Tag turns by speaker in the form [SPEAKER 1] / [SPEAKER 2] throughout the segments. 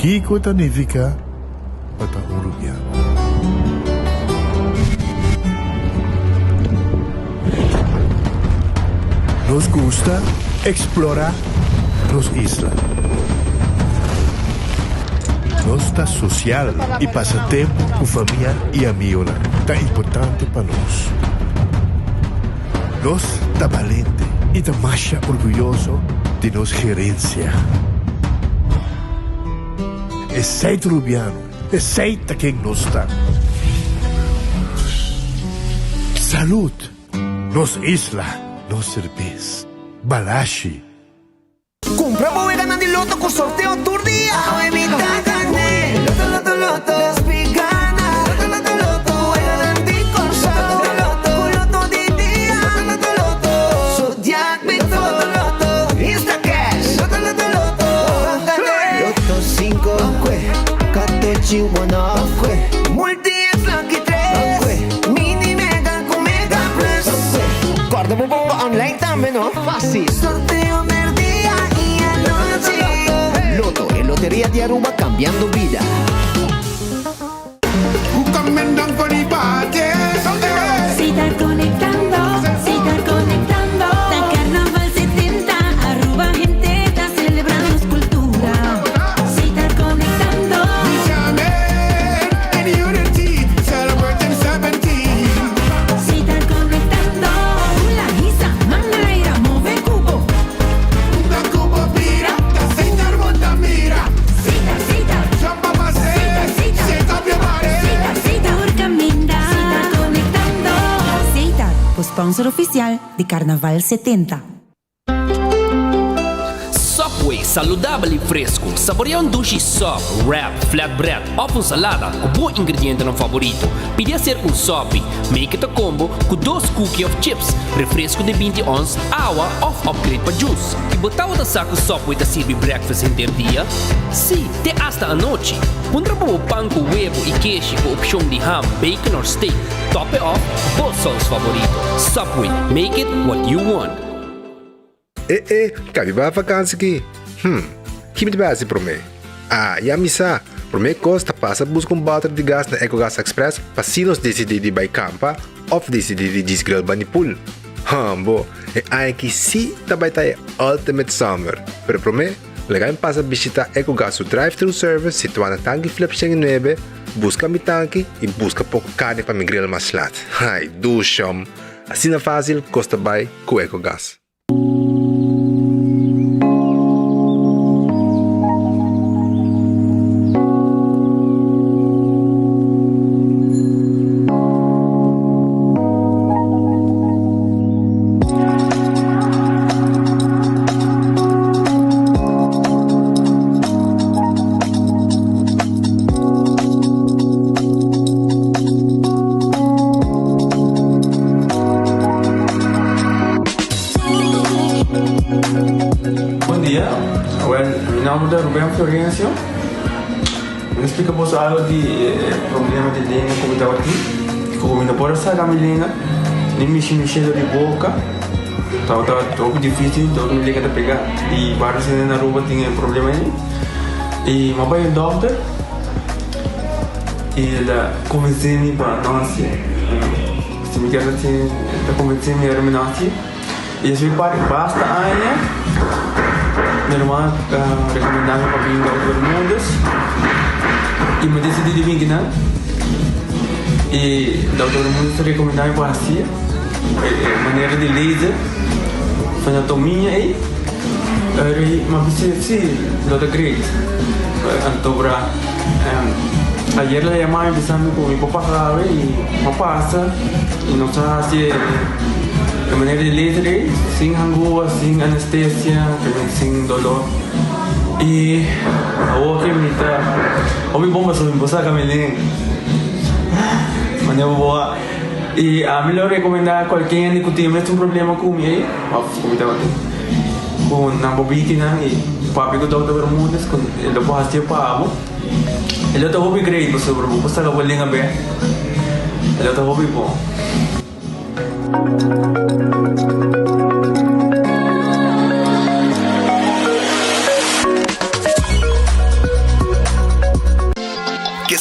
[SPEAKER 1] Kiko Tanifica Pata Uruguayan. Nos gusta explorar nos islas. Nossa social e passatempo com família e amigos tá importante para nós. Nós tá valente e tá mais orgulhoso de nossa gerência. É seito rubiano, é seita quem nós está. Saúde, nos isla, nos cerveza, balashi.
[SPEAKER 2] Compra puoi ganando il lotto con sorteo Turdia. Loto, loto, Spigana. Loto, loto, vuoi ganando con sorteo Lotto di dia. Loto, Zodiac, Loto, Insta Cash. Loto, 5, Cateci, One-Off, Multi-X, Lucky 3, Mini, Mega, con Mega Plus. Guarda un po' online también, no? Fácil. Sorteo Loto e Lotteria di Aruba cambiando vida.
[SPEAKER 3] Si está conectando, da Carnaval 70, Aruba gente está celebrando su cultura. Si está conectando, si está conectando, la guisa, mangaira, mueve cubo. Sponsor oficial de Carnaval 70.
[SPEAKER 4] Subway, saudável e fresco. Saboreia sushi sub, wrap, flatbread ou salada com bom ingrediente no favorito. Podia ser sub, make it a combo com 2 cookies of chips, refresco de 20 ons, água ou upgrade para juice. E botar o saco Subway da servir breakfast inteiro dia? Sim, até hasta a noite. Pondra para o pão com huevo e queijo com opção de ham, bacon ou steak. Top it off, both sauce favorito. Subway, make it what you want.
[SPEAKER 5] Cabe ba vakansi aqui? Kimi de base para mim? E a missa, para mim costa passa buscar balde de gás na EcoGas Express para se nós decidir de ir campa ou decidir de desgrill banipul. Bo, aí que sim também tá Ultimate Summer. Pero para mim, legal passa visitar EcoGas o drive-thru service situado na tanque Flip 9, busca mi tanque e busca pouco carne para me grill mais lat. Ai, do chão. Assim é fácil, costa bem com EcoGas.
[SPEAKER 6] Florencio, me explica vos algo de problema de língua que eu estava aqui. Como não pode sair da minha língua, nem me cheiro de boca. Estava muito difícil, então me liga a pegar. E vários na rua tinham problema aí. E meu pai é doutor. E ele convenceu-me para nós. Se me quer assim, ele convenceu-me para nós. E eu basta aí. Minha irmã recomendava para vir ao Bermudas e me decidi de vir aqui, e o Dr. Bermudas recomendava para assim, maneira de laser, fazer anatomia aí, mas se Dr. Greg, antobra, ayer ela chamava pensando com o papá e uma passa e não sabe a maneira de laser sem rangua, sem anestesia, sem dolor. E a outra me tá, ouvi bomba sobre você caminhando, maneira boa. E a melhor recomendar qualquer que tem um problema com ele, com na bobina e papi com doutor Bermudas, com ele pode fazer para ele é hobby great, você está com a linha bem, ele é hobby bom.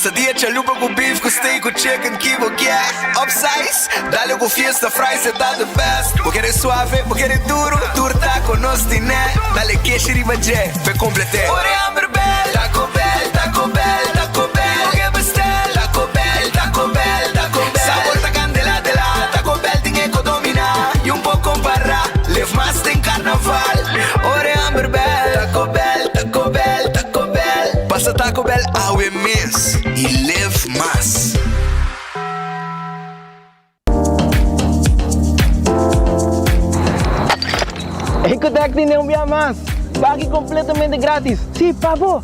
[SPEAKER 2] Quesadilla, chalupa com beef, com steak, com chicken, kibo, yeah. Upsize, dale com fiesta, fries, cê tá the best. Vou querer suave, vou querer duro, turta com nostiné. Dale queixa e bajé, pe complete. Ore Amberbell, Taco Bell, Taco Bell, Taco Bell. Vou que bestel, Taco Bell, Taco Bell, Taco Bell. Sabor ta candela de la, Taco Bell tem que dominar. E pouco para, live mais tem carnaval. Ore Amberbell, Taco Bell, Taco Bell, Taco Bell. Passa Taco Bell ao mês e live mais.
[SPEAKER 7] Ecotec tem um dia mais. Pague completamente grátis. Sim, pabo.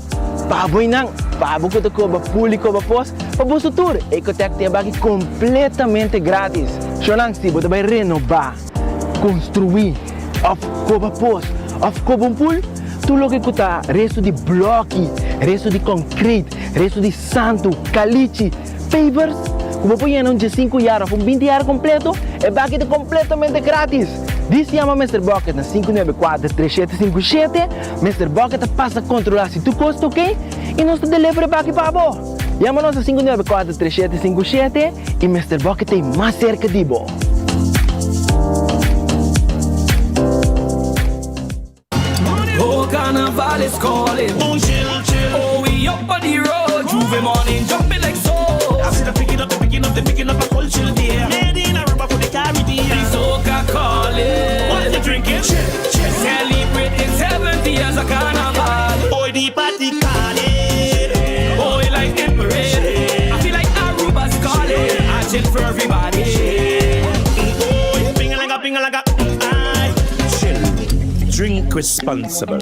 [SPEAKER 7] Pabo inang. Pabo ko ko público ba pos. Pabo sutur. Ecotec tem pague completamente grátis. Shonang si bota vai renovar, construir, of coba pos, of coba pool. Tu lo que kuta resto de bloque, resto de concrete, resto de santo, caliche, pavers. Como põe em 5 anos, 20 anos completo, é pague completamente grátis. Diz chama Mr. Bucket na 594-3757. Mr. Bucket passa a controlar se tu custa, ok? E nós te delivery aqui para você. Chama-nos a 594-3757 e Mr. Bucket tem mais cerca de você.
[SPEAKER 8] Oh, carnival is calling. Oh, we up on the road. Juve morning, jumping like so. I see them picking up a culture there. Made in Aruba for the Caribbean. The soca calling. What are you drinking? Celebrating 70 years of carnival. Boy, the party calling. Boy, like it parade. I feel like Aruba's calling. I chill for everybody. Boy, pingalaga. Chill. Drink responsible.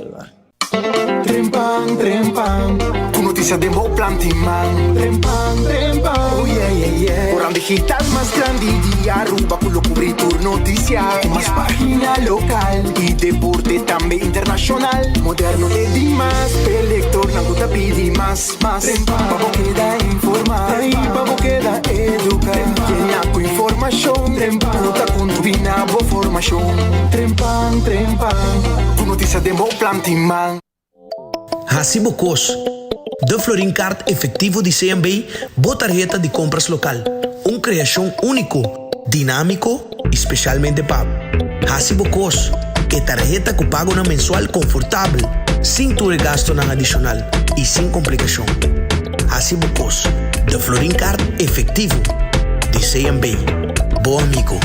[SPEAKER 2] Trempang, trempang. Tu noticia de Mo Planting Man. Trempang, trempang. Oh yeah, yeah, yeah. Orang digital más grande de Aruba, culo cobertura noticial. Más página local y deporte también internacional. Moderno de Dimas, elector, nanguta pidi más. Pabo queda informar, pabo queda educar. Llena con información, trempang. Nota con tu binabo formación. Trempang, trempang. Tu noticia de Mo Planting Man.
[SPEAKER 9] Hacibocos, de Florin Card efectivo de CMB, botarjeta de compras local. Uma criação único, dinâmico e especialmente pago. Hacibocos, que tarjeta que pago na mensual confortável, sem tu gasto na adicional e sem complicação. Hacibocos, de Florin Card efectivo de CMB. Bom amigo.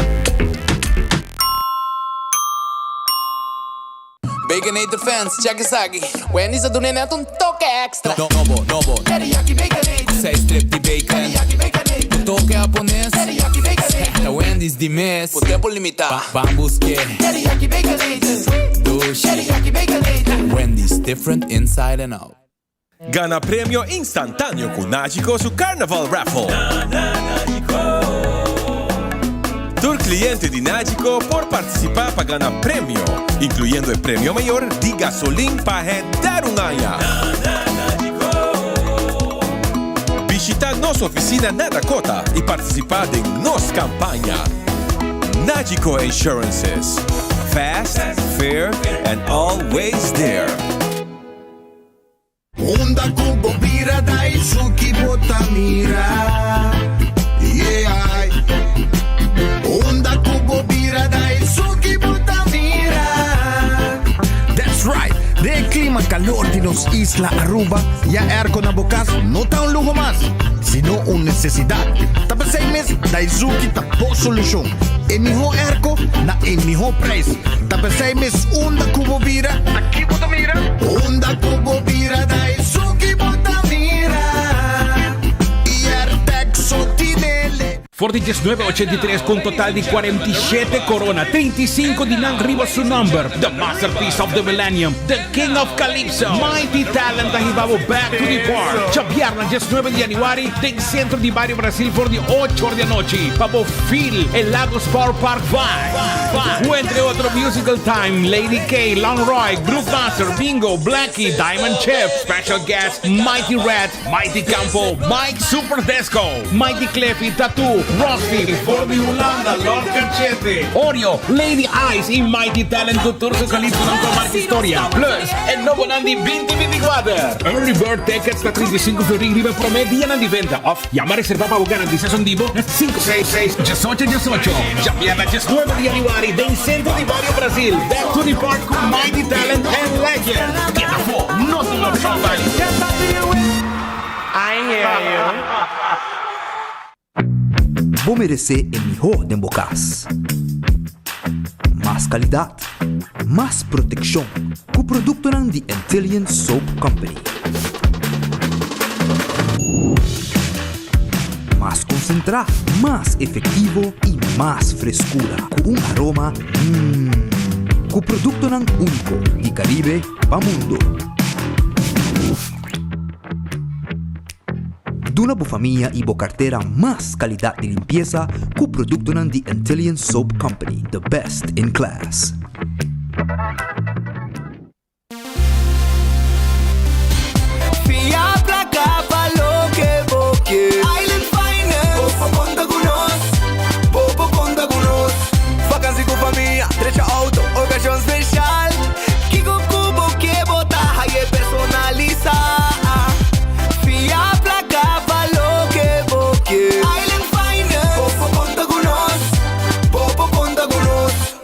[SPEAKER 10] Baconator fans, check isso aqui. Wendy's a doen net toque extra. Nobo. Teriyaki Baconator. 6 strip de bacon. Teriyaki Baconator. Toque japonês. Teriyaki Baconator. Wendy's de mês. Por tempo limitado. Vamos que. Teriyaki Baconator. Dushi. Teriyaki Baconator. Wendy's different inside and out.
[SPEAKER 11] Gana premio instantáneo con Nagico su Carnival Raffle. Tur cliente de Nagico por participar para ganar premio, incluyendo el premio mayor de gasolina para dar un año. Visitar nuestra oficina na Dakota y participar de nuestra campaña. Nagico Insurances. Fast, fair, and always there.
[SPEAKER 2] Onda Kubo Bira Daisuki Botamira. Yeah. Onda Kubo Bira Daisuki Botamira. That's right. De clima calor de los Isla Aruba, ya airco na bocas no está un lujo más, sino una necesidad. Tapos 6 meses, Daisuki tapo solución. En mijo airco, na en mijo preço. Tapos 6 meses, Onda Kubo Bira, aqui Botamira. Onda Kubo Bira Daisuki Botamira. Y Artex Sotinele.
[SPEAKER 12] Fortiches 983 con total de 47 corona, 35 de Nang Riva su number, the masterpiece of the millennium, the king of Calypso, mighty talent da Hibabo back to the park. Chabiar na 19 de January, tem centro de Barrio Brasil por de 8 horas da noite, Pabo Phil, el Lagos Power Park Vibe. O entre otro musical time, Lady K, Long Roy, Group Master, Bingo, Blackie, Diamond Chef, special guest, Mighty Red, Mighty Campo, Mike Super Desco, Mighty Cleffy, Tattoo, Frosty, Fordy Holanda, Lord Cachete, Oreo, Lady Ice y Mighty Talent Tour sa Calypso ng Comarca Historia. Plus, el Novo Nandi 2024. Early Bird Tickets na 35 florin riba promedia ng diventa. Off, llama a reservar para garantiza son divo 566-1818. Champion na 9 de January de Centro de Barrio Brasil. Back to the park con Mighty Talent and Legend. Get the full, no te lo salvan.
[SPEAKER 7] I hear you.
[SPEAKER 13] Vou merecer o melhor de Bocas. Mais qualidade, mais proteção. Com o produto ng The Antillean Soap Company. Mais concentrado, mais efetivo e mais frescura. Com aroma, com o produto ng único de Caribe para mundo. Duna bufamia e bocartera mais qualidade de limpeza com o produto ng The Antillean Soap Company, the best in class.
[SPEAKER 2] Fiabla kapalo ke boke Island Finance Popo conta conosco Popo conta conosco Vacancy com família Trecha auto Ocasión especial Kiko kubo que bota Haye personaliza Fiabla kapalo ke boke Island Finance Popo conta conosco Popo conta conosco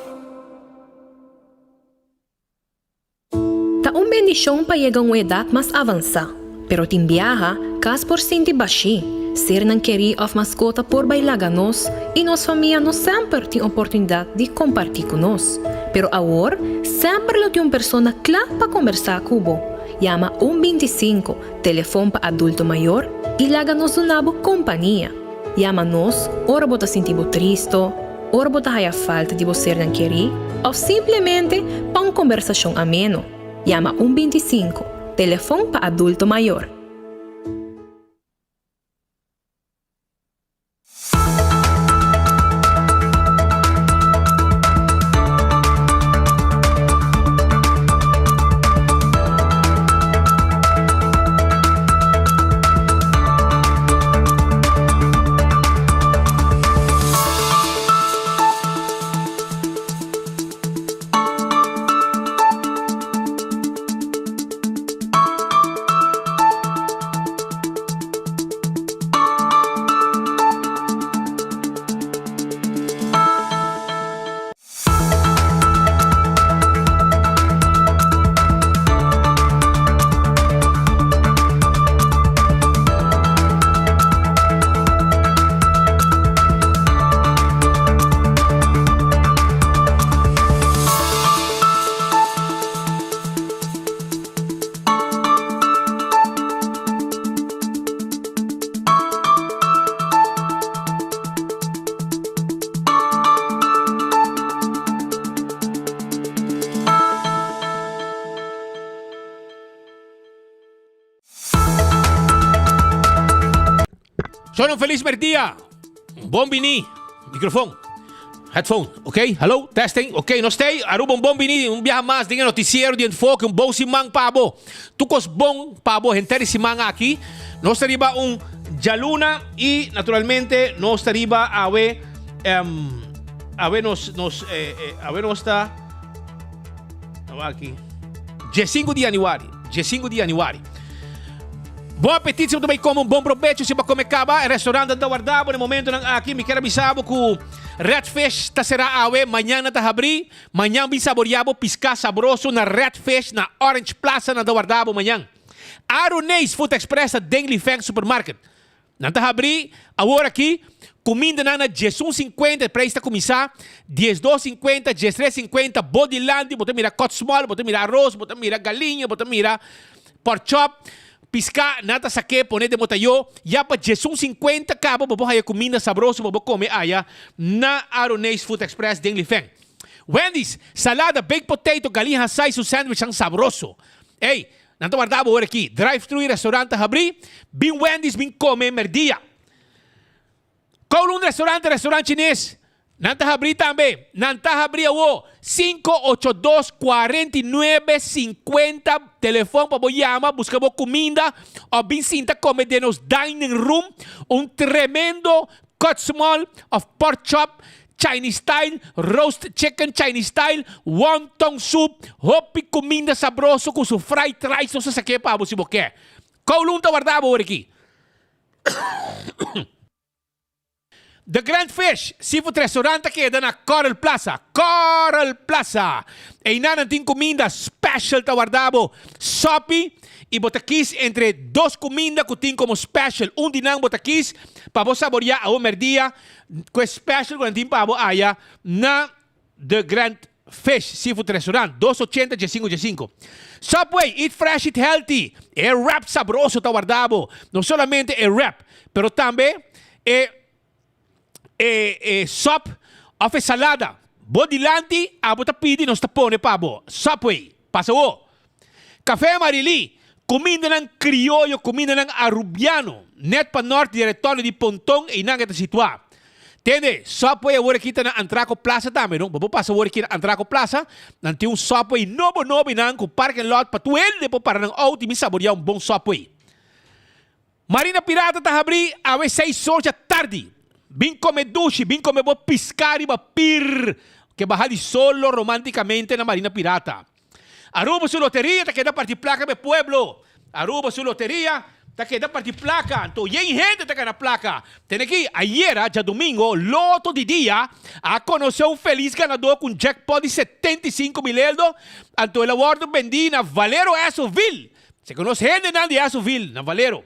[SPEAKER 14] Taong bendisyong payegang edad mas avansa, pero timbiaha kas por sinti bashi, ser ng keri of mascota por bailaganos, e nos família nos sempre tem oportunidade de compartir conosco. Pero agora, sempre lo tem persona clara para conversar cubo. Llama 125, telefone para adulto maior, e laga-nos unabo companhia. Llama-nos, ora bota sintibo tristo, ora bota haya falta de você ng keri, ou simplesmente para uma conversação ameno. Llama 125, telefone para adulto maior.
[SPEAKER 12] Sono feliz merdia. Bom bini. Microphone. Headphone. Ok? Hello? Testing. Ok? No stay. Aruba bom bini. Biyahe mas. Dengan noticiero di enfoque. Bom simang pabo. Tukos bom pabo. Henteri simang aqui. Nos tariba jaluna. Y naturalmente nos tariba awe. Awe nos está. Aqui. 15 de Januari. 15 de Januari. Bom apetite, se também como bom proveito, se vai comer caba, restaurante da Guardabo, no momento aqui, me quero avisar que o Redfish será awe, amanhã na abrir, amanhã bem saboreado, piscar saboroso na Redfish, na Orange Plaza, na da Guardabo, amanhã. Aronês Food Express, da Dengli Feng Supermarket. Na abrir, agora aqui, comida na 11,50, preço da começar, 12,50, 13,50, bodyland, bota mirar cot small, bota mirar arroz, bota mirar galinha, bota mirar pork chop, pisca, nata saque, pone de motayo, ya pa 11,50 cabo, babo haya comida sabroso, babo come aya, na Aronês Food Express, Dengli Feng. Wendy's, salada, baked potato, galinha sai, su sandwich ang sabroso. Hey, nanto guardabo agora aqui, drive-thru e restaurante abri, bin Wendy's, bin come, merdia. Kowloon restaurante chinês, nanta abri também, nanta abri awo, 582-4950, telefone para llama, buscamos comida, o bin cinta come de nos dining room, tremendo cut small of pork chop, Chinese style, roast chicken Chinese style, wonton soup, hopi comida sabroso com su fried rice, não sei o que, pabo, se você. Kaulunta guardava por aqui. The Grand Fish, seafood restaurante que é na Coral Plaza. Coral Plaza. E na natin comida special ta guardabo. Sopi e botaquis entre dos comida que tem como special. Dinang botaquis para você saborear a merdia. Que special que natin para aya na The Grand Fish Seafood Restaurant. 280 5 Subway, eat fresh, eat healthy. É wrap sabroso ta guardabo. Não solamente é wrap, pero também sop of salada. Bodilanti, abo tapidi, nos tapone pabo. Subway, pasa o. Café Marili, comida ng criollo, comida ng arubiano. Net pa norte, diretório de Pontong, e nang ito sitwa. Tende, Subway agora kita na Antraco Plaza também, não? Vamos passar agora aqui na Antraco Plaza. Nanti um Subway novo nang com parking lot para tu ele depois para ng auto e saborear bom Subway. Marina Pirata tá abri às 6 horas da tarde. Vim comer duche, vim comer bo piscar e pir que bajar de solo romanticamente na Marina Pirata. Aruba su loteria, tá queda partir placa de pueblo. Aruba su loteria, tá queda partir placa. Então, yen gente tá na placa. Tem aqui, ayer, já domingo, loto de dia, a conhecer um feliz ganador com jackpot de 75 mil euros. Então, el award vendi na Valero Azoville. Se conhece gente de Azoville, na Valero.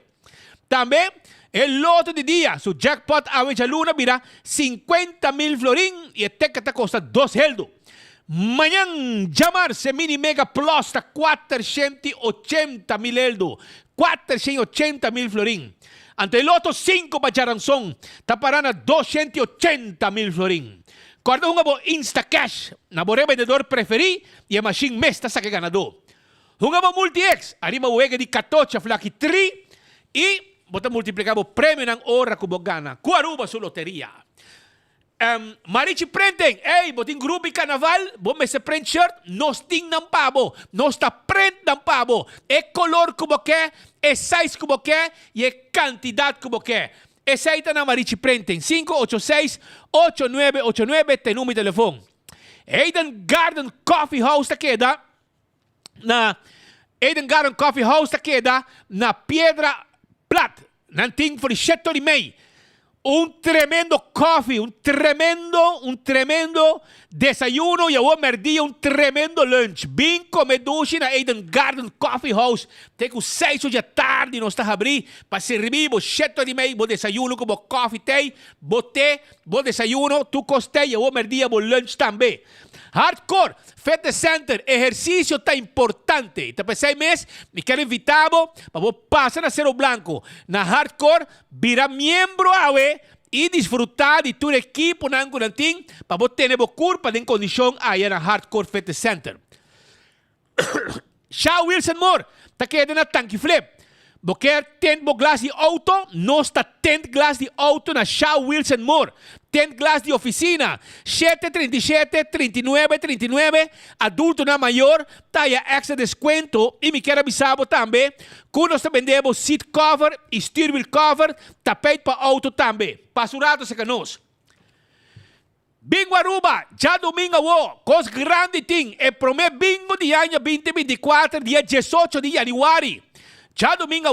[SPEAKER 12] Também, el loto de dia, su jackpot a luna virá 50 mil florín y este que te cuesta 2 heldo. Mañana, llamarse Mini Mega Plus está 480 mil heldo. 480 mil florín. Ante el loto 5 para Charanzón, está parando 280 mil florín. Guarda un abo Instacash, na bore vendedor preferi y a machine mesta sa que ganador. Un abo Multi-X, arriba huega de 14 flaki 3 y bota multiplicavo prêmio ng ora que gana. Kuaruba su loteria. Marichi prenten. Ei, boting grupo carnaval. Bom esse print shirt. Nos ting ng pabo. Nos ta print ng pabo. E color como que. E size como que. E quantidade como que. Essa aí tá na Marichi prenten. 586-8989. Tem número de telefone. Eden Garden Coffee House ta queda. Eden Garden Coffee House ta queda. Na Piedra Plat, nanting friscetto di mei, un tremendo coffee, un tremendo desayuno e a merdia un tremendo lunch. Bem comeduci na Eden Garden Coffee House. Tem com 6 da tarde nós está abrir para servir bo scetto di mei, bo desayuno com bo coffee tei, bo té, bo desayuno, tu costei e a merdia bo lunch também. Hardcore Fitness Center, exercício tá importante. Então, para 6 meses, me quero invitar para passar a Cerro Blanco. Na Hardcore, virar membro e desfrutar de todo equipo na Angulantin para você ter culpa de condição aí na Hardcore Fitness Center. Shaw Wilson Moore, tá querendo na Tanque Flip. Porque tent glass de auto, não está tent glass de auto na Shaw Wilson Moore. Tent glass de oficina, 737-3939, adulto na maior, taia extra desconto. E me quero avisar também, que nós vendemos seat cover, steering wheel cover, tapete para auto também. Pasurado se canos. Bingo Aruba, já domingo, cos grande ting, e promê bingo de ano 2024, dia 18 de januário. Já domingo,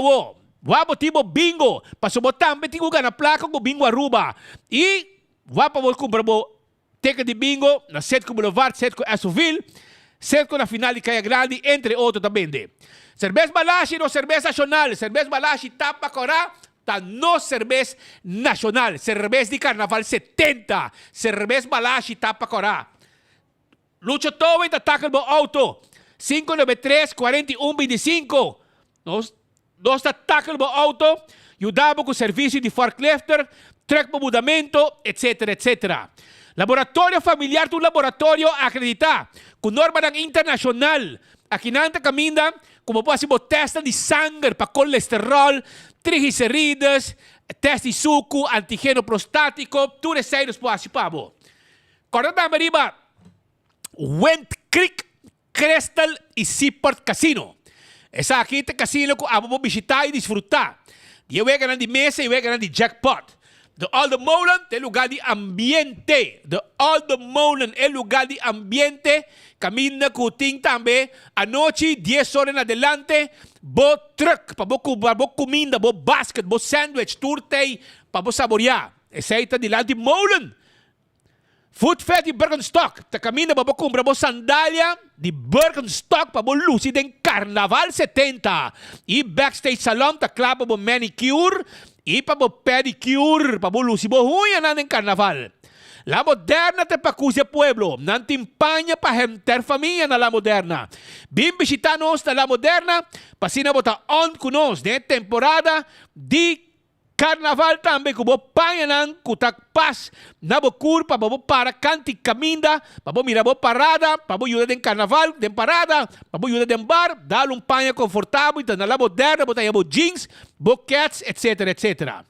[SPEAKER 12] wabo tibo bingo. Paso mo tambe tingo na placa ko bingo Aruba. E wapa mo kumpra mo ticket de bingo na Setco Boulevard, Setco Azoville, Setco na final de Caia Grande, entre outros também. Cerveza Balashi no cerveza nacional. Cerveza Balashi tapa corá. Ta no cerveza nacional. Cerveza de Carnaval 70. Cerveza Balashi tapa corá. Lucho Towen ataca o auto. 593-4125. Nós atacamos o auto, ajudamos com o serviço de forklifter, truck para mudamento, etc, etc. Laboratório familiar do laboratório acredita, com norma internacional. Aqui nanta caminha, como pode ser testa de sangue para colesterol, triglicérides, teste de suco, antígeno prostático, tudo isso aí nós participamos. Correta Mariba, Went Creek, Crystal e Seaport Casino. Essa aqui é o casino que vamos visitar e desfrutar. E eu vou ganhar de mesa e eu vou ganhar de jackpot.
[SPEAKER 15] De Aldemolen é lugar de ambiente. De Aldemolen é lugar de ambiente. Camina kuting também. A noite, 10 horas en adelante, bo truck, para bo comida, bo basket, bo sandwich, turtei, para bo saborear. Essa aí tá de lá de molen. Food Fest de Birkenstock. Ta camina para bo comprar bo sandália de Birkenstock para bo luci den Carnaval 70. E backstage salon ta klapa bo manicure. E para bo pedicure, para bo luci bo huya na den Carnaval. La Moderna te pacusia pueblo, nantimpaña pa hemter familia na La Moderna. Bim visitanos na La Moderna, pasina bota on kunos de temporada di Carnaval também kubo payanan kutak pas na bo curpa bo para canti caminda, pa bo mira bo parada, pa bo yuda den Carnaval, den parada, pa bo yuda den bar, dal panha confortável, na La Moderna bota bo jeans, bo cats, etc, etc.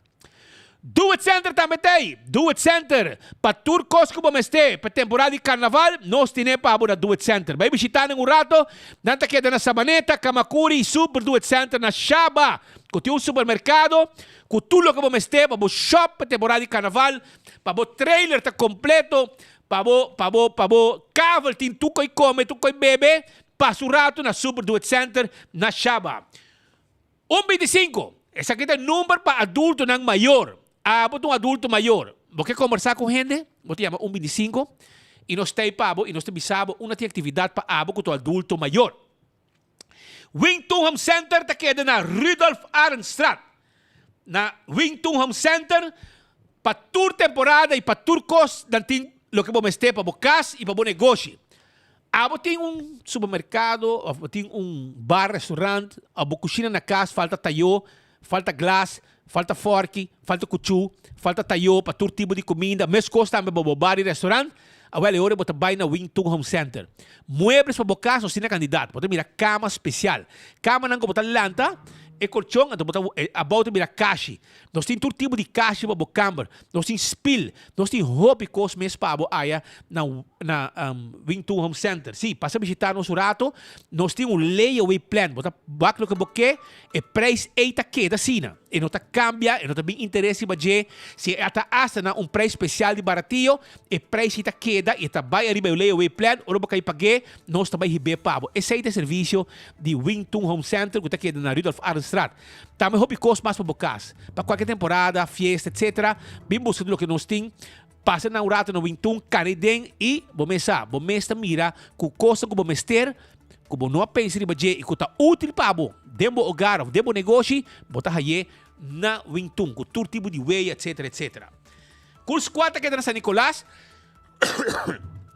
[SPEAKER 15] Do It Center também tem. Do It Center. Para turcos como este, para temporada de carnaval, nós temos para Do It Center. Vai visitar um rato, nanta queda na Sabaneta, Kamakuri, Super Do It Center na Shaba. Que tem supermercado, que tudo como este, para o shop, para temporada de carnaval, para o trailer tá completo, para o carro, tem tu que come, tu que bebe, passa o rato na Super Do It Center na Shaba. 125. Esse aqui é o número para adulto não maior. Boto um adulto maior. Você conversar com gente, você chama 125 e nós temos pabo e nós temos uma atividade para abo com o adulto maior. Wington Home Center está queda na Rudolf Arnstraat. Na Wington Home Center para tour temporada e para tour cost, não tem o que vamos ter para o casa e para o negócio. Abo tem supermercado, tem bar, restaurante, abo cozinha na casa, falta tayo, falta glass, falta fork, falta cuchu, falta tayo para todo tipo de comida, mas costa também para bar e restaurante. Agora é hora de botar na Wington Home Center. Muebles para bocar, nós temos candidato. Pode mirar cama especial. Cama não botar lanta, e colchão, então botar about mirar caixa. Nós temos todo tipo de caixa para bocar. Nós temos spill, nós temos hobby cost mês para botar na Wington Home Center. Sim, passa a visitar nosso rato. Nós temos layaway plan. Botar baclo que boque e preço eita queda sina. E não tá cambia, e não tá bem interesse para je. Se ata hasta na preço especial de baratinho, e preço eita queda, e tá vai arriba o layaway plan, ou não vai pagar, nós também ribe pabo. Esse é o serviço de Wington Home Center, que tá queda na Rudolf Arnstraat. Também hobby cost mais para bocas. Para qualquer temporada, fiesta, etc. Bem buscando o que nós temos. Passa na urata no Wington, canidem e bomesta mira com coisa que bomester, que bom não pensa riba je e que tá útil para bo. Demo hogar, demo negócio, botar aí na Wington, com todo tipo de way, etc, etc. Curso 4 que é na San Nicolás,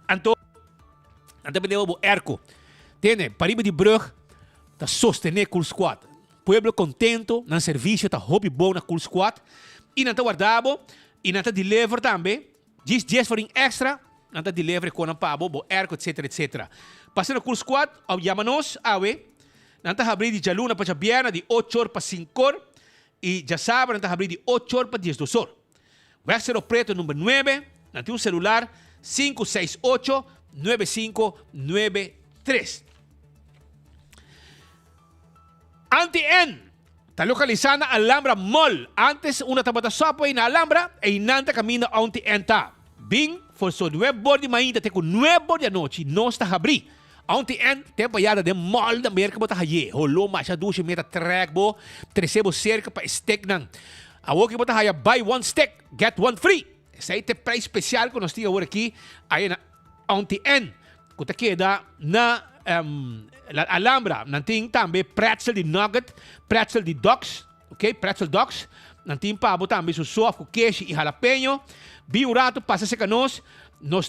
[SPEAKER 15] Anto bem o erco. Tiene, pariba de brug, tá sostener curso 4. Pueblo contento, no serviço, tá hobby bom na curso 4. E não tá guardado, e não tá deliver também. Diz for in extra, não tá deliver com a pabo, bo erco, etc, etc. Passando no curso 4, chama-nos, não tá abrir de jaluna para Jabiana, de 8 horas para 5 horas. E já sabe, não tá abrir de 8 horas para 10 horas. Vai ser o preto número 9, não tem um celular 568-9593. Anti-N está localizada na Alhambra Mall. Antes, una tabata sopa na Alhambra e nanta camina Anti-N tá. Bing, for so 9 horas de manhã até com 9 horas da noite, não está abrir. Anti-N tem paiada de mall da merca bota haye. Holo masha duche meta track bo, trecebo cerca para steak nang. A woki bota haya buy one steak, get one free. Esse aí tem preço especial que nós temos agora aqui, aí na Anti-N. Que tá queda na Alhambra, não tem também pretzel de nugget, pretzel de dogs, ok? Pretzel dogs. Não tem para botar também soft com queijo e jalapeno. Bem um rato, passa-se com nós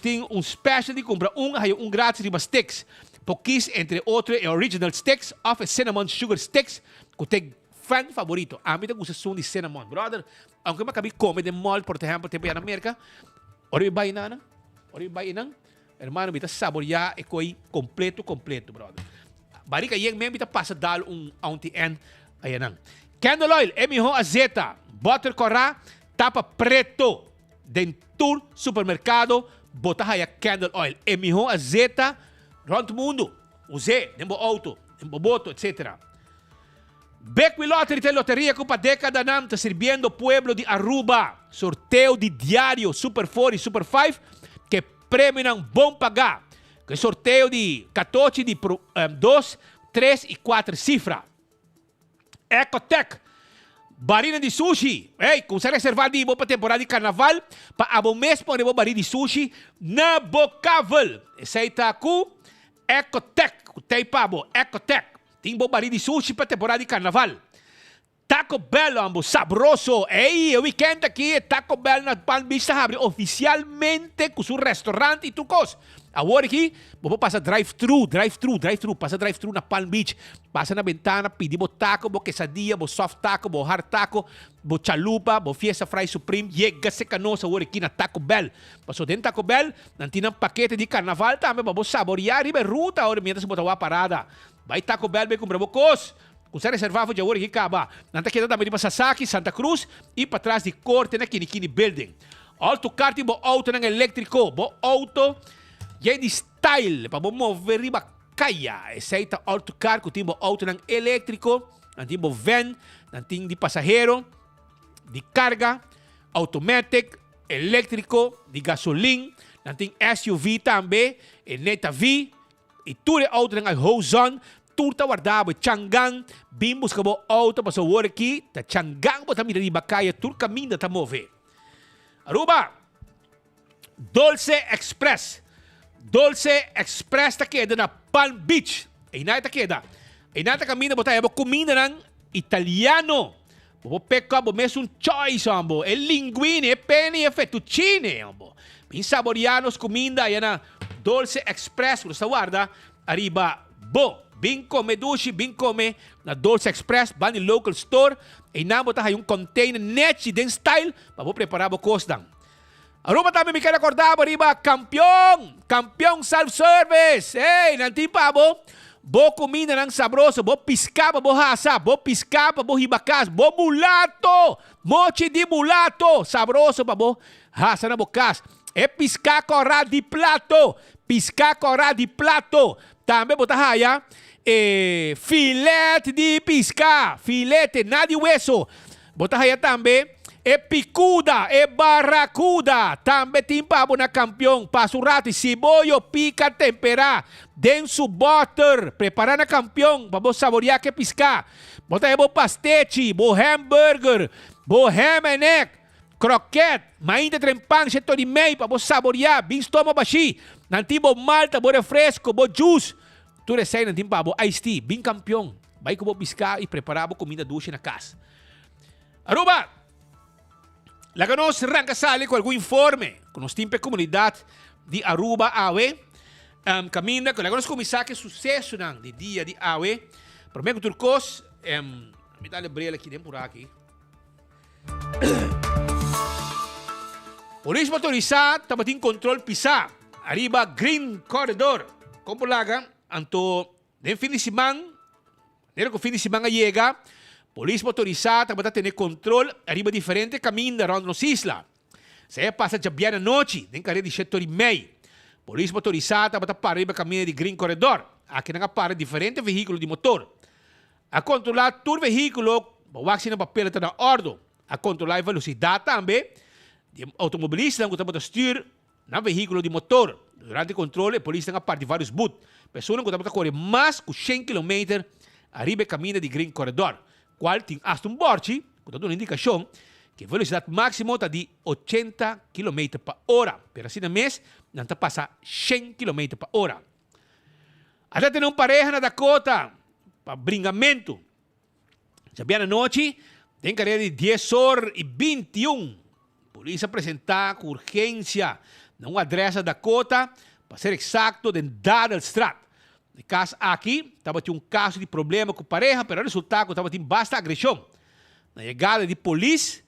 [SPEAKER 15] temos special de compra um grátis de sticks. Pouquíssimo, entre outros, original sticks, of cinnamon sugar sticks, que tem fan favorito. A mim me gusta som de cinnamon, brother. Aunque eu acabei de comer de mall, por exemplo, tempo na América, ori ba inana? Hermano, me tá saborear e coi completo, brother. Barika yang mesmo tá passa dar Anti-N aí não. Candle oil, emiho azeta, butter corá, tapa preto, dentro supermercado, botar aí candle oil, emiho azeta, round mundo, use, nembo auto, nembo boto, etc. Beckwith Lottery tem loteria com para década nam, tá sirviendo pueblo de Aruba. sorteio de diário Super 4 e Super 5, que prêmio não bom pagar. Que sorteio de 14 de 2, 3 e 4 cifras. Ecotec, barina de sushi. Ei, consegue reservar de boa temporada de carnaval para o mês para o barina de sushi na Bocável. Esse aí tá com Ecotec, tem pabo, Ecotec. Tem boa barina de sushi para temporada de carnaval. Taco Bell, ambo, sabroso. Ei, o weekend aqui, Taco Bell na Palm Beach está abrindo oficialmente com seu restaurante e tudo coisa. Agora aqui, vou passar drive-thru, passa drive-thru na Palm Beach, passa na ventana, pedir bo taco, bo quesadilla, bo soft taco, bo hard taco, bo chalupa, bo fiesta fry supreme, chega se canosa agora aqui na Taco Bell. Passou dentro Taco Bell, não tinha paquete de carnaval também, bo saborear e ruta, agora mientras botar uma parada. Vai Taco Bell, bem com bravocos. Você reservava de agora aqui, acaba. Não está quedando também de Sasaki, Santa Cruz e para trás de Corte na Kinikini Building. Alto karting, bo auto ng elétrico, bo auto, e de style, para mover riba kaya. Esse aí tá alto car, que tem bo auto ng elétrico, não tem bo van, não tem de passageiro, de carga, automatic, elétrico, de gasolina, não tem SUV também, e neta V, e tudo é auto ng Hozon, turta guardava, Changang, bimbos que bo auto, para sa war aqui, ta Changang bo também riba kaya, tur caminho ta mover. Aruba, Dulce Express. Dulce Express ta queda na Palm Beach. E na ta queda. E na ta caminho bo tayo, bo comida ng italiano. Bo pecca, bo mes un choice, ambo. E linguine, e penne, e fettuccine, ambo. Pin saborianos, comida, yan na Dulce Express. Kung sa guarda, arriba, bo. Bing come dushi, bing come na Dulce Express, ba ni local store, e namo tayo yung container net den style, para mo preparar mo costang. Aruma tayo may kinakordabo, riba, kampiyon self-service. Hey, nanti pa bo, bo kumina ng sabroso, bo piskapa, bo hasa, bo piskapa, bo hibakas, bo mulato, mochi di mulato, sabroso pa bo, hasa na bokas. E piscaco ra di plato, tambe botahaya, filet de pisca, filete, nada de hueso. Botahaya tambe, picuda, barracuda. Tambe timpabo na campeão, pasurato, cibollo, pica, tempera. Denso butter, prepara na campeão, para saborear que pisca. Botahaya bo pastete, bo hamburger, bo ham and egg, croquete, mainda trempang, seto de meio, para saborear, bem estômago baixi. Nanti bo malta, bo refresco, bo juice. Tudo isso aí nanti bo iced tea, bem campeão. Vai que bo piscar e preparar bo comida doce na casa. Aruba! Laganos arranca sale com algum informe com os timpes comunidade de Aruba Awe. Caminha com laganos começar que sucesso não de dia de Awe. Primeiro turcos, me dá lembrei aqui dentro por aqui. Polícia motorizada estava em controle pisar. Arriba Green Corridor. Como laga, anto den fim de semana, nero que fim de semana chega, polícia motorizada para ter controle arriba diferente caminho around nos isla. Se passa já bem a noite, den carreira de 7h30. Polícia motorizada para parar arriba caminho de Green Corridor. Aqui não para diferente veículo de motor. A controlar todo veículo, o axi na papel está na ordem. A controlar a velocidade também. De automobilista não está styr na veículo de motor. Durante o controle, a polícia tem a parte de vários boots. Pessoas que estão correndo mais de 100 km arriba caminho de Green Corridor. Qual tem hasta um borte, que está dando uma indicação que a velocidade máxima está de 80 km por hora. Pero assim na mês, não está passando 100 km por hora. Até tem uma pareja na Dakota para bringamento. Já bem na noite, tem carreira de 10h21. Polícia apresentar com urgência na adressa da Dakota, para ser exato, de Dadelstraat. No caso aqui, estava tendo um caso de problema com a pareja, mas o resultado estava tendo bastante agressão. Na chegada de polícia,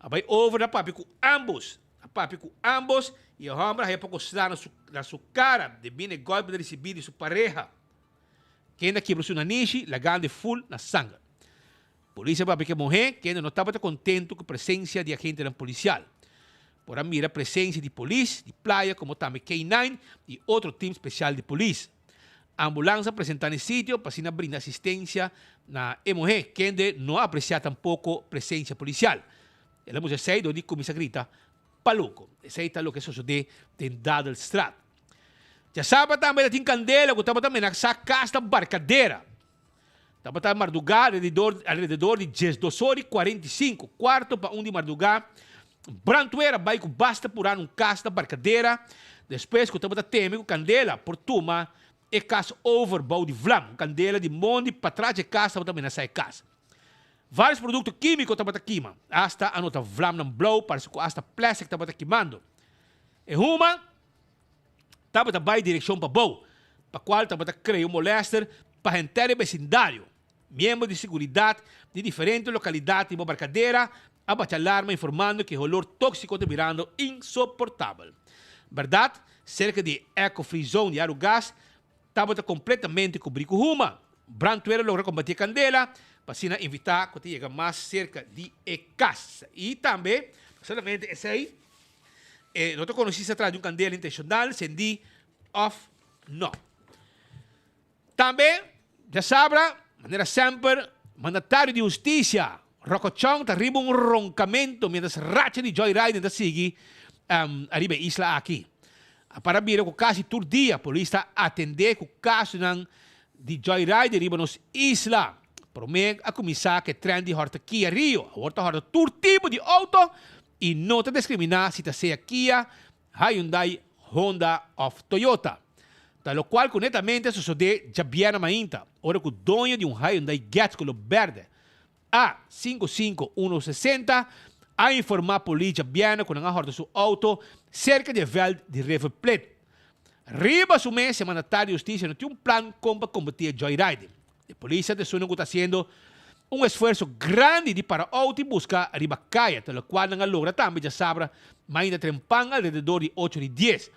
[SPEAKER 15] vai over na papi com ambos. A papi com ambos, e o homem aí pouco está na sua cara, de bem golpe de receber de sua pareja. Quem ainda quebrou seu nariz, lagando full na sangue. Polícia papi que morrer, que ainda não estava contente com a presença de agente policial. Por a mira a presença de polícia, de playa, como também K9 e outro time especial de polícia. A ambulância apresentada no sítio para assim brindar assistência na MOG, que ainda não aprecia tampouco presença policial. ela música sei do di começa a gritar paluco. Esse aí tá o que sucede em Dadelstraat. Já sabe também tem candela, que estava também na casa barcadeira. Estava também madrugada, alrededor de 12h45, quarto para de madrugada. Brantuera vai que basta por ano casa da barcadeira. Depois que estava temendo candela, por tuma, e casa overbouw de vlam. Candela de monte para trás de casa, também na casa. Vários produtos químicos estão queimando. Hasta a nota vlam não blow, parece que hasta plástico estava queimando. E uma estava também direção para boa, para qual estava criando molester para a gente vecindário. Membros de segurança de diferentes localidades de barcadeira abate alarma informando que o olor tóxico está virando insuportável. Verdade? Cerca de Eco-Free Zone de Arugás estava completamente cobrido com uma. Brantuera logra combater a candela, para assim evitar que chegue mais cerca de casa. E também, solamente esse aí, não te conheci atrás de um candela intencional, sendi off, não. Também, já sabe, maneira sempre, mandatário de justiça, Rocochong, arriba um roncamento, mientras racha de joyride da sigue, arriba isla aqui. Para vir com quase todo dia, a polícia atender com o caso de joyride arriba nos isla. Promete a começar que trem de horta Kia Rio, a horta todo tipo de auto, e não te discriminar se seja Kia, Hyundai, Honda ou Toyota. Tal qual, conectamente, sucede já bem na mainta, ora que o dono de um Hyundai Getz color verde, a 55160, a informar a polícia bem quando a horta seu auto cerca de Veld de River Plate. Riba su mês, semana tarde, justiça não tem plano para combater joyride. A polícia de Suno está fazendo esforço grande para auto buscar a riba caia, tal qual não logra também, já sabe, mas ainda trempang alrededor de 8 e 10.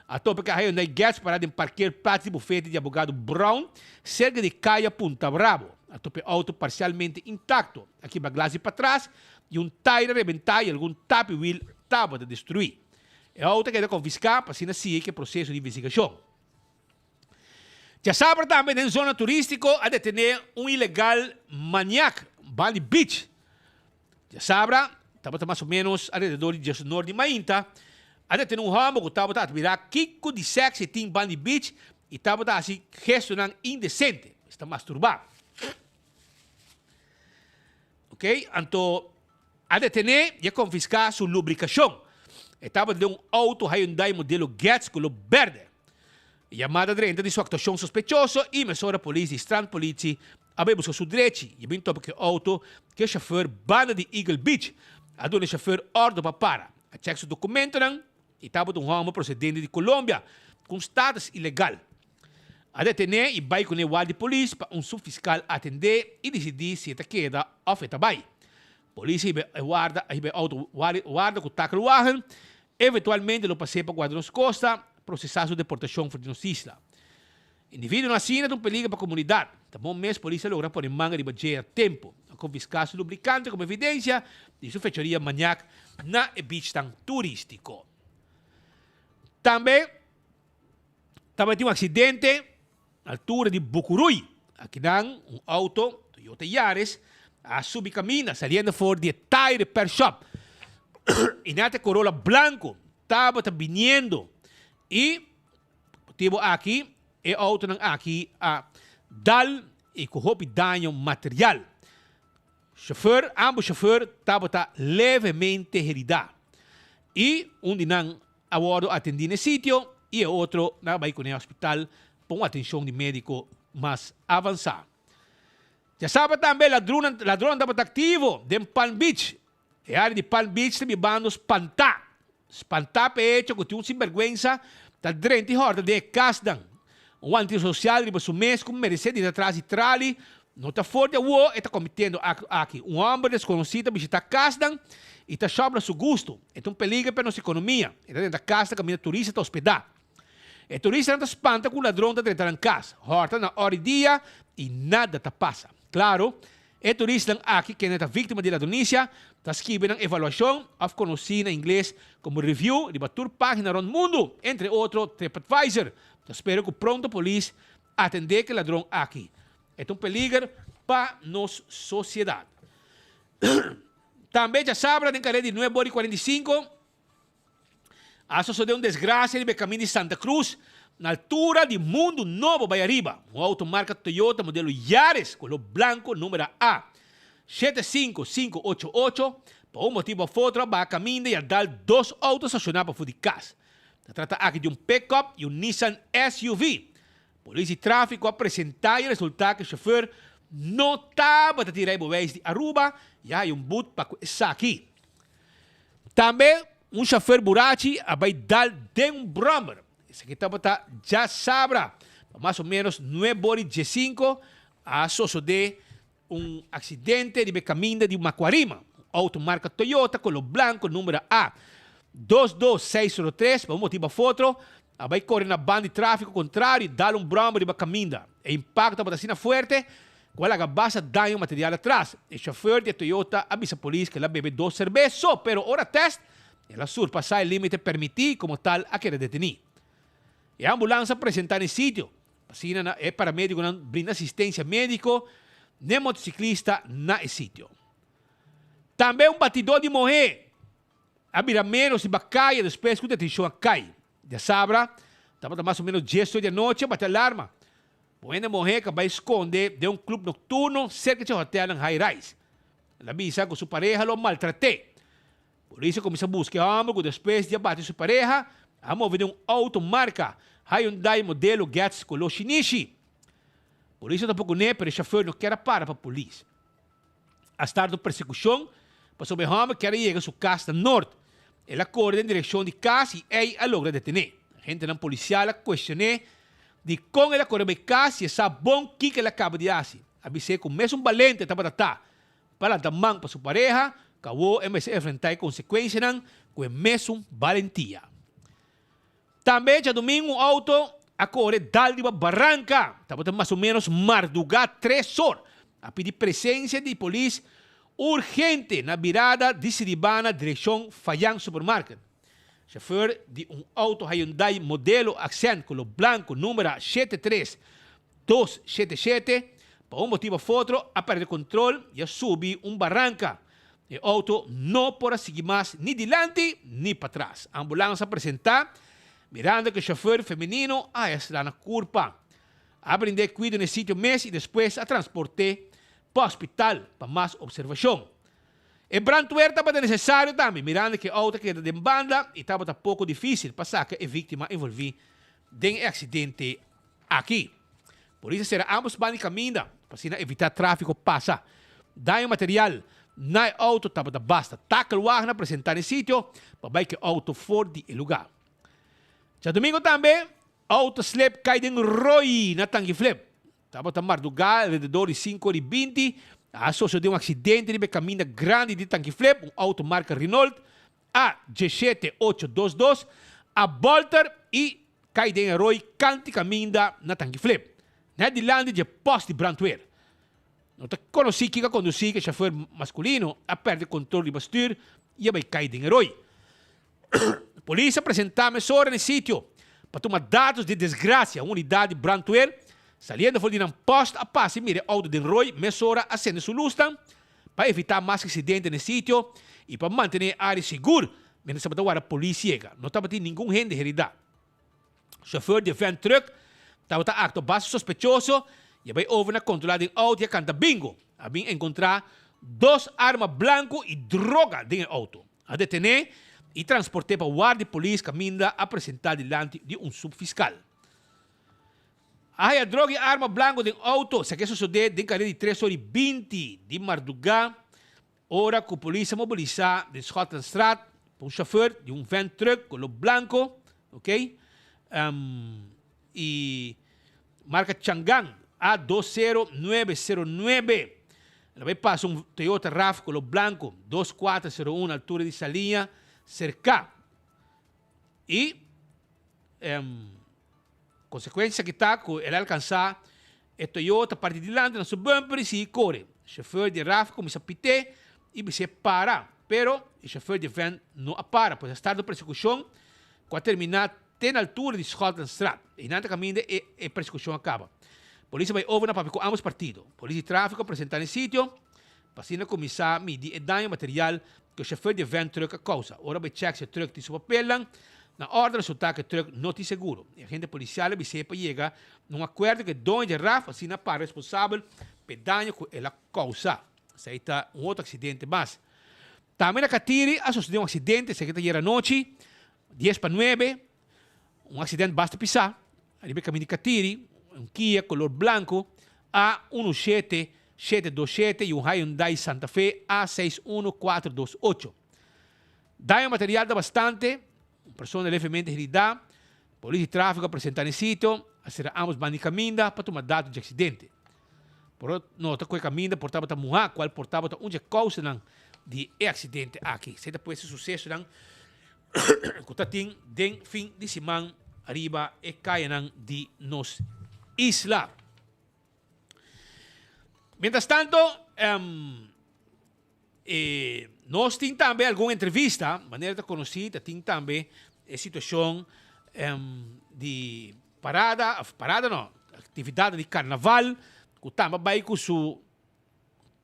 [SPEAKER 15] A topa que a Hyundai Getz parada em parqueiro prato de bufete de advogado Brown, cerca de caia Punta Bravo. A topa auto parcialmente intacto, aqui bagagem para trás, e tire rebentar e algum tap wheel estava de destruir. A auto queda confiscar para assim que é processo de investigação. Já sabe também, em zona turística, a detener ilegal maniac, Bali Beach. Já sabe, estava mais ou menos alrededor de 19 de Mainta, a detener homem que estava a virar Kiko de sexo em Bali Beach e estava assim, gestionando indecente, está masturbado. Ok? Então, a detener e a confiscar sua lubricação. Estava de auto Hyundai modelo Getz color verde. Chamada direita de sua actuação sospechosa e mesura a polícia e strand polícia a buscar seu direito e bem topa que o auto que o chauffeur banda de Eagle Beach a dona chauffeur ordem para parar. A check seu documento e estava de homem procedente de Colômbia com status ilegal. A detener e vai com o guarda de polícia para subfiscal atender e decidir se está queda ou está vai. Polícia guarda com o taco do wagen, eventualmente lo passei para guardar nos costas, processar sua deportação para a isla. Indivíduo na cena é um perigo para a comunidade. Também mesmo a polícia logra pôr em manga de baixar tempo, a confiscar seu lubricante como evidência de sua fechoria maniac na beach turístico. Também tem um acidente na altura de Bucurui. Aqui tem auto Toyota Yaris a subir caminho, saliendo fora de tire repair shop. E nate Corolla branco estava vindo. E motivo aqui, o auto aqui a dal e com dano material. Ambos chauffeur estava levemente herido. E de não a bordo atendido no sítio e o outro vai com o hospital para uma atenção de médico mais avançada. Já sabe também, ladrão estava ativo em Palm Beach. E a área de Palm Beach também vai nos espantar. Espantar pecho que tinha sinvergüenza da drente horda de casdan. O antissocial riba su mês como merecer de atrás de trali. Não está forte o está cometendo aqui. Homem desconhecido visita casdan e está sobra seu gosto. É perigo para nossa economia. Está dentro da casa caminha turista está hospedar. E turista não espanta com o ladrão está dentro da casa. Horta na hora e dia e nada está passa. Claro, o turista aqui que é vítima de ladronícia está escrevendo avaliação of conhecida em inglês como review de toda página do mundo, entre outros TripAdvisor. Espero que pronto a polícia atender que ladrão aqui. É perigo para nossa sociedade. Também já sabe, tem carreira de 9h45. A sucedeu desgraça no caminho de Santa Cruz, na altura de Mundo Novo, vai arriba. Um auto marca Toyota, modelo Yaris, color branco, número A. 75588. Por um motivo ou outro, vai a caminho e a dar 2 autos estacionados para Fudicas. Se trata aqui de um pick-up e um Nissan SUV. Polícia e tráfico apresentar e resultar que o chofer não estava a tirar bobeias de Aruba e há um boot para começar aqui. Também, um chofer burachi vai dar de um Brummer. Esse aqui já sabe, mais ou menos 9h15, a suceder um acidente de caminho de Macuarima. Auto marca Toyota, color branco, número A. 22603, por um motivo ou outro, vai correr na banda de tráfego contrário e dar um Brummer de caminho. E impacta a batacina forte, com a base dano material atrás. O chofer de Toyota avisa a polícia que ela bebe 2 cervejas, pero hora teste, ela surpassar o limite permitido, como tal, a querer detenir. E a ambulância apresentar em sítio. Vacina é paramédico, brinda assistência médico, nem motociclista na sítio. Também um batidor de morrer. A vira menos de bacaia, depois que a detenção cai. Já sabe, estava mais ou menos 10 da noite, bate alarma. Bueno morrer que vai esconder de um clube noturno cerca de um hotel em High Rise. Ela avisa que sua pareja lo maltraté. Por isso começa a buscar homem, depois de abater sua pareja, a mover um auto marca Hyundai modelo Getz color Shinichi. Por isso tampouco nem, pero o chofer não quer parar para a polícia. A estar da persecução, passou bem homem quer chegar a sua casa no norte. Ela corre em direção de casa e ela logra detener. A gente não policial questionou de como ela corre bem casa e sabe bom que ela acaba de fazer. Avisei que o mesmo valente estava para dar mão para sua pareja, acabou em vez de enfrentar consequências com a mesma valentia. Também, já domingo, um auto a correr dali de Barranca. Estava mais ou menos madrugada 3 horas. A pedir presença de polícia urgente na virada de Siribana, direção Fayang Supermarket. Chofer de um auto Hyundai modelo Accent color branco, número 73277, por um motivo ou outro, a perder controle e a subir barranca. O auto não pode seguir mais nem dilante nem para trás. A ambulância apresentar, mirando que o chofer feminino está na curva. Aprender cuidado no sítio mês e depois a transporte para o hospital para mais observação. E Brantuer estava necessário também, mirando que o auto queda de banda e estava pouco difícil passar que a vítima envolvida em acidente aqui. Por isso será ambos bandos de caminho para evitar tráfego passa. Daí o material na auto estava basta. Taca o carro apresentar no sítio para que o auto for de lugar. Já domingo também, auto slip cai em Roy na Tangi Flip. Estava a madrugada, alrededor de 5h20, a sucedeu um acidente de caminho grande de Tangi Flip, um auto marca Renault, a G7822, a Bolter e cai em Roy, canti caminho na Tangi Flip. Na de lande de poste de Brantuer. Não te conheci que conduzir que chofer masculino a perder controle de bastur e vai cair em Roy. Polícia apresentar mesura no sítio para tomar dados de desgraça. A unidade de Brantuer, saliendo fora de um posto a passe, mire auto de Roy, mesura acende sua luz para evitar mais acidentes no sítio e para manter a área segura. Mas não a polícia chega. Não estava tendo nenhum gente de realidade. O chofer de van truck estava acto base sospechoso e vai over na controlar de auto e canta bingo. A bem encontrar 2 armas blancas e droga dentro do auto. A detener e transportar para o guarda de polícia caminho a apresentar diante de um subfiscal. A droga e arma branca dentro do auto, se que suceder dentro carreira de 3h20 de madrugada, hora que a polícia mobiliza de Scotland Straat para um chofer de um van truck color branco, ok? E marca Chang'an A20909. Ela vai passar um Toyota RAV color branco 2401 altura de Salinha, cerca. E consequência que está com ela alcançar o Toyota parte de lado na sua bumper e se corre. O chofer de RAV começa a pitar e você para. Pero o chofer de van não para, pois está na persecução com a terminar na altura de Scotland Straat. E nada caminho a persecução acaba. A polícia vai over na papel com ambos partidos. Polícia e tráfico apresentar no sítio Passina commissar midi e danho material que o chauffeur de van truck a causa. Ora vai check se truck tem seu papel na ordem resulta que o truck não tem seguro. E a agente policial vai ser para chegar num acordo que dono de RAF assina para responsável pelo danho que ela causa. Isso aí está outro acidente mais. Também na Catiri, sucedeu acidente, segunda-feira à noite, 10 para 9, acidente basta pisar. Ali caminho de Catiri, Kia color blanco, A17727 e Hyundai Santa Fe A61428. Daño material da bastante, persona levemente herida, polícia de tráfego apresentar em sítio, ambos van de caminho para tomar dados de acidente. Por nota que o caminho portava a morrer, qual portava a onde causa de acidente aqui. Se depois esse sucesso que tem den fim de semana arriba e caem de nos isla. Mientras tanto, nós temos também alguma entrevista, maneira de conhecer, tem também a situação de atividade de carnaval, que também vai com sua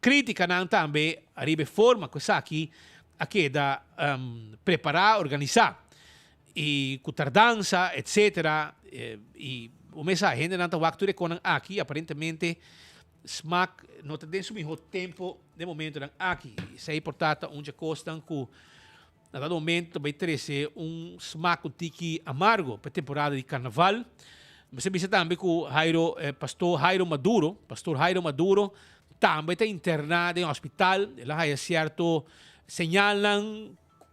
[SPEAKER 15] crítica também, arriba forma que está aqui da preparar, organizar, e com tardança, etc. E o mensagem não está aqui, aparentemente, smack não tem o mesmo tempo de momento aqui. Isso é portanto onde custa que na dado momento vai ter smack um tique amargo para a temporada de carnaval. Mas você também que pastor Jairo Maduro também está internado em hospital. Ele tem certo señal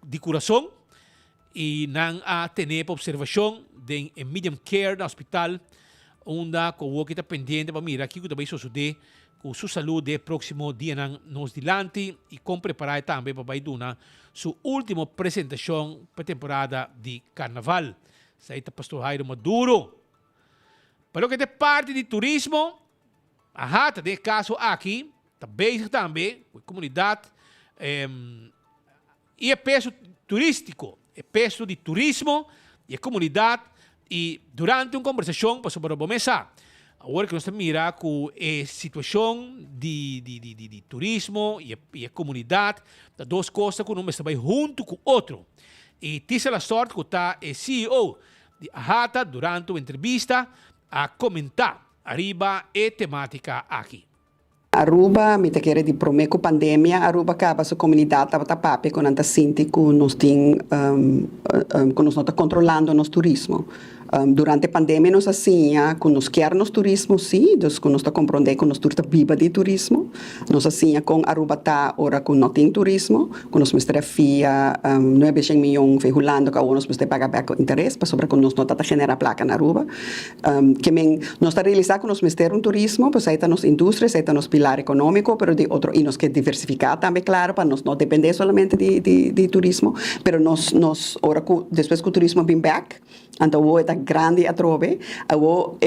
[SPEAKER 15] de coração e não a ter observação em medium care no hospital, onde o que está pendente para mirar aqui que também sucede com sua saúde próximo dia nos dilante e com preparar também para vai dar sua última apresentação para a temporada de carnaval. Isso aí está pastor Jairo Maduro. Para o que é parte de turismo, está de caso aqui, está bem também com a comunidade e é peso turístico, é peso de turismo e a comunidade. E durante uma conversação sobre a mesa, agora que nós mira com a situação de turismo e a comunidade, das duas coisas que nós estamos junto com o outro. E tive a sorte que está o CEO de Ahata durante uma entrevista a comentar arriba a temática aqui.
[SPEAKER 16] Aruba, me te quer de promeco pandemia, Aruba acaba sua comunidade estava papi com anta sinti que nós tem que nós não está controlando nosso turismo. Durante a pandemia nós assim, que nós quer nosso turismo sim, dus que nós está compreendendo que nós turta viva de turismo. Nós assim com Aruba tá ora que não tem turismo, que nós mestre fia 9 milhões vehulando que nós mestre pagar back interesse para sobre que nós não está generar placa na Aruba. Que men nós está realizar que nós mestre um turismo, pois aí está nos indústria, aí está nos pilar econômico, pero de outro e nós que diversificar também claro para nós não depender somente de turismo, pero nós ora que depois que o turismo vem back, então o é grande a trove, a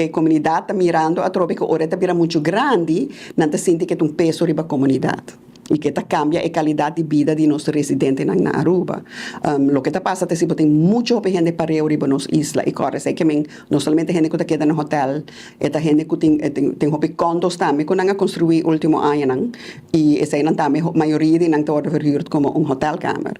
[SPEAKER 16] comunidade está mirando a trove que ora está vira muito grande, não está sentindo que tem um peso riba a comunidade. E que está cambia a qualidade de vida de nossos residentes na Aruba. O que está passando é que tem muita gente para riba nas islas e corre, sei que não somente gente que está queda no hotel, é gente que tem condos também que não construir último ano e essa aí também a maioria de não está verhuurd como hotel kamer.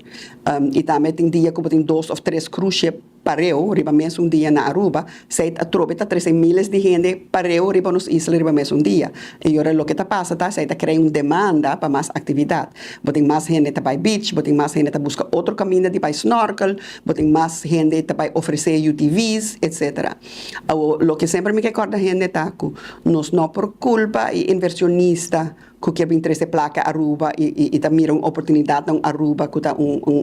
[SPEAKER 16] E também tem dia que tem 2 ou 3 cruise pareu, riba mesmo dia na Aruba, sei a trobe tá 13 milhas de gente pareu riba nos islas riba mesmo dia. E agora o que está passando sei tá cria demanda para mais atividade. Botem mais gente para beach, botem mais gente para buscar outro caminho de para snorkel, botem mais gente para oferecer UTVs, etc. O que sempre me recorda gente tá que nós não por culpa e inversionista que quer interesse placa Aruba e também uma oportunidade na Aruba que está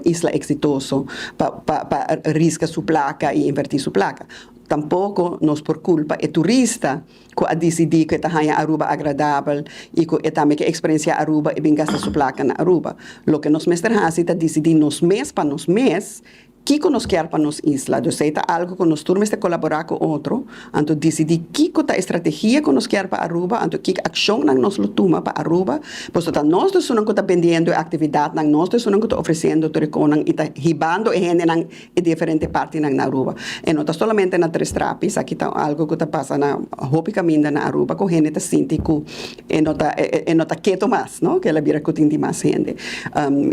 [SPEAKER 16] isla exitoso para riscar sua placa e invertir sua placa. Tampouco nós por culpa é turista que a decidir que está a Aruba agradável e que também que experiência Aruba e bem gastar sua placa na Aruba. O que nós mestre hasi está decidir nos mês para nos mês Kiko nos quer para nos isla, dus sei algo que nos turmes de colaborar com outro, anto decidi Kiko ta estratégia que nos quer para Aruba, anto Kiko ação nang nos lo tuma para Aruba, pois tá nós do sunang ko ta vendendo atividade nang nós do sunang ko ta oferecendo to reconang ita hibando e gente nang e diferente parte nang na Aruba. E não tá solamente na Tres Trapis, aqui tá algo que tá passa na hopi caminda na Aruba com gente ta sinti ku e nota quieto mais, no? Que ela vira que tem mais gente.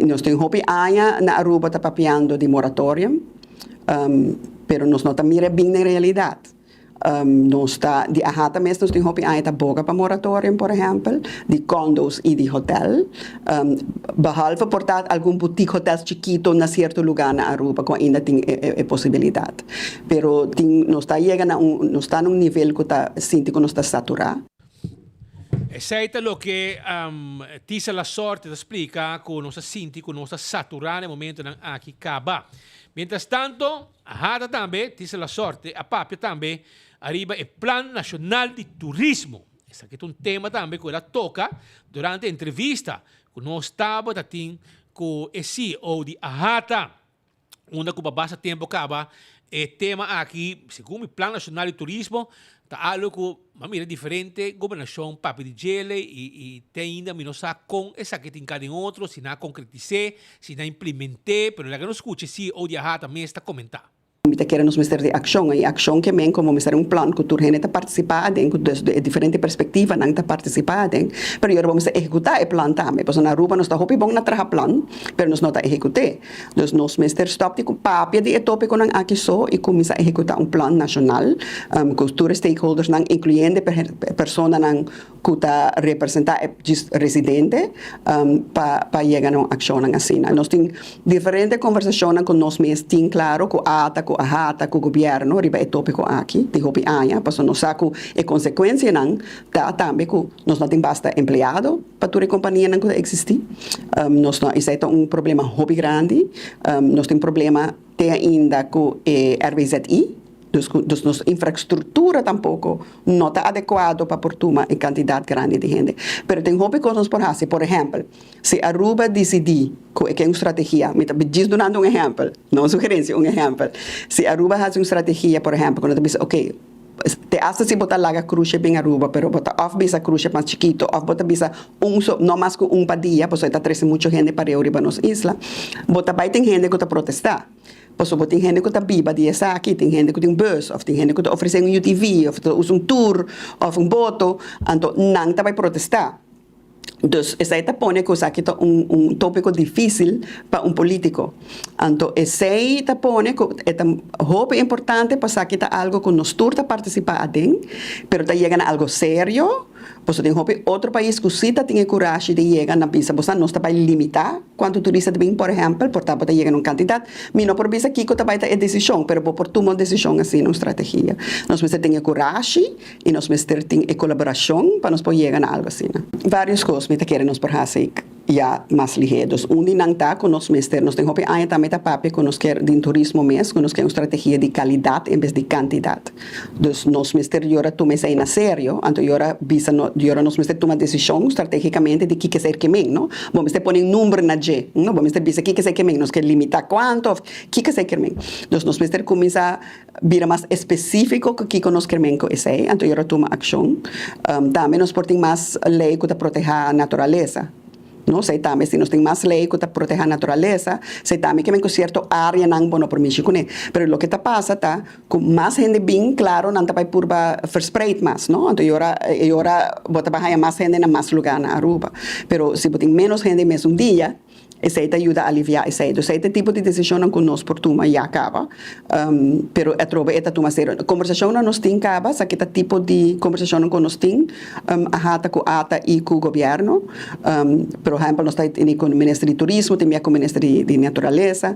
[SPEAKER 16] Nós tem hopi aia na Aruba tá papiando de moratório, pero nós não tá mira bem na realidade. Nós está de ahata mesmo nós tem hopi aia tá boga para moratório, por exemplo, de condos e de hotel. Behalve portar algum boutique hotel chiquito na certo lugar na Aruba com ainda tem possibilidade. Pero nós está chegando nós está num nível que tá sinti que nós está saturado.
[SPEAKER 15] Esaita lo che tisa la sorte da explica con nostra sinti, con nostra saturare nel momento ng aki kaba. Mientras tanto, ahada tambe, tisa la sorte, a papia tambe, arriba il Plan Nacional di Turismo. Esa che è un tema tambe che la tocca durante entrevista con noi stavo tatin con il CEO di Ahata, una che babasa tempo kaba, e tema aqui, secondo il Plan Nacional di Turismo, ta algo que mamira diferente governação papi de gele e tem ainda não sabe com essa que tem cada outro se não concretizei se não implementei pero lá que não escute se o dia também está comentar.
[SPEAKER 16] Mita queremos mister de ação e ação que men como mister plan que tu gente participar de diferente perspectiva nang ta participar de pero eu vamos executar o plan também pois na Aruba nós está hopi bom na traha plan pero nós não está executar dus nós mister stop de com papia de tópico nang aqui só e começa a executar plan nacional com todos stakeholders nang incluindo persona nang que ta representar residente para chegar a uma ação nang assim nós tem diferente conversação com nós mesmos tem claro com ata com ahata com o governo riba é tópico aqui de hopi aia para nós saco e consequência não tá também que nós não tem basta empregado para toda a companhia não existir nós não isso é problema hopi grande nós tem problema tem ainda com RBZI dus nossa infraestrutura tampouco não está adequado para por uma quantidade grande de gente. Pero tem hobby coisas por fazer. Por exemplo, se Aruba decidir que é uma estratégia, me está dando exemplo, não sugerência, exemplo. Se Aruba faz uma estratégia, por exemplo, quando você diz, ok, te hace si botar laga cruce bem Aruba, pero botar off bisa cruce mais chiquito, off botar bisa no mais que pa dia, pues está trece mucha gente para Aruba nos isla. Botar vai tem gente que está protestar. Pois tem gente que está viva de essa aqui, tem gente que tem um bus, ou tem gente que está oferecendo um UTV, ou usa um tour, ou um boto, então não vai protestar. Dus essa está põe que aqui é tópico difícil para político. Então essa está põe que é roupa importante para aqui tá algo que nós todos participar de, pero está chegando a algo sério. Pois tem outro país que cita tem coragem de chegar na visa, você não está para limitar quanto turista vem, por exemplo, por estar para chegar uma quantidade, mas não por visa aqui que está para ter decisão, pero por tomar decisão assim, uma estratégia. Nós precisamos ter coragem e nós precisamos ter colaboração para nós poder chegar a algo assim. Várias coisas que queremos por fazer já mais ligeiros. De não está com nós mestres, nós temos ainda também tá papo com nós quer de turismo mesmo, nós queremos uma estratégia de qualidade em vez de quantidade. Dus nós mestres agora tomamos isso na sério, então agora visa agora nós mestres tomar decisão estrategicamente de que ser que men, não? Vamos ter pôr um número na G, não? Vamos ter visa que ser que men, nós quer limitar quanto, que ser que men. Dus nós mestres começa a vir mais específico que nós quer men com isso, então agora toma ação. Também nós portamos mais lei que protege a natureza. No, sei também se nós tem mais lei que protege a natureza, sei também que em certa área não bono permitir com ele. Pero o que está passa tá com mais gente bem claro não tá vai por verspreid mais, no? Então agora bota para mais gente na mais lugar na Aruba. Pero se tem menos gente mesmo dia essa ajuda a aliviar esse. Então, esse tipo de decisão que nós por tuma já acaba. Pero é trobe esta tuma ser. Conversação não nos tem acaba, esse tipo de conversação que nós tem, ahata com ata e com o governo. Por exemplo, nós temos com o Ministério de Turismo, também com o Ministério de Natureza.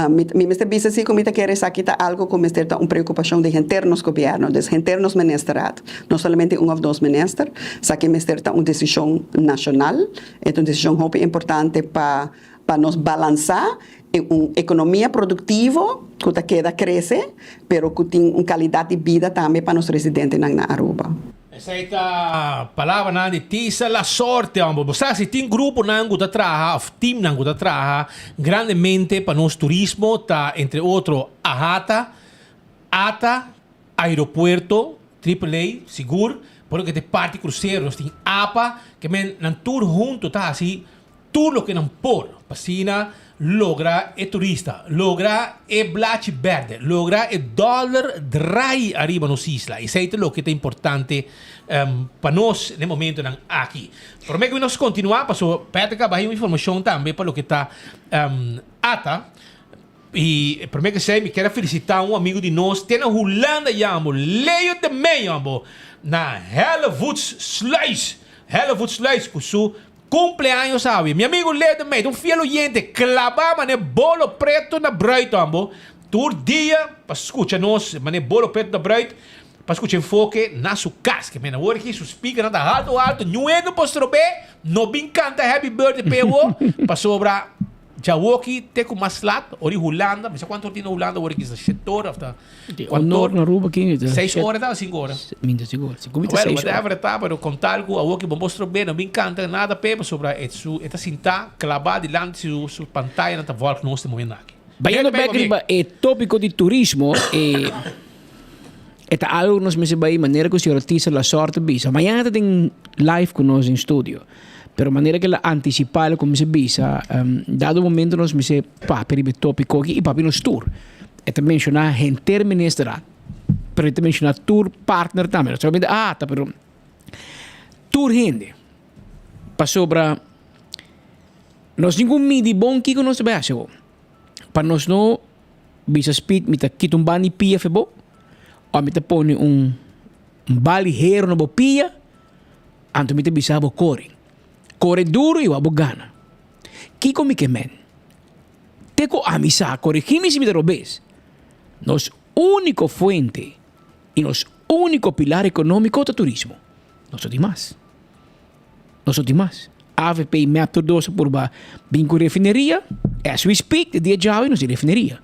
[SPEAKER 16] Mi mestre diz assim, como quer essa aqui tá algo como mestre tá uma preocupação de internos governo, de internos ministerado. Não somente ou dois ministros, essa que mestre tá uma decisão nacional, é uma decisão muito importante para nos balançar uma economia produtiva que queda cresce, pero que tem uma qualidade de vida também para os residentes na Aruba.
[SPEAKER 15] Essa palavra na de tisa la sorte, ambo. Basta se tem grupo na anguta traha, of team na anguta traha, grandemente para nos turismo, tá entre outro Ahata, ATA, aeropuerto, AAA, seguro, porque te parte cruceiros, tem APA, que men nan tour junto tá assim, tudo lo que não por, pasina logra e turista, logra e blachi verde, logra e dólar drai arriba nos isla. E sei lo que é importante para nós no momento aqui. Por mim que nós continuar, passo Petra vai uma informação também para o que está ATA. E por mim que sei, me quero felicitar um amigo de nós, tem na Holanda, jambo, Leo de Meijambo, na Hellevoets Sluis, com seu cumpleaños, sabe? Meu amigo Leo de Meij, um fiel oyente, clavava ne bolo preto na bruid, ambo. Todo dia, para escutar nós, ne bolo preto na bruid, para escutar enfoque na sua casa, que me na hora que su speaker anda alto, não é no postro B, não bem canta happy birthday PO, para sobra já aqui tem com mais lado, ori Holanda, mas quanto tem na Holanda, ori que é 7 horas,
[SPEAKER 17] Honor na Ruba aqui,
[SPEAKER 15] 6 horas, 5 horas.
[SPEAKER 17] Minta 5 horas.
[SPEAKER 15] Well, whatever tá, pero contar algo, a que mostro bem, não me encanta nada, pero sobre esta cinta clavada diante de sua pantalla, na volta que nós estamos vendo aqui.
[SPEAKER 17] Bayando back é tópico de turismo, é algo que nós me vai maneira que o senhor artista la sorte bisa. Amanhã tem live conosco em estúdio. Pero maneira que la anticipar como se bisa, dado momento nós me se per il tópico aqui e papi nos tour. E também mencionar gente ministra, pero também mencionar tour partner também. Solamente tá pero tour gente. Passou para nós nenhum midi bom que nós vai achar. Para nós não bisa speed mita kitumbani pia febo, ou mita pone baliheiro no bo pia, anto mita bisa bo corre. Corre duro e o abogana. Kiko mi kemen. Teco amisa, corregime si mi te robes. Nos único fuente y nos único pilar económico de turismo. Nosotros más. AVP me aptordosa por vinco refinería. As we speak, de dia já nos refinería.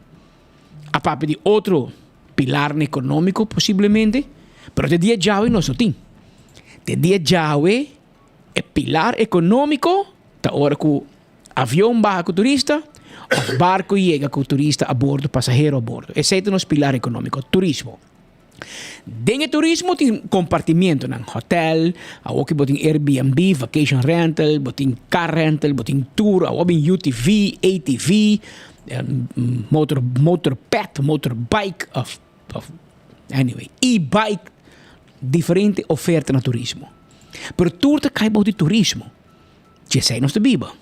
[SPEAKER 17] A papo de outro pilar económico possivelmente, pero de dia já nós tem. De dia já é pilar econômico, da hora que o avião barra com o turista, o barco chega com o turista a bordo, passageiro a bordo. Esse é o nosso pilar econômico, turismo. Dentro do turismo tem compartimento no hotel, aqui tem Airbnb, vacation rental, tem car rental, tem tour, tem UTV, ATV, motorpad, motorbike, anyway, e-bike, diferente oferta no turismo. Pero tour te cai de turismo. Che sei non sta biba.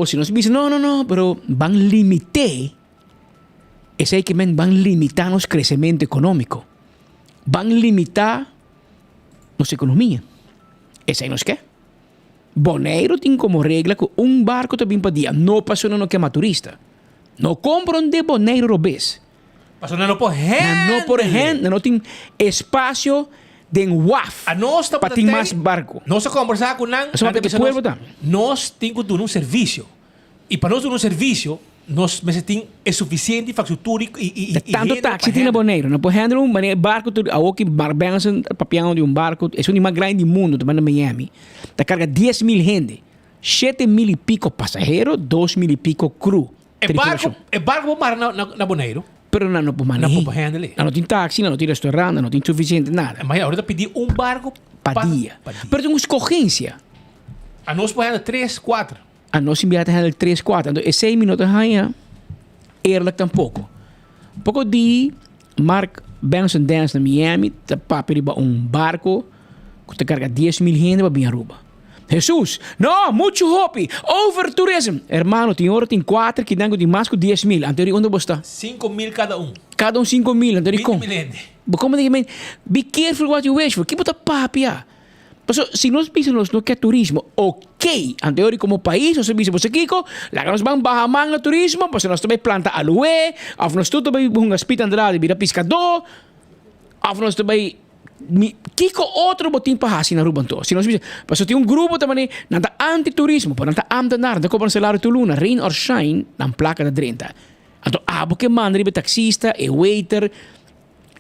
[SPEAKER 17] Se non si dice no, pero van limite. E sei che men van limitar nos crescimento econômico. Van limitar nos economia. E sei nos che? Bonaire tem como regra que barco te vem para dia. Não passou no que é turista. Não compram de Bonaire robês.
[SPEAKER 15] Passou não por hand.
[SPEAKER 17] Não por hand. Não tem espaço den WAF para ter mais barco.
[SPEAKER 15] Nós conversar com nós temos que dar um serviço. E para nós dar um serviço, nós tem é suficiente infraestrutura e
[SPEAKER 17] tanto táxi tem na Bonaire. Não pode handle barco, aqui Barbenson, papião de barco, é o mais grande do mundo, também na Miami. Tá carga 10,000 gente, 7,000 e pico passageiros, 2,000 e pico crew. É barco para na Bonaire? Pero não pode manejar. Não tem táxi, não tem restaurante, não tem suficiente nada.
[SPEAKER 15] Mas agora pedir barco
[SPEAKER 17] para dia. Pero tem uma escorrência.
[SPEAKER 15] A nós podemos 3, 4.
[SPEAKER 17] A nós enviamos 3, 4. Então, 6 minutos aí, eerlijk tampouco. Pouco de Mark Benson Dance na Miami, tá para barco que carga 10,000 gente para vir a Aruba. Jesus, no, mucho hopi, over tourism. Hermano, tem hora tem 4 que dão de mais que 10,000. Anterior, onde você está?
[SPEAKER 15] 5,000 cada um.
[SPEAKER 17] Cada um 5,000. Anterior, como? Como digo, be careful what you wish for. Que bota papia. Se nós pensamos no que é turismo, ok. Anterior, como país, nós pensamos, você Kiko, lá nós vamos barrar no turismo, porque nós também planta aloe, ou nós também vamos hospital Andrade, vira pescador, ou nós também Kiko outro botim para assim na Rubanto. Se nós mas tem grupo também nada anti-turismo, para nada amdanar, da cobrar salário tu luna, rain or shine, na placa da 30. Então, porque manda taxista, e waiter,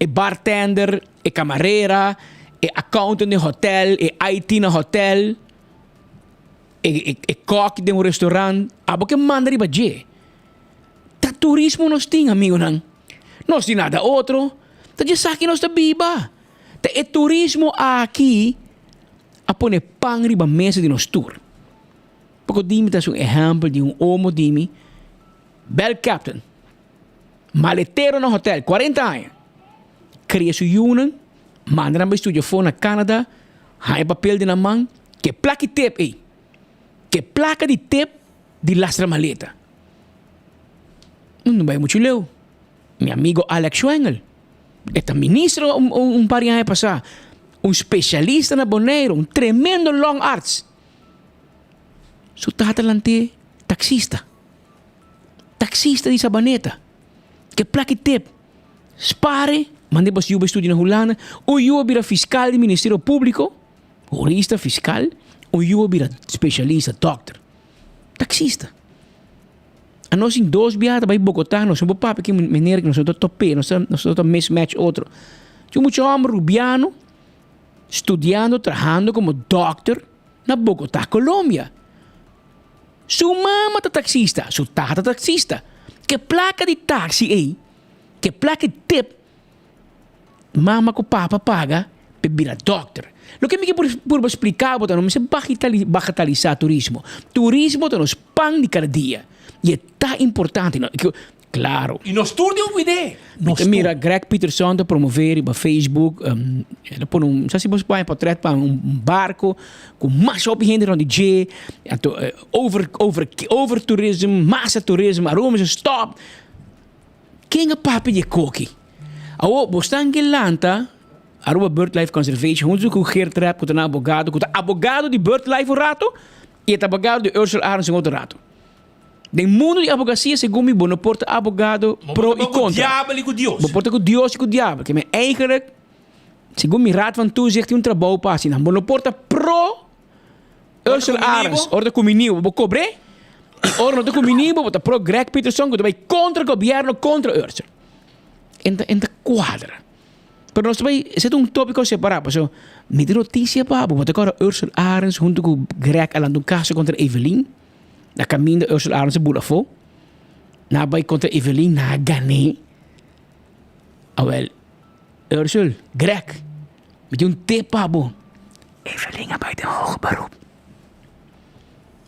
[SPEAKER 17] e bartender, e camareira, accountant de hotel, IT na hotel, kok de um restaurant, abo que manda riba je. Ta turismo nos ting, amigo nang. Nos di nada outro. Ta je saki nos ta biba. Ta turismo aqui, apone pang riba mesa de nos tour. Porque dimi ta um exemplo de homo dimi, bel captain, maletero no hotel, 40 anos. Cria su union, manda na estúdio fora na Canadá, hai papel de na mão, que placa de tip aí. Que placa de tip de lastra maleta. Não vai muito leu. Meu amigo Alex Schwengel, este ministro par de anos passado, especialista na Bonaire, tremendo long arts. Su tatalante taxista. Taxista de Sabaneta. Que placa de tip. Spare, mande para o estudo na Holanda, ou eu vira fiscal do Ministério Público, jurista fiscal, ou eu vira especialista, doctor. Taxista. A nós em 2 viadas vai Bogotá, nós somos papo que maneira que nós somos topé, nós somos mismatch outro. Eu muito homem rubiano, estudando, trabalhando como doctor na Bogotá, Colômbia. Sua mama tá taxista, sua tata taxista. Que placa de táxi aí, que placa de tip, mama com papa paga para virar doctor. Lo que me por explicar, não me se bagatelizar turismo. Turismo é nos pão de cada dia. E é tão importante. Claro.
[SPEAKER 15] E nos tour de uma ideia.
[SPEAKER 17] Mira, Greg Peterson está promover para Facebook. Ele põe não sei se você põe portrait para barco com mais gente no DJ. Over turismo, massa turismo, aromas stop. Quem é papi de coque? Você está em Lanta, Aruba BirdLife Conservation, junto com o Geertrap, com o abogado de BirdLife o rato, e o abogado de Ursula Arens outro rato. No mundo de advocacia, segundo me, não porta abogado pro e contra.
[SPEAKER 15] Diabo e com Deus.
[SPEAKER 17] Não porta com Deus e com o diabo. Que eigenlijk, segundo me raad van toezicht, um trabalho para assim. Não porta pro Ursula Arens. Orde com o menino, vou cobrar. Orde com o menino, vou pro Greg Peterson, que vai contra o governo, contra Ursula. Enta quadra. Pero nós vai ser tópico separado. So, me de notícia para botar agora Ursula Arens junto com Greg alando caso contra Evelyn. Na caminho de Ursula Arens bulafo. Na vai contra Evelyn na ganhei. Well, Ursula, Greg, me de tip para bo. Evelyn vai ter hoog beroep.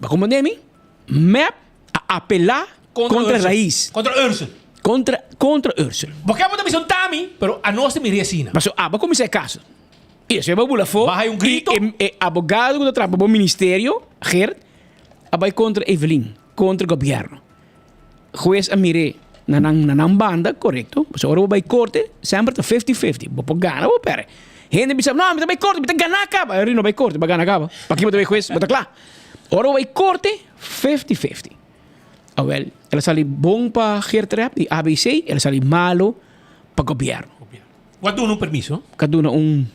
[SPEAKER 17] Wat komt er mee? Map a apelar contra Raiz.
[SPEAKER 15] Contra Ursula.
[SPEAKER 17] Contra Ursula.
[SPEAKER 15] Porque a missão Tami, pero a nossa me resina.
[SPEAKER 17] Mas a como se é caso? Isso é babula fo.
[SPEAKER 15] Vai um grito.
[SPEAKER 17] E abogado que trabalha no ministério, Gert, vai contra Evelyn, contra o governo. Juez amire na banda, correto? Mas agora vai corte, sempre tá 50-50. Vou ganhar, vou perder. Gente bisa, não, me vai corte, me ganhar acaba. Eu não vai corte, vai ganhar acaba. Para que me vai juez, mas tá claro. Agora vai corte, 50-50. Well, ela sali bom para Geertrap, de ABC, ela sali malo para governo.
[SPEAKER 15] Wat doen permiso?
[SPEAKER 17] Kan doen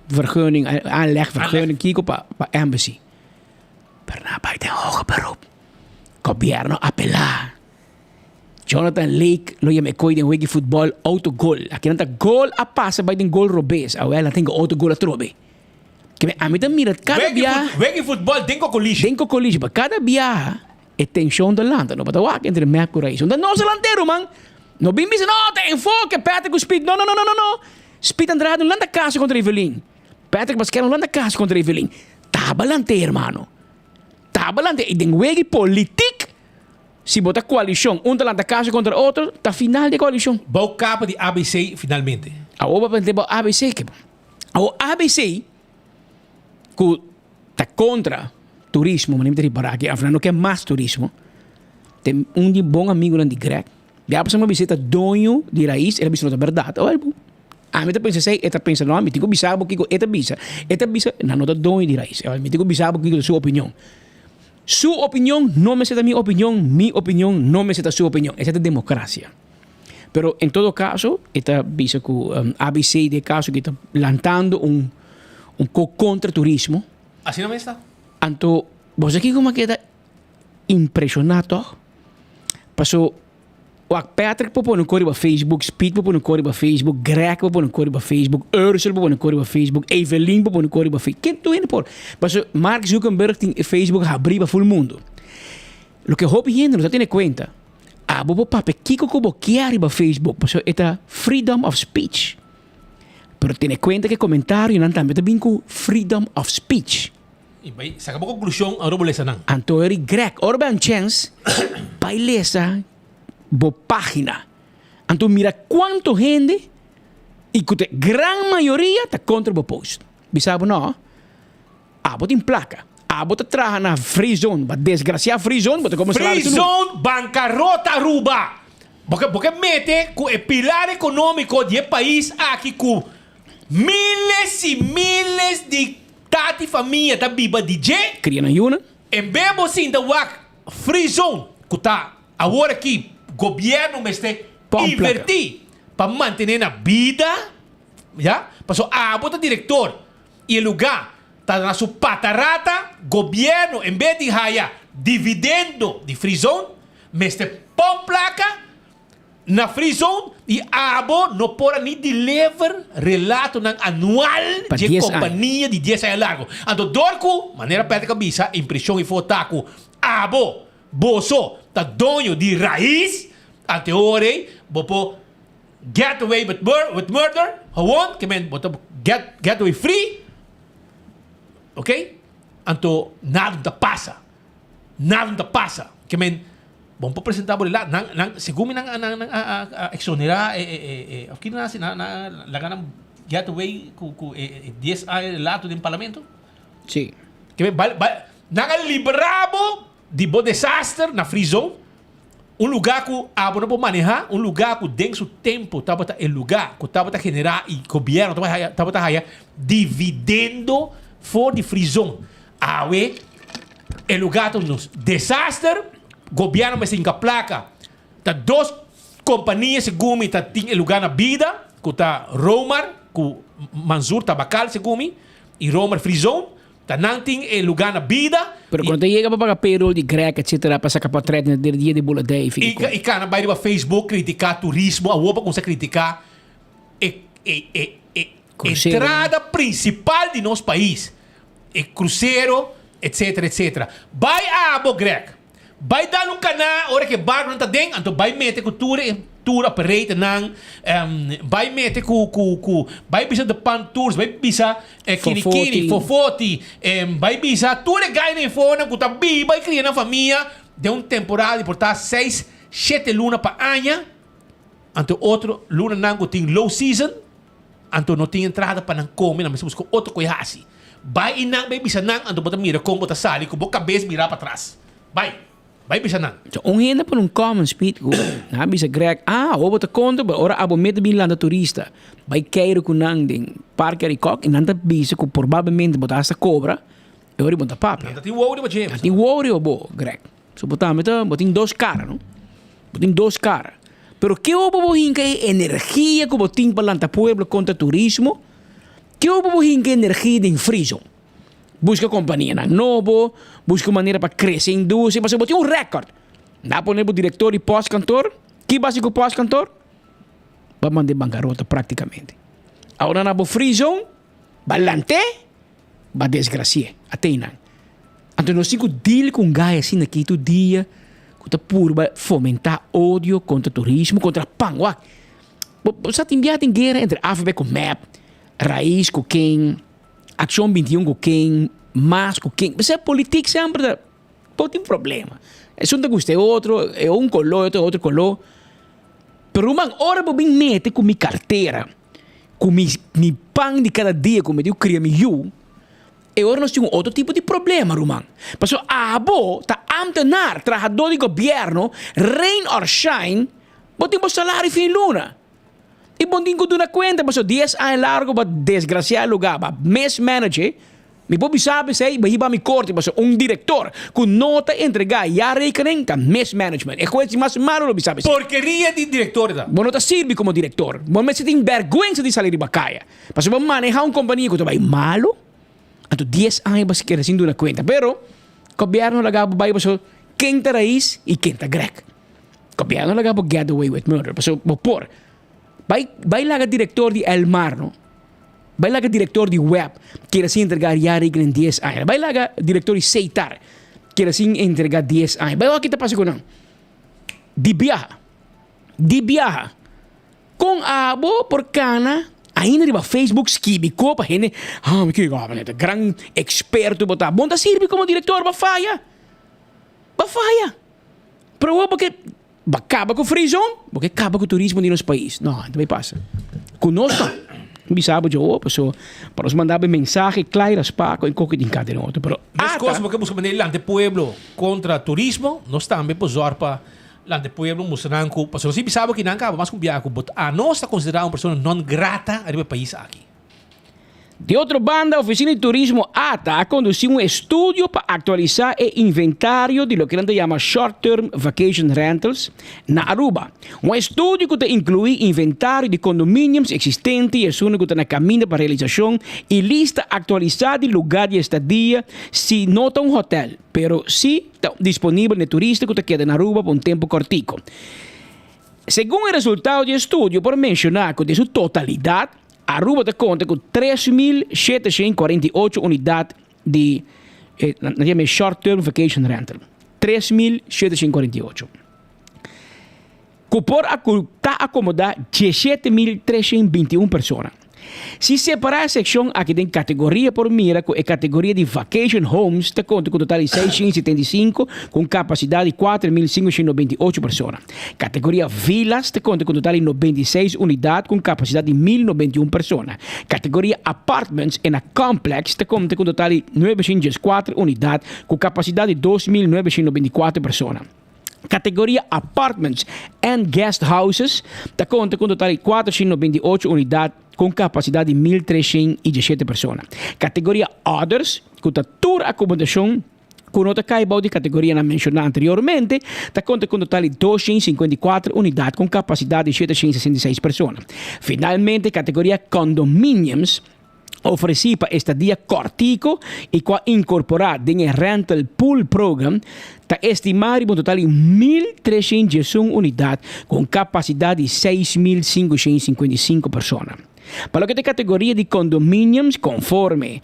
[SPEAKER 17] vergunning, aanlegvergunning, kiko para embassy. Maar na bij den hoge beroep. Governo apelar. Jonathan Lake, lo je me koi den wegi voetbal autogol. Aqui não tá gol a passa bij den gol robes. Well, tem autogol a trobe. Que a mim mira cada viagem.
[SPEAKER 15] Wegi voetbal, denko collision.
[SPEAKER 17] Denko collision, para cada viagem. E tensione dell'anda, no? But walk entre map con race. Non se l'antero, man. No bimbi se no, te enfoque, Patrick con speed. No. Speed andrà non landa caso contro Evelyn. Patrick mas non landa caso contro Evelyn. Tabalante, hermano. Tabalante. E den wegi politik. Si bota coalition, un landa caso contro otro, ta final de coalition.
[SPEAKER 15] Bouw capa di ABC finalmente.
[SPEAKER 17] Awo pa pente ABC ke. Awo ABC ku ta contra turismo, mas nem para aqui, afinal não quer mais turismo. Tem de bom amigo de Greg. Já passou uma visita dono de Raiz, ele disse a verdade. A mim pensa sei, eta pensa não, me tigo bisabo que eta bisa na nota dono de Raiz. Me tigo bisabo que sua opinião. Sua opinião não me seta minha opinião não me seta sua opinião. Essa é a democracia. Pero em todo caso, eta bisa que ABC de caso que está lançando contra turismo.
[SPEAKER 15] Assim não está.
[SPEAKER 17] Anto, você aqui como queda impressionado. Passou Wak Patrick popo no corre ba Facebook, Speed popo no corre ba Facebook, Greg popo no corre ba Facebook, Ursula popo no corre ba Facebook, Evelyn popo no corre ba Facebook. Quem tu ainda por? Mas Mark Zuckerberg tem Facebook abrir ba full mundo. Lo que hopi gente não tem conta. Ah, bobo pape kiko ko boquiari ba Facebook, mas eta freedom of speech. Pero tem conta que comentário não também tem com freedom of speech.
[SPEAKER 15] E vai, sa ka conclusyon ang robo lesa nang.
[SPEAKER 17] Anto eri Greg, orba ang chance, pai lesa bo página. Anto mira quanto gente e que gran maioria está contra o post. Bisabo não? Abo tem placa. Abo te traga na free zone, ba desgraciado free zone, bota como
[SPEAKER 15] free zone, bancarrota Aruba. Porque mete com o pilar econômico de país aqui com miles e miles de tati família da biba DJ.
[SPEAKER 17] Cria na yuna.
[SPEAKER 15] Em bebo sim da wak free zone, que tá agora aqui governo meste invertir para manter na vida, já? Passou a bota diretor e o lugar tá na sua patarata, governo em vez de haya dividendo de free zone, meste pom placa na free zone e abo não pode nem deliver relato ng anual de companhia de 10 anos largo. Ando dorco, maneira perto cabeça, impressão e fotaco, abo boso tá dono de raiz ante ore bopo get away with murder hawon que men boto get away free, ok? Anto nada da passa que men bom para apresentar lá nang segundo nang exonerar aqui na laganam get away ku 10 anos lato do parlamento.
[SPEAKER 17] Sim.
[SPEAKER 15] Que men nang liberabo de bo desastre na free zone, lugar que abo não pode manejar, lugar que dentro do tempo estava o lugar que estava a generar e governo estava a dividendo for de free zone. Awe, o lugar que nos desastre, governo me singa placa, tá duas companhias segumi tá tem lugar na vida, que tá Romar, que Manzur Tabacal segumi e Romar free zone. Tá não tem lugar na vida.
[SPEAKER 17] Pero quando chega para pagar payroll de Greg, etc., para sacar para no dia de bola day.
[SPEAKER 15] E cara, vai para Facebook criticar turismo, a Opa consegue criticar entrada principal de nosso país. Cruzeiro, etc, etc. Vai a Abo Greg. Vai dar um canal, hora que barco não tá dentro, então vai meter cultura operate nang vai meter vai bisa depan tours, vai bisa kini fofoti, vai bisa tudo gai na fona ku tabi vai criar na família de temporada por tá 6-7 luna pa anya, anto outro luna nang tem low season, anto não tem entrada para não comer, na mesmo busco outro coihasi. Vai inang vai bisa nang anto bota mira como bota sali, ku boca cabeça mirar para trás. Vai bisa nang.
[SPEAKER 17] So onhenda por common speed go. Na bisa Greg, obo te konto, ora abo met bin landa turista. Vai keiro ku nang ding parque Ricok e nanta bisa ku probabilmente bota essa cobra. E ori bota papi.
[SPEAKER 15] Nanta ti worry ba James?
[SPEAKER 17] Ti worry obo Greg. So bota meta botin dos cara, no? Botin dos cara. Pero que obo bo hinka energia ku botin palanta pueblo contra turismo? Que obo bo hinka energia din friso? Busca companhia na novo, busca maneira para crescer a indústria, mas eu botei recorde. Dá para o diretor e pós-cantor, que básico pós-cantor? Vai mandar bancarrota praticamente. Agora na free zone, balante, vai desgracia, até não. Então nós temos que deal com gás assim aqui todo dia, que está puro fomentar ódio contra turismo, contra pangua. Você tem enviado em guerra entre AFB com MAP, Raiz com quem, Ação 21 com quem, Mas com quem. Você é político sempre tem problema. É um que outro, é um color, outro color. Pero man, ora eu bem mete com minha carteira, com meu pão de cada dia, como eu cria meu. E agora nós temos outro tipo de problema, Roman. Porque a abo tá amtenar, trabalhador de governo, rain or shine, botem salário fim luna. E bom dingo do na conta, mas 10 anos largo, ba desgraciado lugar, ba mismanager, mi pobi sabe sei, ba hiba mi corte, mas diretor, com nota entregar, já rekening, tá mismanagement. É coisa mais malo, lo sabe.
[SPEAKER 15] Porqueria de diretor, da.
[SPEAKER 17] Bom, não tá sirve como diretor. Bom, mas você tem vergonha de sair de bacaia. Mas vamos manejar companhia que vai malo, então 10 anos ba se quer assim do na conta. Pero, governo lagabo ba iba so, quem tá raiz e quem tá Greg. Copiano laga po get away with murder. So, por. Vai laga director di El Mar, no? Vai laga director di Web, que assim entregar yari em 10 anos. Vai laga director di Seitar, que assim entregar 10 anos. Vai o que tá passando com não? Di viaja. Com abo por cana, ainda riba Facebook skibi copa hene. Me que gran experto botar. Bom da sirve como diretor, ba falha. Pero porque acaba com o free zone, porque acaba com o turismo de nosso país. Não, também passa. Conosco, bisabo de opa, so para os mandar mensagem claras para com qualquer encate no outro. Pero
[SPEAKER 15] as coisas porque busca maneira lá de pueblo contra turismo, nós também posar para lá de pueblo mostrando que pastor se bisabo que não acaba mais com biaco, but a nós está considerada uma pessoa não grata a país aqui.
[SPEAKER 17] De outra banda, a Oficina de Turismo ATA conduziu um estudo para atualizar o inventário de lo que a gente chama Short Term Vacation Rentals na Aruba. Um estudo que inclui inventário de condomínios existentes e assunto que está na caminho para a realização e lista atualizada de lugar de estadia se não está um hotel, pero se está disponível no turista que queda na Aruba por um tempo cortico. Segundo o resultado do estudo, por mencionar que de sua totalidade, Aruba te conta com 3.748 unidades de Short Term Vacation Rental. 3.748. Que por acomodar 17.321 pessoas. Se separar a secção aqui tem categoria por mira, com a categoria de Vacation Homes, te conta com total de 675, com capacidade de 4.598 pessoas. Categoria Villas, te conta com total de 96 unidades, com capacidade de 1.091 pessoas. Categoria Apartments e na Complex, te conta com total de 904 unidades, com capacidade de 2.994 pessoas. Categoria Apartments and Guest Houses, te conta com total de 498 unidades, com capacidade de 1.317 pessoas. Categoria Others, com tour acomodação, com nota caibau de categoria na mencionada anteriormente, te conta com total de 254 unidades, com capacidade de 766 pessoas. Finalmente, categoria Condominiums, ofereci para estadia cortico e com incorporar em rental pool program, está estimado em total de 1.301 unidades com capacidade de 6.555 pessoas. Para o que é categoria de condomínios, conforme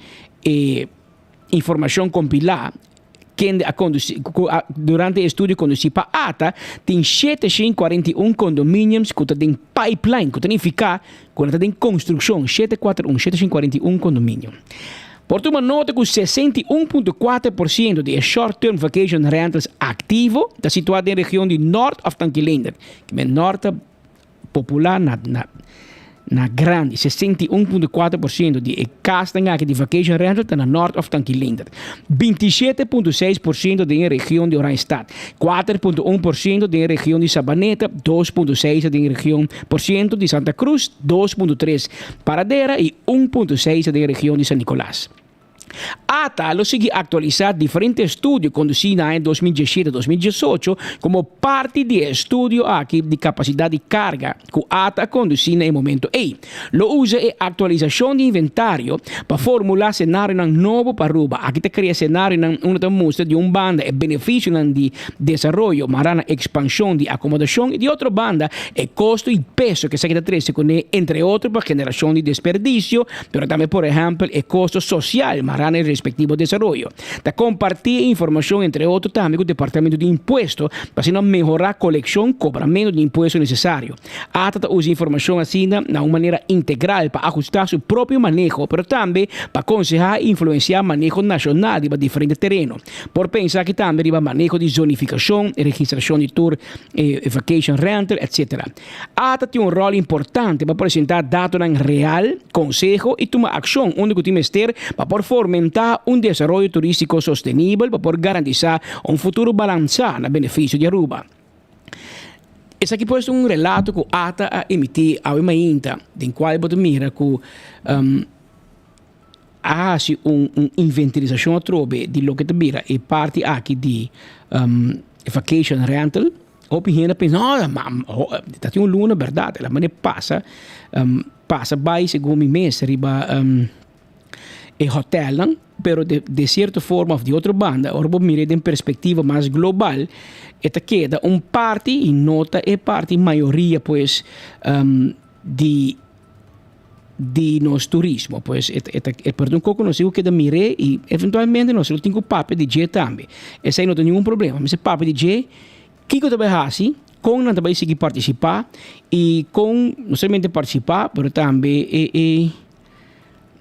[SPEAKER 17] informação compilada, durante o estudo conduzido para ATA, tem 741 condomínios que têm pipeline, que significa que têm construção, 741 condomínios. Por uma nota que 61,4% de short-term vacation rentals ativo está situado na região de North of Tanquilander, que é norte popular na grande, 61,4% de casas de vacation rental está na North of Tanquilander, 27,6% da região de Oranjestad, 4,1% da região de Sabaneta, 2,6% da região de Santa Cruz, 2,3% Paradera e 1,6% da região de San Nicolás. ATA lo sigue actualizar diferentes estudios conducidos en 2017-2018 como parte de estudio aquí de capacidad de carga que ATA conduce en el momento. Lo usa en actualización de inventario para formular escenario nuevo para Aruba. Aquí te crea escenario una muestra de un banda el beneficio de desarrollo, marana expansión de acomodación y de otra banda el costo y peso que se queda con entre otros para generación de desperdicio, pero también por ejemplo el costo social, marana el respectivo desarrollo. De compartir información entre otros también con el Departamento de Impuestos para así mejorar colección, cobramento de impuestos necesario. ATA usa información así de una manera integral para ajustar su propio manejo, pero también para aconsejar e influenciar manejo nacional de diferentes terrenos. Por pensar que también va manejo de zonificación, registración de tour, vacation rental, etc. ATA tiene un rol importante para presentar datos real, consejo y tomar acción onde que tiene para por fomentar un desarrollo turístico sostenible para poder garantizar un futuro balanceado en beneficio de Aruba. Esse aqui pode ser um relato que o ATA a emitir ao INTA, em qual você mira que há uma inventarização atrobe de lo que te mira e parte aqui de vacation rental. Op je pensa, dat is een luna verdade, la mane passa by segundo mi mese riba e hotel pero de cierta forma of de otra banda, ahora vos miré en perspectiva más global, esta queda un parte y nota e parte mayoría pues de nos turismo, pues perdón coco nos digo que de miré y eventualmente nosotros tengo pape de J también. Ese no tem nenhum problema, mas pape de J, Kiko também assim, com não também seguir participar e com não somente participar, mas também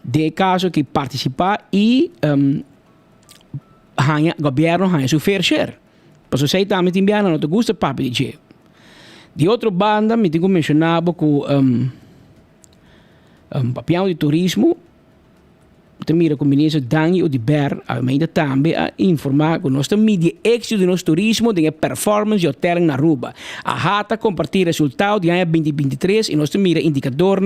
[SPEAKER 17] de caso que participar e governo ganha seu fair share. Por isso aí também tem não te gusta pape de J. De outra banda, me tenho mencionado com papel de turismo, te mira com o ministro Dani Odiber, ainda também a informar com nossa mídia êxito de nosso turismo, de performance de hotel na Aruba. A rata compartilha resultado de ano 2023 e nossa mira indicador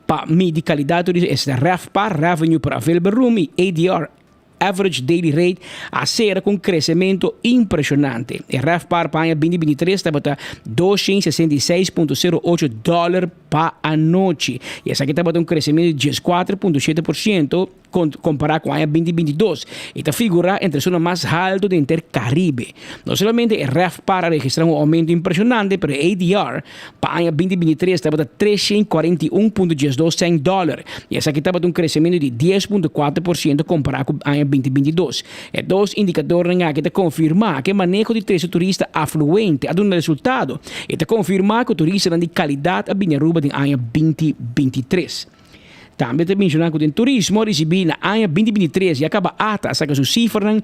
[SPEAKER 17] para mídia qualidade turismo, é RevPAR, Revenue per Available Room e ADR, Average Daily Rate, a ser com crescimento impressionante. E RevPAR para ano 2023 estava a $266.08 para noite. E essa aqui estava um crescimento de 14.7% comparado com o ano 2022. E está figura entre as zonas mais altas do Intercaribe. Não somente o RevPAR registrou um aumento impressionante, mas o ADR para o ano 2023 estava a $351.12. E essa aqui estava um crescimento de 10.4% comparado com o ano 2022. E dois indicadores que confirmam que o manejo de preço turista afluente ha dado um resultado. E confirma que o turista de qualidade a Aruba no ano 2023. Também te mencionar que o turismo recebi no ano 2023 e acaba ata, saca sua cifra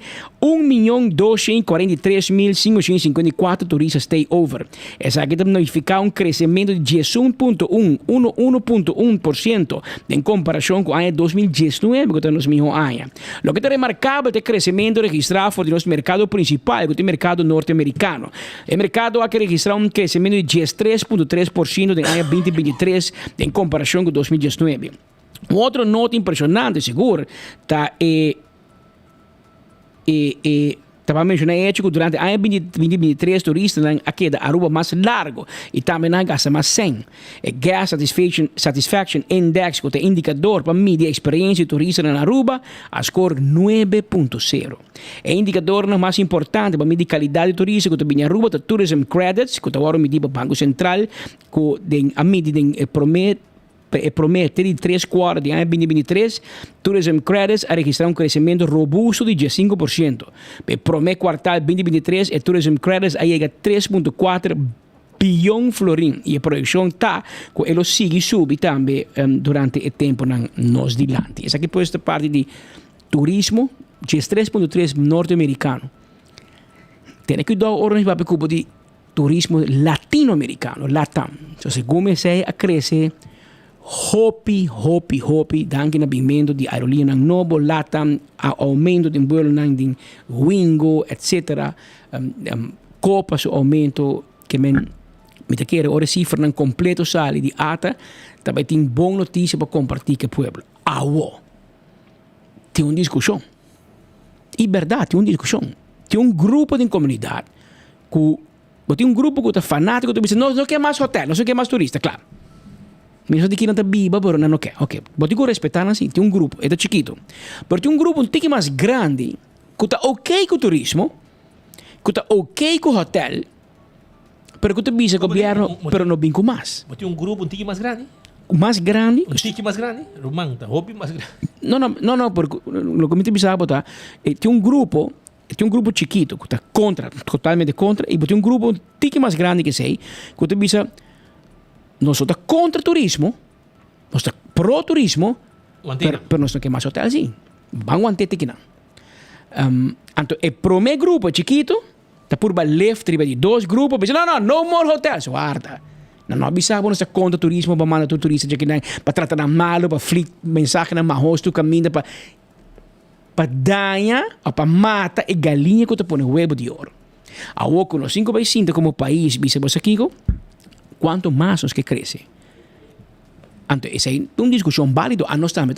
[SPEAKER 17] 1.243.554 turistas stay over. Essa aqui também notifica um crescimento de 11.1% em comparação com o ano 2019, que está no mesmo ano. O que é remarcável é o crescimento registrado por nosso mercado principal, que é o mercado norte-americano. O mercado ha registrado um crescimento de 13.3% no ano 2023 em comparação com 2019. Outra nota impressionante, seguro, estava mencionando ético durante o ano 2023, turistas aqui da Aruba mais largo e também na gasta mais 100. O Gas Satisfaction Index, que é o indicador para medir a experiência de turista na Aruba, a score 9.0. O indicador mais importante para medir a qualidade de turista que tem na Aruba é o Tourism Credits, que agora medir para o Banco Central, que a medir promete de 3 quartos de ano 2023, Tourism Credits a registrar um crescimento robusto de 5%. O primeiro quartal de 2023, o Tourism Credits a chega a 3.4 bilhão florim e a projeção está que ele sigue subir também durante o tempo nos dilante. Essa aqui pode ser parte de turismo, de 3.3 norte-americano. Tem que dar ordem para o de turismo latino-americano, LATAM. Então, se comecei a crescer, hopi, danke na bimento de aerolínea novo, LATAM, aumento de vuelo de Wingo, etc. Copa su aumento que me te quero ora cifra completo sali de ata, também tem boa notícia para compartilhar com o povo. Tem uma discussão. E verdade, tem uma discussão. Tem um grupo de comunidade que tem um grupo que está fanático, que diz, não quer mais hotel, não quer mais turista, claro. Mesmo de que não está viva, mas não quer. Ok, vou ter que respeitar assim. Tem um grupo, é chiquito. Mas tem um grupo um pouco mais grande que está ok com o turismo, que está ok com o hotel, mas que está visa com o governo, mas não vem com mais.
[SPEAKER 15] Mas tem um grupo um pouco mais grande?
[SPEAKER 17] Mais grande?
[SPEAKER 15] Um pouco mais grande? Romanta, hobby mais grande?
[SPEAKER 17] Não, porque o que me pensava, tem um grupo chiquito que está contra, totalmente contra, e tem um grupo um pouco mais grande que sei, que está visa. Nós somos contra turismo, nós somos pro-turismo, mas nós não queremos mais hotel assim. Vamos manter aqui não. Então, o primeiro grupo é chiquito, está por left, de 2 grupos, diz, no more hotels. Guarda. Não bisabo nós contra turismo, para mandar todo turista para tratar mal, para flick mensagem na hosto, caminho, para danhar, para matar a galinha que está põe no huevo de ouro. A oco, nós 5 vezes como país, bisabo aqui, quanto mais nós que cresce. Então, essa é uma discussão válida, a nós também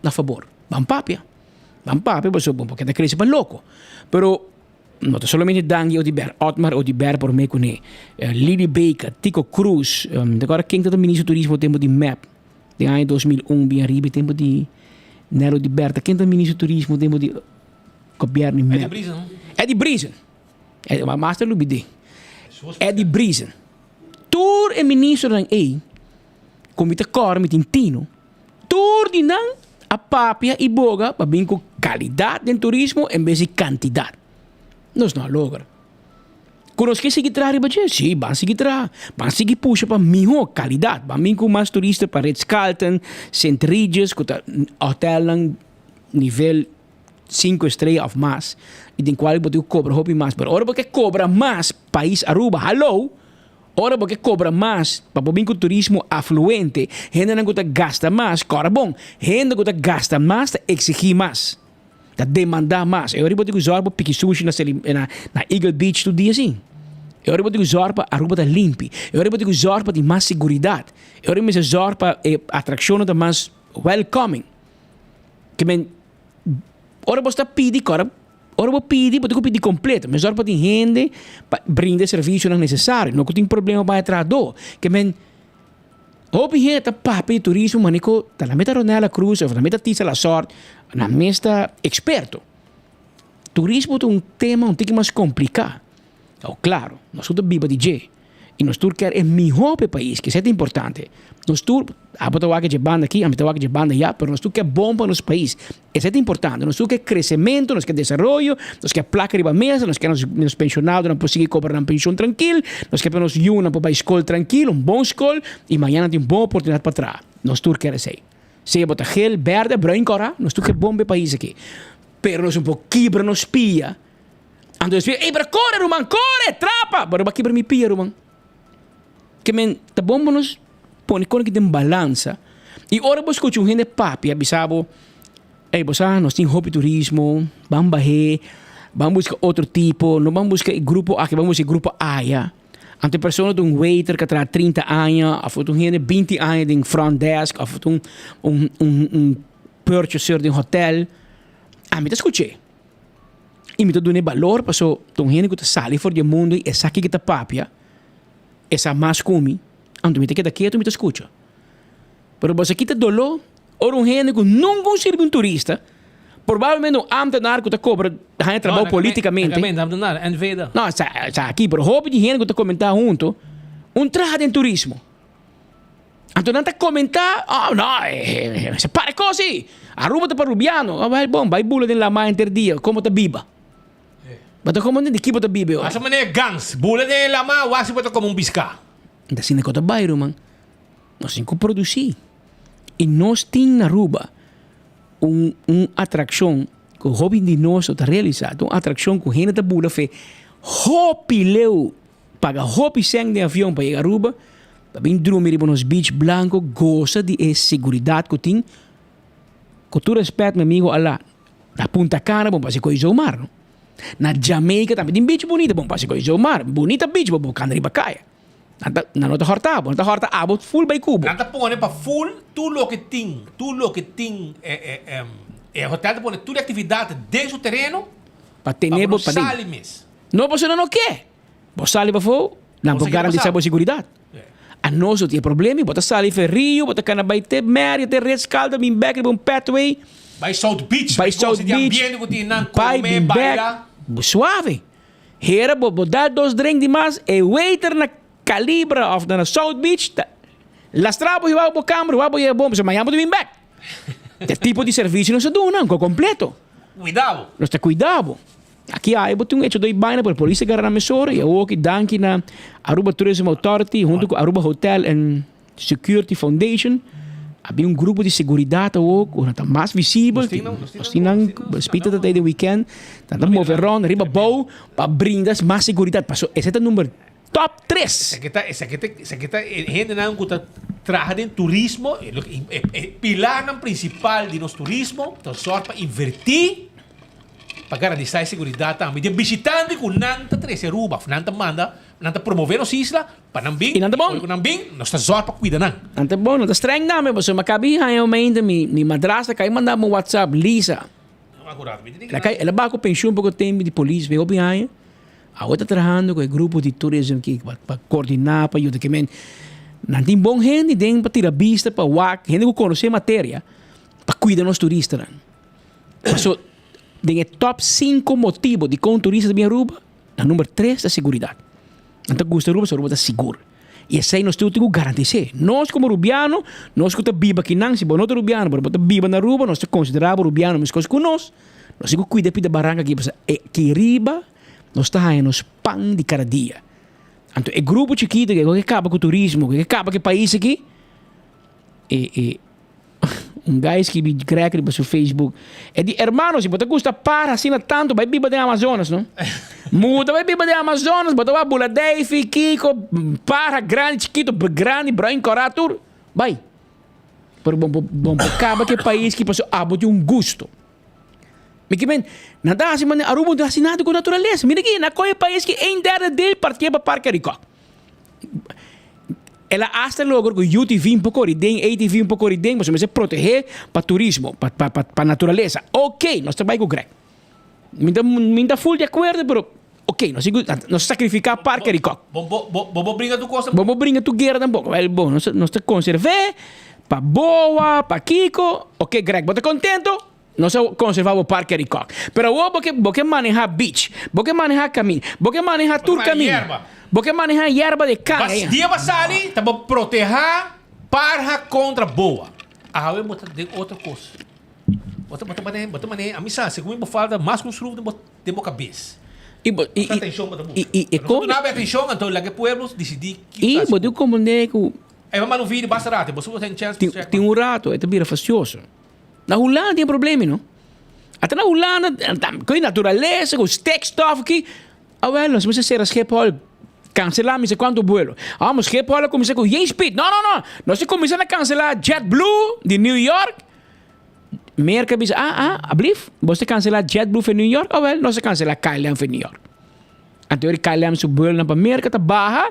[SPEAKER 17] a favor. Vamos papia, porque está crescendo para louco. Pero, não é somente Dangi Odiber, Otmar Odiber, por mim, com Lily Baker, Tico Cruz, agora quem está o ministro do turismo no tempo de MAP, de ano 2001, bem arriba, tempo de Nero di Berta, quem é o ministro do turismo demo de governo
[SPEAKER 15] É de brisa, não?
[SPEAKER 17] Eddie Brisen. É uma master lubide. Eddie Brisen. Tur é ministro ng A. Comita cor mit intino. Tur di nang a papia e boga para bem com qualidade do turismo em vez de quantidade. Nós não logra. Conosco que seguir trás riba sim, vamos seguir trás. Vamos seguir puxa para melhor qualidade. Vamos vir com mais turistas para Ritz-Carlton, St. Regis, com hotel ng nível 5 estrelas of mais. E tem qual pode cobrar hobby mais. Mas ora porque cobra mais país Aruba, hello. Ora porque cobra mais para vir com turismo afluente. Gente não gasta mais, cara bom. Gente não gasta mais, exigir mais. Da demandar mais. Eu ribo de usar para pique sushi na Eagle Beach todo dia assim. Eu ribo de usar para Aruba da limpi. Eu ribo de usar para ter mais segurança. Eu ribo de usar para atração da mais welcoming. Que men ora você pede cara, ora você pede, pode pedir completo, mas ora para ter gente para brindar serviço não necessário. Não tem problema para entrar do. Que men Hopi gente papi turismo manico tá na meta Ronela Cruz ou na meta Tisa La Sorte na mesta experto. Turismo é um tema um pouco mais complicado. Oh, claro, nós somos biba DJ e nós quer é melhor para o país, que isso é importante. Nós a botar de banda aqui, a botar de banda já, mas nós quer bom para o nosso país. Isso é importante. Nós quer crescimento, nós quer desenvolvimento, nós quer placa de mesa, nós quer nos pensionados não conseguir cobrar uma pensão tranquila, nós quer nos yuna para a escola tranquilo, um bom escola e amanhã tem uma boa oportunidade para trás. Nós quer isso aí. Se botar gel, verde, branco, nós quer bom para o país aqui. Pero nós um pouco quebra nos pia. Ando espia, ei, para corre, Roman, corre, trapa, para quebra me pia, Roman. Que men, tá bom para nós põe quando que tem balança. E ora você escuta gente papi, avisado, ei, você nós tem hobby turismo, vamos barrer, vamos buscar outro tipo, não vamos buscar grupo A, que vamos buscar grupo A, já. Ante pessoa de um waiter que traz 30 anos, a foto gente 20 anos de front desk, a foto purchaser de um hotel. A mim tá escutei. E me tá dando valor para so, tão gente que tá sali fora do mundo e essa aqui que tá papia, essa mais come. Anto me te queda quieto, me te escucha. Pero você aqui te dolor, ou um gente que nunca serve um turista, provavelmente um ambtenaar que te cobra, hij trabalha politicamente.
[SPEAKER 15] Não, ambtenaar, en veda.
[SPEAKER 17] Não, está aqui, pero hobby de gente que te comentar junto, traje de turismo. Anto não te comentar, oh não, se pare così, arruma te para rubiano, vai bom, vai bula de la ma interdia, como te biba. Mas como de que te biba?
[SPEAKER 15] Asa mané gangs, bula de la ma, wasi bota como bisca.
[SPEAKER 17] Da sine ko bairro man. Nós temos que produzir. E nós temos na Aruba atração que o hobby de nós está realizado. Uma atração que a gente está bula fe hobby leu paga hobby sangue de avião para chegar a Aruba. Para vir dormir nos beach blanco, gosta de segurança que tem. Com todo respeito, meu amigo, lá na Punta Cana, bom, para se coisa o mar. Na Jamaica também tem beach bonita, bom, para se coisa o mar. Bonita beach, bom, para riba caia. Não está horta, full by cubo.
[SPEAKER 15] Não está pondo para full tudo o que tem, hotel está pondo toda a atividade desde o terreno
[SPEAKER 17] para ter nebo para
[SPEAKER 15] sali mesmo.
[SPEAKER 17] Não, você não quer. Você sali para fora, não pode garantir a segurança. A nós tem problema, bota sali para Rio, bota cana vai ter Mary, ter Ritz-Carlton, bem back, bem Pathway.
[SPEAKER 15] By South Beach,
[SPEAKER 17] by South Beach,
[SPEAKER 15] by back,
[SPEAKER 17] suave. Hera, botar 2 drinks de mais, e waiter na Calibra of na South Beach, lastrabo e vai para o câmara, vai para o bom, mas amanhã pode vir back. Esse tipo de serviço não se dá, não, completo.
[SPEAKER 15] Cuidado.
[SPEAKER 17] Nós está cuidado. Aqui há um hecho de baina para a polícia agarrar a mesora e eu aqui danke na Aruba Tourism Authority junto com Aruba Hotel and Security Foundation. Havia grupo de segurança que está mais visível. Nós tínhamos respeito até de weekend. Estamos movendo, arriba boa para brindar mais segurança. Esse é o número top 3.
[SPEAKER 15] Esse aqui está gente não que está trabalhando em turismo, é pilar principal de nosso turismo, então sorte para invertir para garantir a segurança também. De visitante que não está trazendo Aruba, não está manda, não está promovendo as islas, para não vir,
[SPEAKER 17] e não está bom.
[SPEAKER 15] Não vir, nós está sorte para cuidar não.
[SPEAKER 17] Não está bom, não está estranho não, mas você macabi realmente minha madrasta cai mandar um WhatsApp, Lisa. Ela vai com pensão pouco tempo de polícia, veio bem aí. Agora está trabalhando com o grupo de turismo que para coordenar, para ajudar. Não tem bom gente, tem para tirar vista, para WAC, gente que conhece a matéria. para cuidar dos turistas. So, de top 5 motivos de que um turista de Aruba, o número 3 é segurança. Então, custa Aruba, Aruba está seguro. E esse aí nós temos que garantir. Nós, como rubiano, nós que viva aqui não, se não é rubiano, mas viva na Aruba, nós consideramos rubiano, mas coisas com nós temos que cuidar da barranca aqui, que riba, nós estamos nos pão de cada dia. Então, é grupo chiquito que acaba com o turismo, que acaba com o país aqui, guy escreve greco no seu Facebook. E diz, hermano, se você custa para assim tanto, vai viver no Amazonas, não? Muda, vai viver no Amazonas, você vai bula Dave, Kiko, para, grande, chiquito, grande, branco, coratur, vai. Pero bom, acaba que país que passou, de um gosto. Porque, bem, nada assim, mas Aruba não assim nada com natureza. Mira aqui, na qual país que em dera dele partia para Parque Rico. Ela hasta logo que o UTV um pouco ridem, ATV um pouco ridem, mas você proteger para turismo, para natureza. Ok, nós trabalhamos com o Greg. Me dá full de acordo, pero ok, nós sacrificar Parque Rico.
[SPEAKER 15] Vamos brincar tu coisa.
[SPEAKER 17] Vamos brincar tu guerra também. Well, bom, nós te conservar para Boa, para Kiko. Ok, Greg, você contento? Nós conservamos o Parque Rico. Pero você manejar beach, você manejar caminho, você manejar tour caminho. Porque manejar erva de cana.
[SPEAKER 15] Mas dia basali, estamos proteger para contra boa. Ah, eu vou de outra coisa. Bota maneira, a missa, segundo falta mais construído de boca cabeça.
[SPEAKER 17] E
[SPEAKER 15] como não há atenção, então lá que pueblos decidir que
[SPEAKER 17] e botou como nego.
[SPEAKER 15] É mas no vídeo basta rato, você tem chance.
[SPEAKER 17] Tem um rato, é também facioso. Na Holanda tem problema, não? Até na Holanda, com a natureza, com os textos aqui. Ah, well, nós vamos ser as Schiphol cancelar, mas quanto vuelo? Ah, mas Schiphol começa com Yen Speed. Não. Nós começamos a cancelar JetBlue de New York. Merca diz, ablief, você cancelar JetBlue para New York? Ah, well, nós cancelar KLM para New York. Então, KLM se vuelo para Merca, está barra,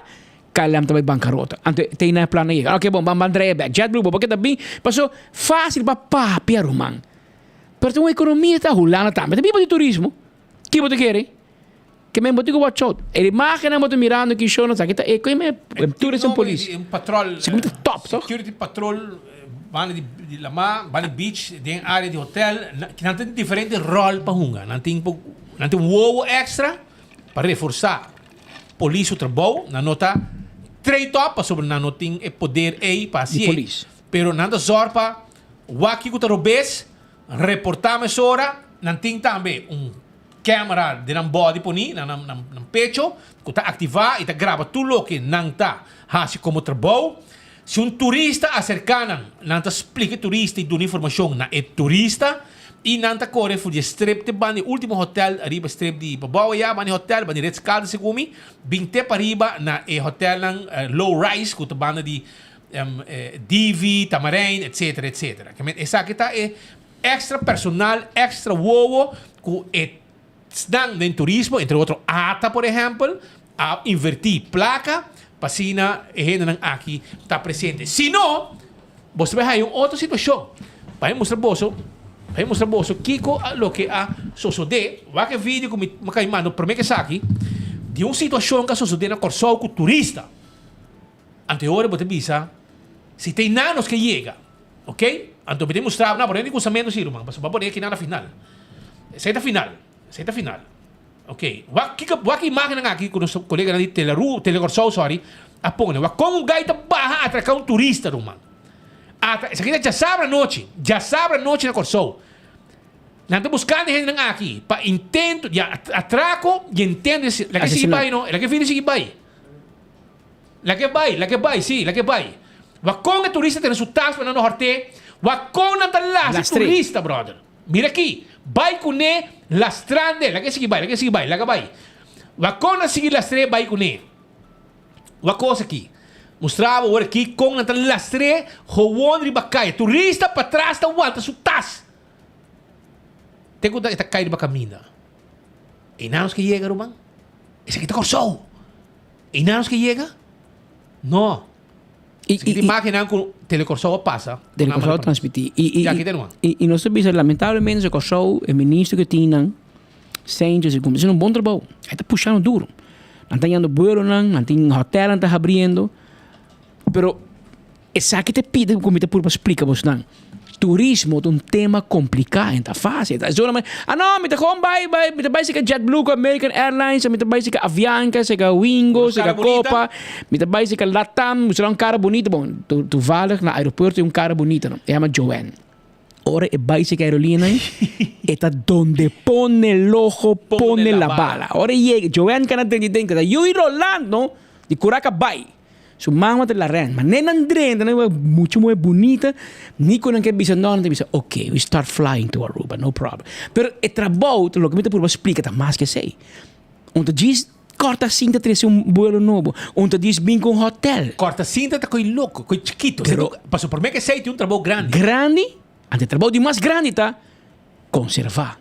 [SPEAKER 17] KLM também bancarrota. Então, tem na plano aí. Ok, bom, vamos andar back. JetBlue, porque também passou fácil para papiar, man. Pero tem uma economia está rolando também. Também para o turismo. Que você quer? Que me botigo watch out. A imagem não estou mirando que show não está. É que é tourism police.
[SPEAKER 15] Um patrol.
[SPEAKER 17] Segundo top, só.
[SPEAKER 15] Security patrol, van de Lama, van de beach, de área de hotel, que não tem diferente rol para hunga. Não tem um extra para reforçar polícia o trabalho. Não nota trade top sobre não tem poder aí para si.
[SPEAKER 17] Polícia.
[SPEAKER 15] Pero nada zorpa, waki que robes, reportar mais hora, não tem também câmera de um body poni, num pecho, que está ativar e está grava tudo o que não está assim como trabalho. Se turista acerca, não está explica turista e dá informação na turista e não está corre for de strip de bani último hotel arriba strip de Babawaya bani hotel bani Red Scala segumi binte para arriba na hotel low rise que está banda de DV, Tamarain, etc. Essa aqui está extra personal, extra wowo que estão em turismo, entre outros ATA, por exemplo, a invertir placa para se aqui está presente. Se não, você vai ter outra situação. Vai mostrar você Kiko o que a sucede. Vai que vídeo que me mando para mim que aqui de uma situação que sucede na Corsol com turista. Anterior você visa se tem nanos que chega, ok? Então me mostrar, não, por exemplo, cruzamento sim, irmão, mas vai poner aqui na final. Seta final. Ok. Wak imagem aqui com o nosso colega de Telecorsol, sorry. Apone, como gaita barra atracar turista, irmão. Essa aqui já sabe a noite na Corsol. Não está buscando gente aqui para intento, atraco e entende. Lá que sigue vai, não? Lá que sigue vai. Lá que vai. Wakong é turista tem resultados para não horte. Wakong não está lá, turista, brother. Mira aqui. Vai com ele, lastrande. Lá que sigue vai. Wakong não sigue lastre, vai com ele. Wakong aqui. Mostrava o aqui com não está lastre, hoon ribacai. Turista para trás, está uanta, sutas. Tem que estar caído para caminho. E não que chega, irmão. Esse aqui está Corsol. E não que chega? Não. E imagina que o Telecorsol passa.
[SPEAKER 17] Telecorsol transmitir. E nós sabemos, lamentavelmente, o Corsol, o ministro que tinha, Sanchez, e começando um bom trabalho. Ele está puxando duro. Não está indo bueiro, não tem hotel, não está abrindo. Pero essa que te pide como te por explicar vos não. Turismo é um tema complicado, então fácil. Então, não, me te gewoon me te vai se JetBlue com American Airlines, me te vai se Avianca, se Wingo, se Copa, me te vai se Latam, se um cara bonito, bom, tu vale na aeroporto um cara bonito, não? Chama Joanne. Ora é basic aerolínea, está donde pone el ojo, pone la bala. Ora llega, Joanne can atender, eu ir Orlando, de Curaca Bay. Su mamma te la ren, ma non andrende, molto molto bonita, Nico non che bisogna, non bisogna, ok, we start flying to Aruba, no problem. Però è trabaut, lo che mi te pure spiega, ma che sei. Onde diz, corta cinta trece un vuelo nuovo, onde diz bingo un hotel.
[SPEAKER 15] Corta cinta tá coi louco, coi chiquito. Pero, passou por mim que sei, tem um trabalho grande.
[SPEAKER 17] Grande, ante trabalho de mais grande, tá? Conservar.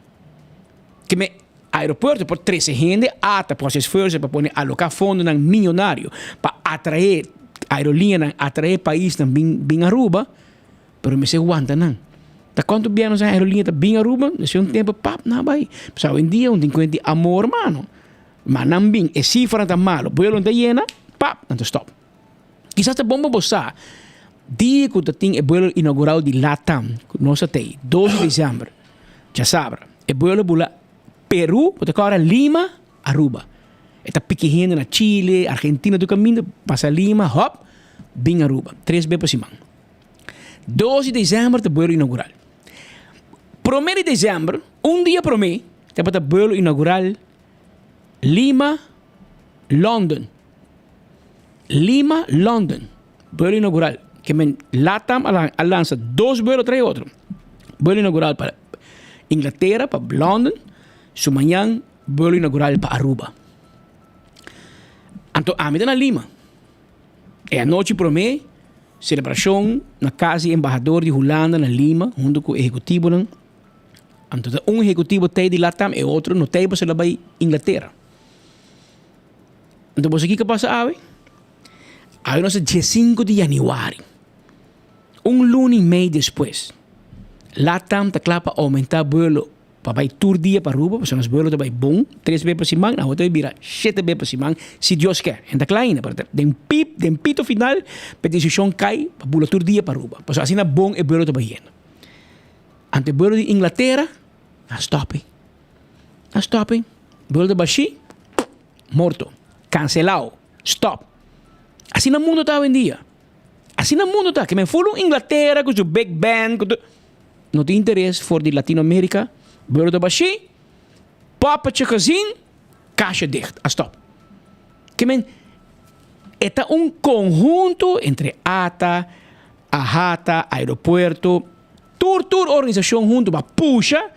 [SPEAKER 17] Que me aeroporto por 13 gente ata por esforço para poner alocar fundo nang milionário para atrair aerolínea, atrair país bem Aruba, pero me se aguanta não. Tá quanto bem a aerolínea tá bem Aruba, nesse tempo pap na vai. Pessoal, hoje em dia um tem amor, mano. Mas não bem, é cifra tá malo, vuelo tá llena, pap, não stop. Quizás tá bom para você. Dia que tem o vuelo inaugural de Latam, nós tem 12 de dezembro. Já sabe, o vuelo bula Peru, porque agora Lima, Aruba. Está pequeno na Chile, Argentina, do caminho, passa Lima, hop, bem Aruba. 3 vezes por semana. 12 de dezembro, o vuelo inaugural. 1 de dezembro, um dia para mim, tem o vuelo inaugural Lima, London. Lima, London. Vuelo inaugural. Que men Latam lança 2 vuelos, 3 outros. Vuelo inaugural para Inglaterra, para London. Su manhã, vuelo inaugural para Aruba. Então, a mim na Lima. E a noite para mim, celebração na casa do embaixador de Holanda na Lima, junto com o executivo. Então, um executivo tem de Latam e outro não tem para levar para Inglaterra. Então, você o que passa aí? Aí, nós dia 5 de janeiro. Lunes e meio depois. Latam está claro para aumentar o vuelo para ir tour dia para Aruba, porque os vuelos vai bom, 3 vezes por semana, a outra vira 7 vezes por semana, se Deus quer. Então, claro, de pito final, a decisão cai para o tour dia para Aruba. Porque assim é bom o vuelo vai indo. Ante o vuelo de Inglaterra, a stopping. Vuelo de Baxi, morto, cancelado, stop. Assim no mundo está hoje em dia. Assim no mundo está. Que me falo Inglaterra, com o Big Ben, não tem interesse for de Latinoamérica, vuelo de Baxi, papa chacazin, caixa dicht, a stop. Que men, é conjunto entre ATA, AHATA, aeroporto, tour organização junto para puxa.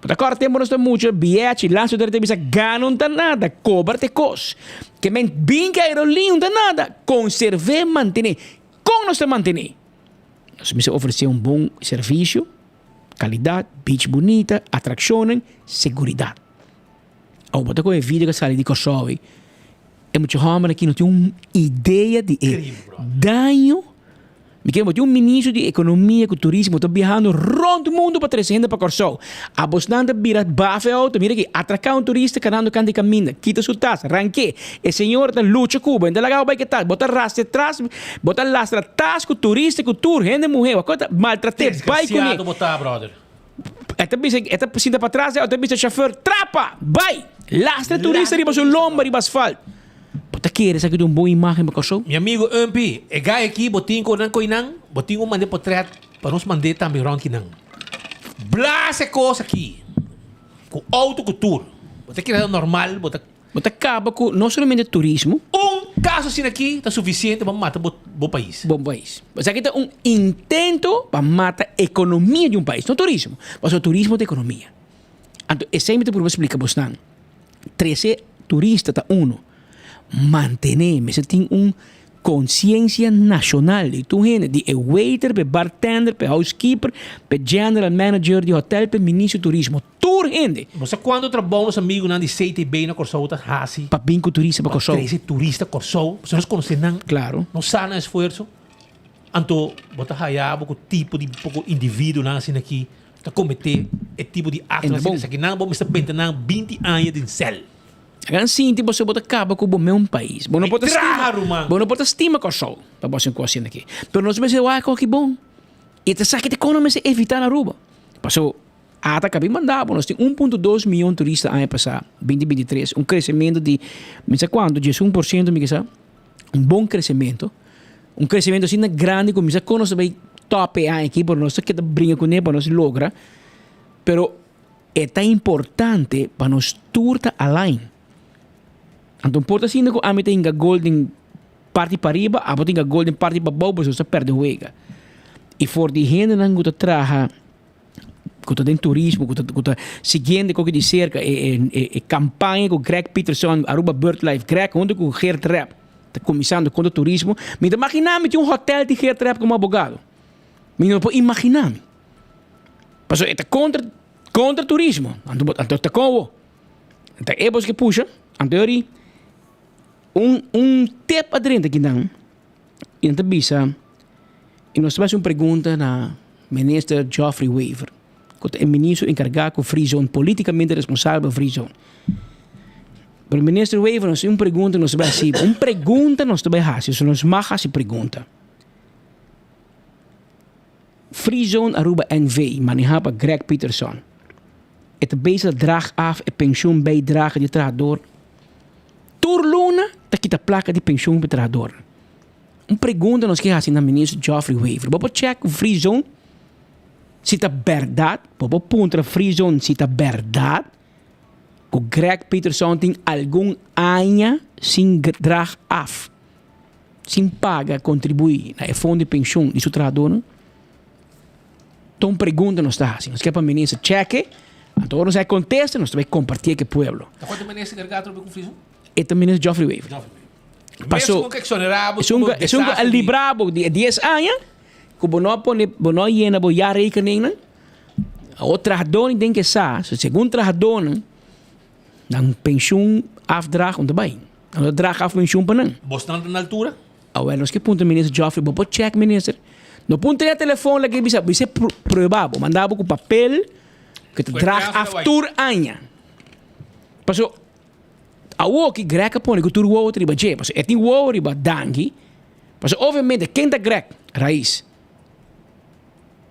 [SPEAKER 17] Porque agora temos muito bilhete, lanço de televisão, ganham nada, cobra-te cos. Que men, bem que aerolínea não nada, conservar, manter. Como nós manter? Nós precisamos oferecer bom serviço, qualidade, beach bonita, atrações, segurança. Ao botar com a vida que sai de Kosovo, é muito homem aqui não tem uma ideia de danho. Me quero ter ministro de economia, com turismo, estou viajando rondo o mundo para 300 para Kosovo. A bastante vira bafe auto, mira aqui, atracar turista canando canto de caminho, quita sua taça, ranque. E senhor da lucha Cuba, ainda legal vai que tal, bota rastre atrás, bota lastra atrás com turista, com tour, gente mulher, coisa maltratar, vai com ele.
[SPEAKER 15] Botar, brother.
[SPEAKER 17] Esta piscina para trás, esta piscina chauffeur, trapa, vai, lastra turista riba seu lomba, riba asfalto. Bota queres aqui de boa imagem para Kosovo?
[SPEAKER 15] Meu amigo MP, é gai aqui, botinho com nan coinang, botinho mandei portrait para nos mandar também ron que não. Blase coisa aqui, com autocultura. Bota que é normal, bota
[SPEAKER 17] acaba com não somente turismo.
[SPEAKER 15] Caso assim aqui está suficiente para matar bom país.
[SPEAKER 17] Bom país. Mas aqui está intento para matar a economia de país, não turismo, mas o turismo de economia. Então, é sempre por explicar você. 13 turistas está mantener, mas tem consciência nacional de tu gente, de waiter, de bartender, de housekeeper, de general manager de hotel, de ministro de turismo, tour gente.
[SPEAKER 15] Você quando trabalha os amigos de CTB na Kosovo, tá assim.
[SPEAKER 17] Para bingo turista para Kosovo.
[SPEAKER 15] 13 turista Kosovo, você não conhece não.
[SPEAKER 17] Claro.
[SPEAKER 15] Não sabe esforço. Então, você haiabo com tipo de pouco indivíduo na assim aqui, tá cometer esse tipo de ato assim aqui não, vamos estar pentando 20 anos de cel.
[SPEAKER 17] Kan sinti você bota acaba com o meu país. Bom não pode
[SPEAKER 15] Traru, man.
[SPEAKER 17] Bom não pode estima com o sol. Para você coisa aqui. Pero nós vamos vai que bom. E te sabe que te economia se evitar na Aruba. Passou até que mandava, nós temos 1,2 milhão de turistas ano passado, 2023, crescimento de, não sei quanto, 11%, me dizer, bom crescimento assim grande, como se nós vai top aqui, por nós que brinca com ele, para nós logra, pero é tão importante para nós turta além. Então, importa assim que a mim tem golden party para riba, a tem golden party para baixo, você perde o ega. E for de gente não que trabalha com o turismo, com seguindo com de cerca campanha com Greg Peterson, Aruba BirdLife Greg, onde com Gert Rapp está começando com o turismo. Me imaginar-me um hotel de Gert Rapp como abogado. Me não pode imaginar-me. Mas é contra turismo. Então está como? Então é você que puxa. Então tip adrente aqui não. E então bisa. E nós temos uma pergunta na ministro Geoffrey Weaver, que é o ministro encarregado com Free Zone, politicamente responsável Free Zone. Pero o ministro Weaver nós temos uma pergunta, nós temos assim, uma pergunta nós temos assim, se nós marca se pergunta. Free Zone Aruba NV, manejado por Greg Peterson. Het bezig draag af e pensioenbijdrage de trajector. Turluna, dat kita placa de pensioenbijdrage. Uma pergunta nós que assim na ministro Geoffrey Weaver. Vou check o Free Zone se está verdade. Vou ponto Free Zone se está verdade. Que o Greg Peterson tem algum ano sem drag af, sem paga contribuir na fundo de pensão de seu trabalhador. Então pergunta nós está assim. Nós quer para ministro check. Então nós vai contestar, nós vai compartilhar com o povo.
[SPEAKER 15] Quanto ministro encarregado com Free Zone?
[SPEAKER 17] É o ministro Geoffrey Weaver. Passou. É um librabo de 10 anos, que você não llena a rekening. O trabalhador tem que saber, segundo o trabalhador, dan pensioen afdraag onderbij. Een draag af pensioen panan.
[SPEAKER 15] Bostan na altura?
[SPEAKER 17] Well, nós que punto ministro Geoffrey, bo check minister. No punto de telefone lá que bisa provado, mandava com papel que te draag af tour anya. Paso awo que greca põe que tour wo triba je, paso é tem wo riba dangi. Paso obviamente quem tá grec raiz.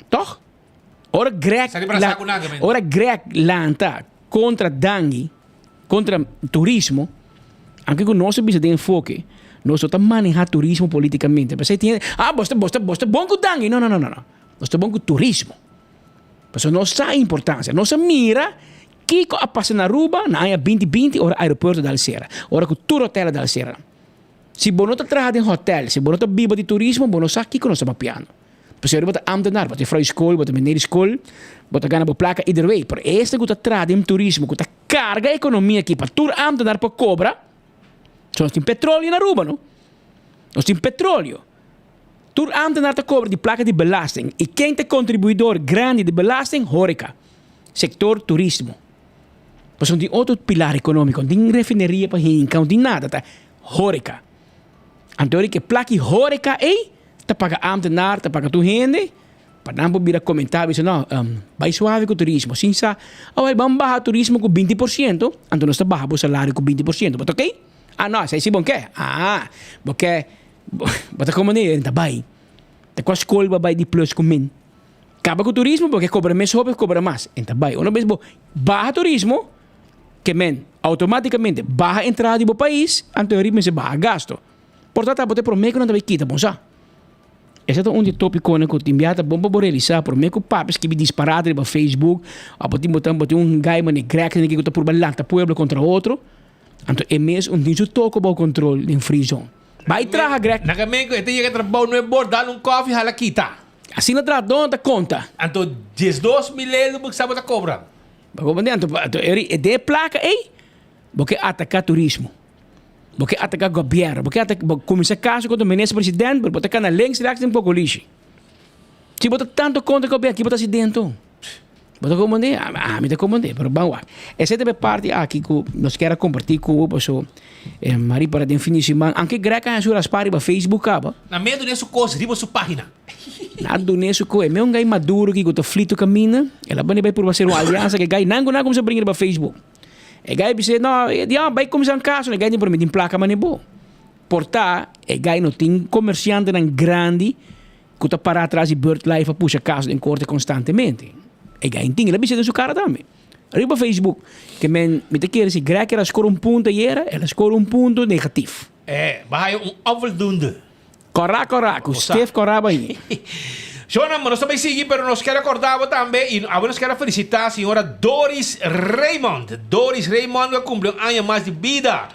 [SPEAKER 17] Toch? Ora grec lanta contra dangi, contra turismo. Anche con nós bisa de enfoque. Nós estamos manejar turismo politicamente. Você tem, você bom com dangue. Não. Nós estamos bom com turismo. Porque nós sabemos a importância. Nós mira que passa na Aruba, na área 2020, ora aeroporto da Alcera. Ora com tour hotel da Alcera. Se você não trabalha em hotel, se você não vive de turismo, você não sabe que nós estamos piano. Porque se você ambtenaar, você vai escola, você vai escola, você ganha placa, either way. Pero este que trabalha em turismo, que carga a economia aqui para tour ambtenaar para cobra, nós temos petróleo na Aruba, não? Nós temos petróleo. Tur ambtenaar te cobra de placa de belasting. E quem é contribuidor grande de belasting? Horeca. Sector turismo. Mas não tem outro pilar econômico. Não tem refineria para hincar, não tem nada. Tá? Horeca. Então, que placa de horeca é, te paga ambtenaar, te paga tu gente, para não vir a comentar, não, vai suave com o turismo. Sim, vamos baixar o turismo com 20%, então nós baixamos o salário com 20%. Mas ok? Ah, não, sei se bom quer. Ah, porque bota como nem tá bem. Tá com a escola vai de plus com mim. Acaba com o turismo porque cobra mais roupa, cobra mais. Então vai. Uma vez barra turismo, que men automaticamente barra entrada do país, anteriormente se barra gasto. Portanto, você promete que não vai quitar, bom já. Esse é um dos tópicos que eu te enviado bom para realizar, promete que o papel que me disparado no Facebook, a botar um gaima de greca que está por balanta pueblo contra outro. Então, é mesmo um toque para o controle em Free Zone. Vai traga grec.
[SPEAKER 15] Nagamento, este chega trabalhar no bord, dar coffee, hala kita.
[SPEAKER 17] Assim na tradão da conta.
[SPEAKER 15] Então, 12 mil porque sabe a cobra.
[SPEAKER 17] Então, de placa, porque atacar turismo. Porque atacar governo. Porque começar caso com o ministro presidente, porque botar na links react um pouco lixo. Se botar tanto contra o governo, aqui botar se dentro. Bota comandante, me dá comandante, pero vamos lá. Essa é a parte aqui que nós queremos compartilhar com o pessoal. Mari para definir, anche greca é suas páginas para Facebook, caba.
[SPEAKER 15] Na meio dessa coisa, riba sua página.
[SPEAKER 17] Nada nessa coisa, meu gai maduro que está flito caminha, ela vai por fazer uma aliança que gai não como se brinca para Facebook. E gai dice, no, vai começar um caso, e gai não promete placa, mas não é bom. Portar, e gai não tem comerciante tão grande que está para atrás e BirdLife puxa caso em corte constantemente. E gai tem, ela dice da sua cara também. Arriba Facebook, que me te quer se greg ela score ponto ela score ponto negativo.
[SPEAKER 15] Vai onvoldoende.
[SPEAKER 17] Correto, o Steve corrava aí.
[SPEAKER 15] Jonah, nós também seguimos, mas nós queremos acordar também e nós queremos felicitar a senhora Doris Raymond. Doris Raymond que cumpriu um ano mais de vida.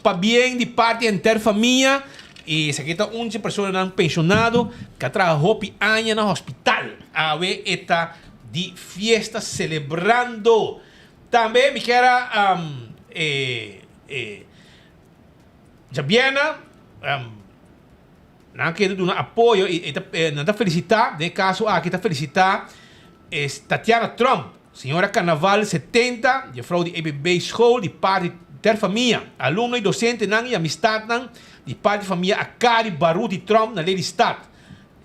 [SPEAKER 15] Para bem de parte inteira família. E essa aqui está 11 pessoas pensionado que trabalhou por anos no hospital. A ver, está de fiesta celebrando. Também me quero Jabiana não quero dar apoio e não felicitar, de caso aqui está felicitar Tatiana Trump, senhora Carnaval 70, de fraude de EBB School, de parte da família, aluno e docente não e amistad não, de parte da família Akari Baruti Trump na lei de Estado.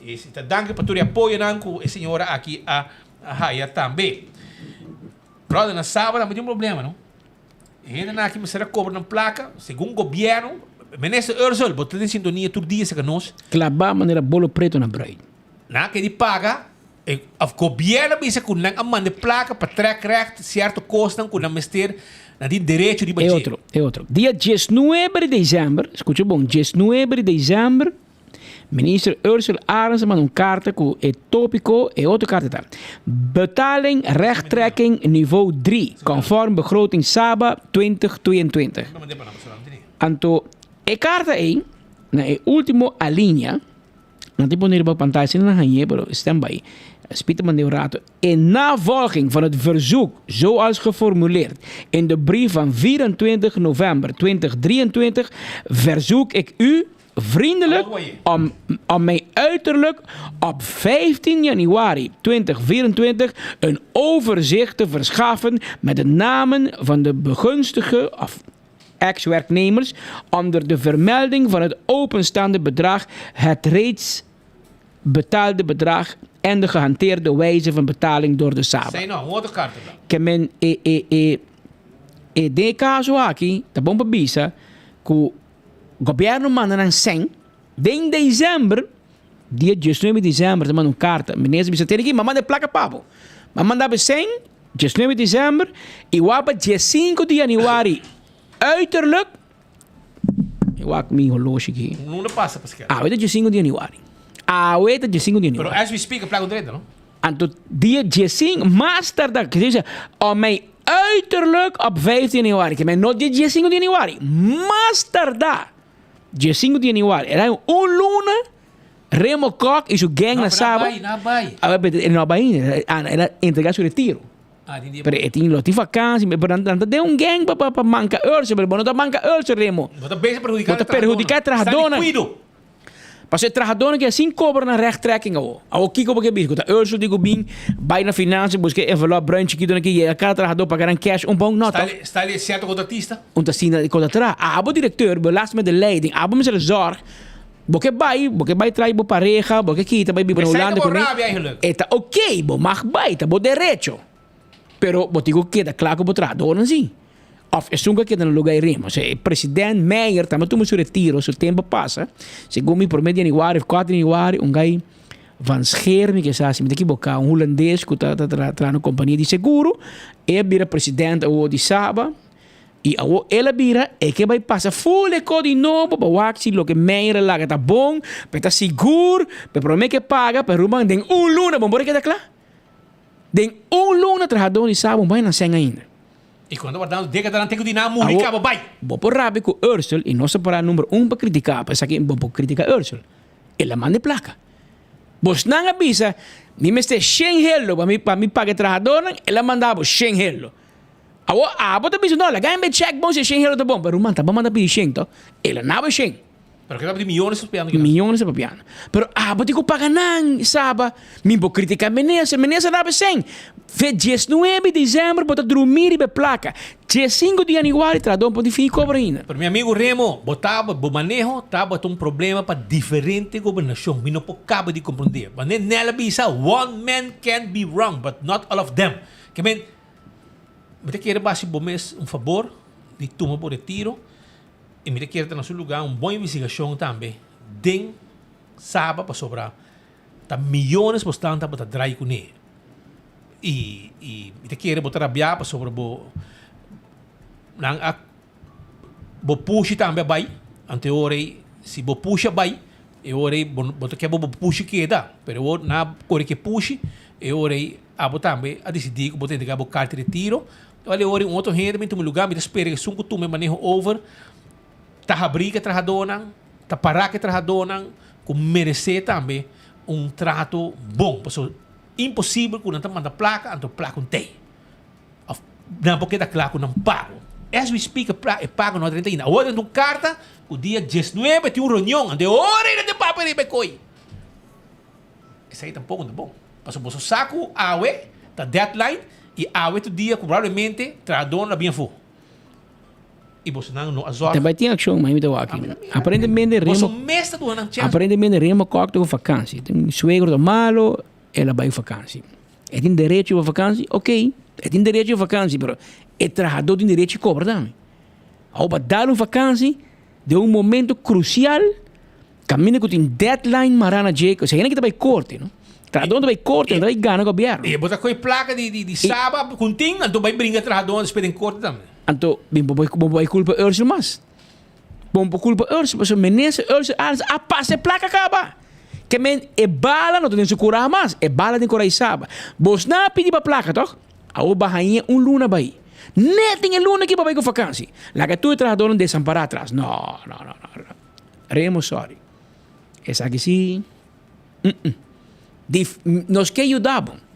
[SPEAKER 15] E está dando para todo apoio não com a senhora aqui a Haya também. Pero na sábado não tem problema, não? Ainda não aqui será cobra na placa, segundo o governo. Minister Ursula, botou em sintonia todo dia com nós.
[SPEAKER 17] Clavar maneira bolo preto na brain.
[SPEAKER 15] Na que ele paga, o governo bisa com não manda placa para track recht certo custo com não mister na de direito de budget.
[SPEAKER 17] É outro. Dia 19 de dezembro, escuta bom, 19 de dezembro, minister Ursula Arens mandou carta com o tópico e outra carta tá. Betaling rechttrekking niveau 3, conforme begroting SABA 2022. Anto e carta aí, na último a linha, não tem poner op pantalla, ze gaan hier, pero standby. Spieter man de raad. In navolging van het verzoek, zoals geformuleerd in de brief van 24 november 2023, verzoek ik u vriendelijk om mij uiterlijk op 15 januari 2024 een overzicht te verschaffen met de namen van de begunstigde of ex-werknemers onder de vermelding van het openstaande bedrag, het reeds betaalde bedrag en de gehanteerde wijze van betaling door de SABA.
[SPEAKER 15] Sei não, outra carta.
[SPEAKER 17] Que men de caso aqui, tá bom para bisa, que o governo manda em 100, em dezembro, dia 19 de dezembro, manda uma carta, ministro bisa tem aqui, mas manda placa papo. Mas mandava 100, 19 de dezembro, e o apa dia 5 de januari, uiterlijk, eu acho que me enrolou aqui.
[SPEAKER 15] Não passa, Pascal.
[SPEAKER 17] Ah, dia 5 de januari. Ah, dia 5 de januari.
[SPEAKER 15] Pero as we speak, a placa direita, não?
[SPEAKER 17] En dia 5, mais tarde, que diz, om mij uiterlijk op 15 januari, que men not dia 5 de januari, mais tarde, dia 5 de januari, era luna, Remo Kok e sua gang na sábado.
[SPEAKER 15] Não vai.
[SPEAKER 17] Não vai, era entregar seu retiro. Pero tinha lote vakantie, pero não tem gang para manca urso, pero não manca urso Remo.
[SPEAKER 15] Bota bem
[SPEAKER 17] prejudicar trajadona. Pas het trajador que assim cobra na rechttrekking ao. Ao kiko porque bisco, tá urso digo bem, vai na finança, busca envelope branco aqui dona aqui, cada trajador pagar cash bom nota.
[SPEAKER 15] Está ali certo contratista?
[SPEAKER 17] Tá sina de contratar. Abo diretor, belast met de leiding, abo met de zorg. Porque vai trai bo pareja, porque kita vai bibo na Holanda com ele. Eta ok, bo mag vai, tá bo derecho. Pero botigo queda claro que trajador não sim. Of é sunga que no lugar iremos. O presidente Meyer também tomou seu retiro, seu tempo passa. Segundo me promete em Januari, 4 de Januari, gai van Scherm, que sabe, se me equivocar, holandês que está na companhia de seguro, ele vira presidente ou de SABA, e ela vira, é que vai passar full de novo, para waxi, lo que Meyer lá está bom, para estar seguro, para promete que paga, para rumang, den luna, bom, bora que está claro? Den luna, trajador de SABA, vai na senha ainda.
[SPEAKER 15] E quando guardamos década não tem que dinar música, vai.
[SPEAKER 17] Vou por rápido com Ursula e não se para número 1 para criticar, para aqui vou por criticar Ursula. Ela manda placa. Vos não avisa, me meste 100 hello para me pagar trajador, ela mandava 100 hello. Vou te dizer, não, ela ganha check bom se 100 hello tá bom, pero manda, manda pedir 100, então. Ela não vai 100.
[SPEAKER 15] Pero que dá de milhões de piano.
[SPEAKER 17] Milhões de piano. Pero vou te pagar não, sabe? Me vou criticar menesa dava 100. Fe 19 de dezembro bota dormir e be placa. 5 de januari tradom pode ficar cobra ainda.
[SPEAKER 15] Pero meu amigo Remo, botava o manejo, tava um problema para diferente governação. Me não acaba de compreender. Mas nela bisa, one man can be wrong, but not all of them. Que men me quer base bom mês favor de tomar por retiro e me quer no seu lugar uma boa investigação também den sábado para sobrar tá milhões bastante para trair com ele e me quer botar a biar para sobre bo push também vai ante ora se bo puxa vai e ora botar que bo push que dá pero na core que push e ora abo também a decidir que botar de cabo carta de retiro olha ora outro rendimento no lugar me espera que sunco tu me manejo over tá abriga trajadona tá parar que trajadona com merecer também trato bom porque impossível que não tá manda placa anto placa tem não porque da claro não pago as we speak é pago no 30 ainda outra carta o dia 19 tem reunião de hora de papo de becoi isso aí tampouco não é bom porque você saco awe tá deadline e awe tu dia provavelmente trajadona bem for e você não azor
[SPEAKER 17] também tem ação mas me dá aqui aparentemente remo corta com vacância tem suegro do malo ela vai vacância tem direito a vacância ok tem direito a vacância pero o trabalhador tem direito a cobrar também ao dar uma vacância de momento crucial caminha com tem deadline marana jeito ou seja que vai corte não trabalhador vai corte vai ganhar o governo
[SPEAKER 15] e botar com placa de sábado com tem então vai brincar trabalhador esperem corte também
[SPEAKER 17] Anto, bom culpa Ursula mas. Bom culpa Ursula, mas menese Ursula a passe placa acaba. Que men e bala não tem se curar mais, e bala tem curar saba. Bos na pedi para placa, toch? A o bahainha luna bai. Net tem luna que para com vacância. Lá que tu trabalhador não desamparar atrás. Não. Remo sorry. Essa aqui sim. Nós que ajudamos.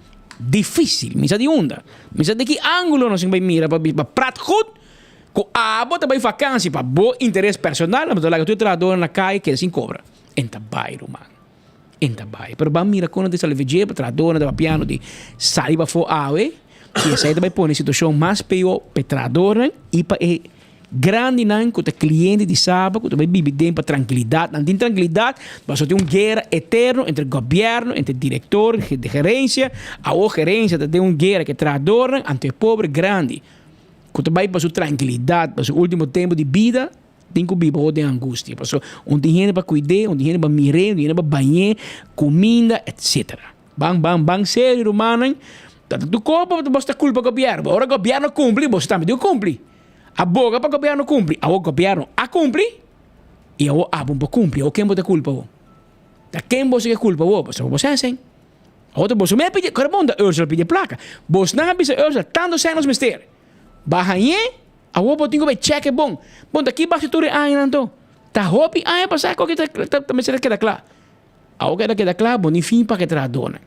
[SPEAKER 17] Difícil, misa de onda. Misa de que ângulo nós vai mirar para prato goed. Com a bota vai vacância para bom interesse personal, mas lá que tu trabalhador na caia que assim cobra. Enta bairro, man. Enta bairro. Pero ba mira quando dessa leveje para trabalhador da piano de sair para fora awe, que essa aí vai pôr em situação mais pior para trabalhador e para grande não com o cliente de sábado, que vai viver dentro para tranquilidade, não tem tranquilidade, mas só tem guerra eterno entre governo, entre diretor de gerência, a gerência tem uma guerra que trabalhador ante o pobre grande, que vai para sua tranquilidade, para o último tempo de vida, tem que viver de angústia, para um dinheiro para cuidar, um dinheiro para mirar, um dinheiro para banhar, comida, etc. Bang, sério, humano, tu culpa, você culpa o governo, agora o governo cumpre, você também tem que cumprir. A boca para o governo cumpre, a governo a cumpre e a abum para cumprir, o quem você culpa o? Da quem você culpa o? Você assim. Outro você me pede, corresponde a Ursula pede placa. Você não avisa Ursula tanto anos mister. Bahanhe, a o tinha que check bom. Bom daqui basta tudo aí não. Tá hopi aí passar com que tá me será que dá claro. A o que dá claro, bom enfim para que tradona.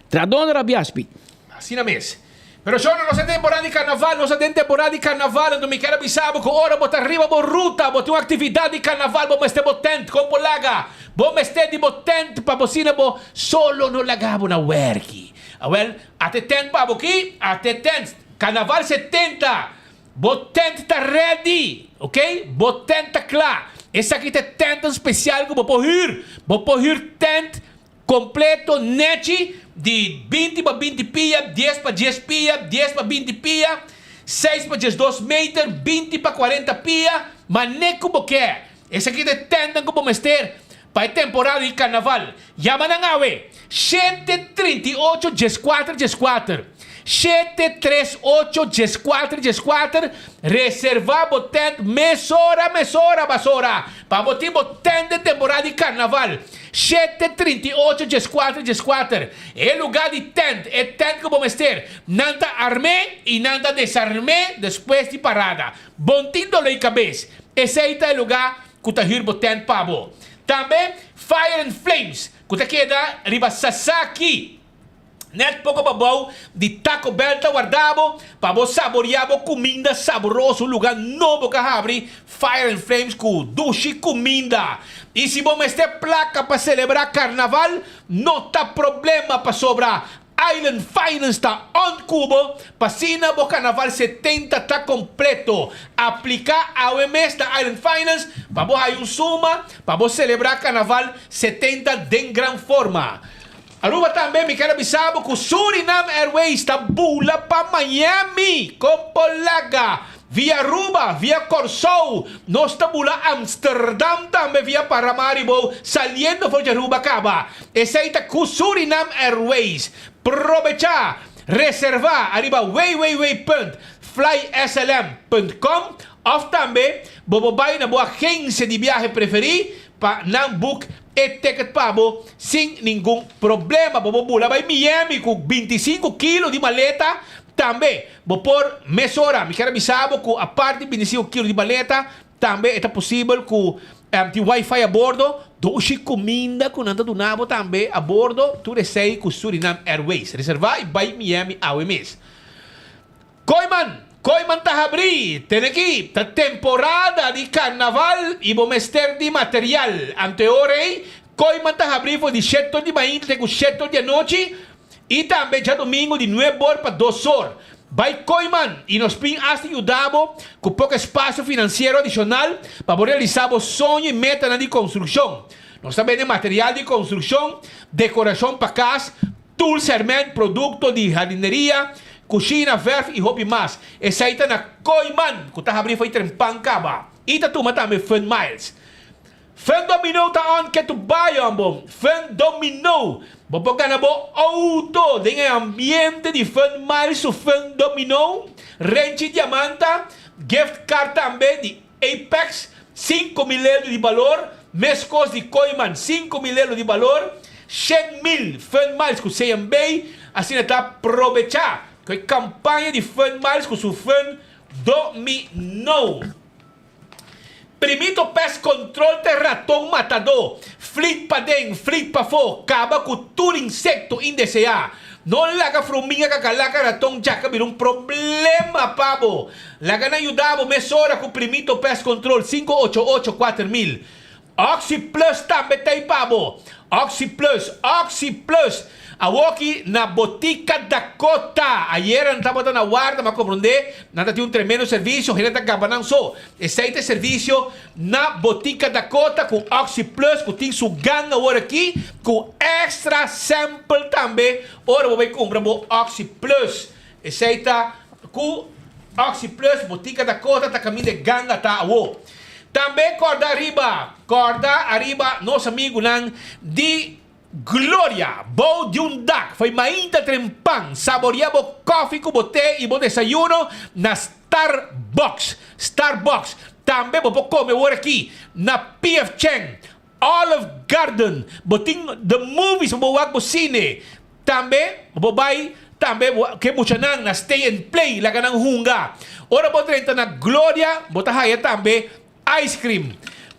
[SPEAKER 17] Tradona rabiaspi.
[SPEAKER 15] Assim na mesa. Pero sono non sei temporada di carnaval, non sei temporada di carnaval, non mi quero avisar que ora bota arriba bo ruta, bota uma atividade de carnaval, bo este botent com polaga, bo este di botent pa bocina bo solo no lagabo na werki. Well, até tent pa boki, até tent carnaval 70. Botent tá ready, ok? Botent tá claro. Essa aqui é tent especial que vou pôr tent completo neti de 20 para 20 pia, 10 para 10 pia, 10 para 20 pia, 6 para 12 metros, 20 para 40 pia, mané como quer. Esse aqui é tenda como mester para a temporada de carnaval. Chama na awe 738 14 738 14 reservar botent mesora basora para botar botent de temporada de carnaval 738 14 é lugar de tent é tent que vamos ter nada armé e nada desarmé depois de parada bontinho de cabeça esse aí é o lugar que está hier botent pabo também Fire and Flames que está queda riba Sasaki. Net pouco babau de Taco Bell tá guardado para você saborear comida saborosa, um lugar novo que abre Fire and Flames com duche comida. E se vamos ter placa para celebrar carnaval, não tá problema para sobrar. Island Finance está on cubo, passina o carnaval 70 está completo. Aplicar a OMS da Island Finance para você aí suma para você celebrar carnaval 70 de gran forma. Aruba também, me quero avisar que Suriname Airways está bula para Miami com Polaga. Via Aruba, via Corsou, nós estamos lá Amsterdam também, via Paramaribo, saliendo de Aruba Caba. Esse aí está com Suriname Airways. Aprovechar, reservar, arriba www.flyslm.com ou também, vai na boa agência de viagem preferida para não book e ticket pabo sem nenhum problema. Vou bula vai Miami com 25 quilos de maleta. Também, vou pôr mesora. Me quero avisar que a parte de 25 quilos de maleta também é possível com de Wi-Fi a bordo. Doce comida com nada do nabo também a bordo. Tudo sei com Suriname Airways. Reservar e vai Miami ao mês. Koiman tá abri. Tem aqui a temporada de carnaval e vou mestre de material. Anteorei, Koiman tá abri foi de 7 de manhã até 7 de noite. E também já domingo de 9 horas para 2 horas. Vai Koiman e nos pin ajudamos com pouco espaço financeiro adicional para realizar o sonho e meta de construção. Nós também temos material de construção, decoração para casa, tools, sermão, produto de jardineria, cozinha, verf e hobby mais. Essa aí está na Koiman, que está abrindo foi Trempancaba. E está tomando também Fun Miles. Fun Domino tá on que tu bayan bom. Fun Domino. Bobokan na bo auto dengan ambiente de Fun Miles o Fun Domino. Renchi Diamanta. Gift card também de Apex. 5.000 euros de valor. Mescos de Koiman. 5.000 euros de valor. 100.000 Fun Miles com CMB. Assim está aproveitar. Com a campanha de Fun Miles com o Fun Domino. Primito pes control de ratão matador. Flit pa dentro, flit pa fora. Acaba com todo insecto indesejado. Não laga fruminha que calaca ratão já que vira problema, pabo. Laga na ajudava mesora com primito pes control 5884000. Oxy Plus também tem, pabo. Oxy Plus. Aqui na Botica Dakota. Ayer não estava na guarda, mas compreender, nada tinha tremendo serviço, a gente está acabando só. Esse serviço na Botica Dakota com Oxy Plus, que tem sua ganga agora aqui, com extra sample também. Ora, vou comprar o Oxy Plus. Esse aí está com Oxy Plus, Botica Dakota, está caminho de ganga, tá agora. Também corda arriba, nosso amigo lang de Gloria, bom de dak. Foi mainta trempan. Saboreava coffee com boté e bom desayuno na Starbucks. Também vou comer agora aqui na PF Chang, Olive Garden. Botim The Movies, vou wag po cine. Também vou vai que mucha nang na Stay and Play laga ng hunga. Ora po trenta na Gloria, botahaya também ice cream.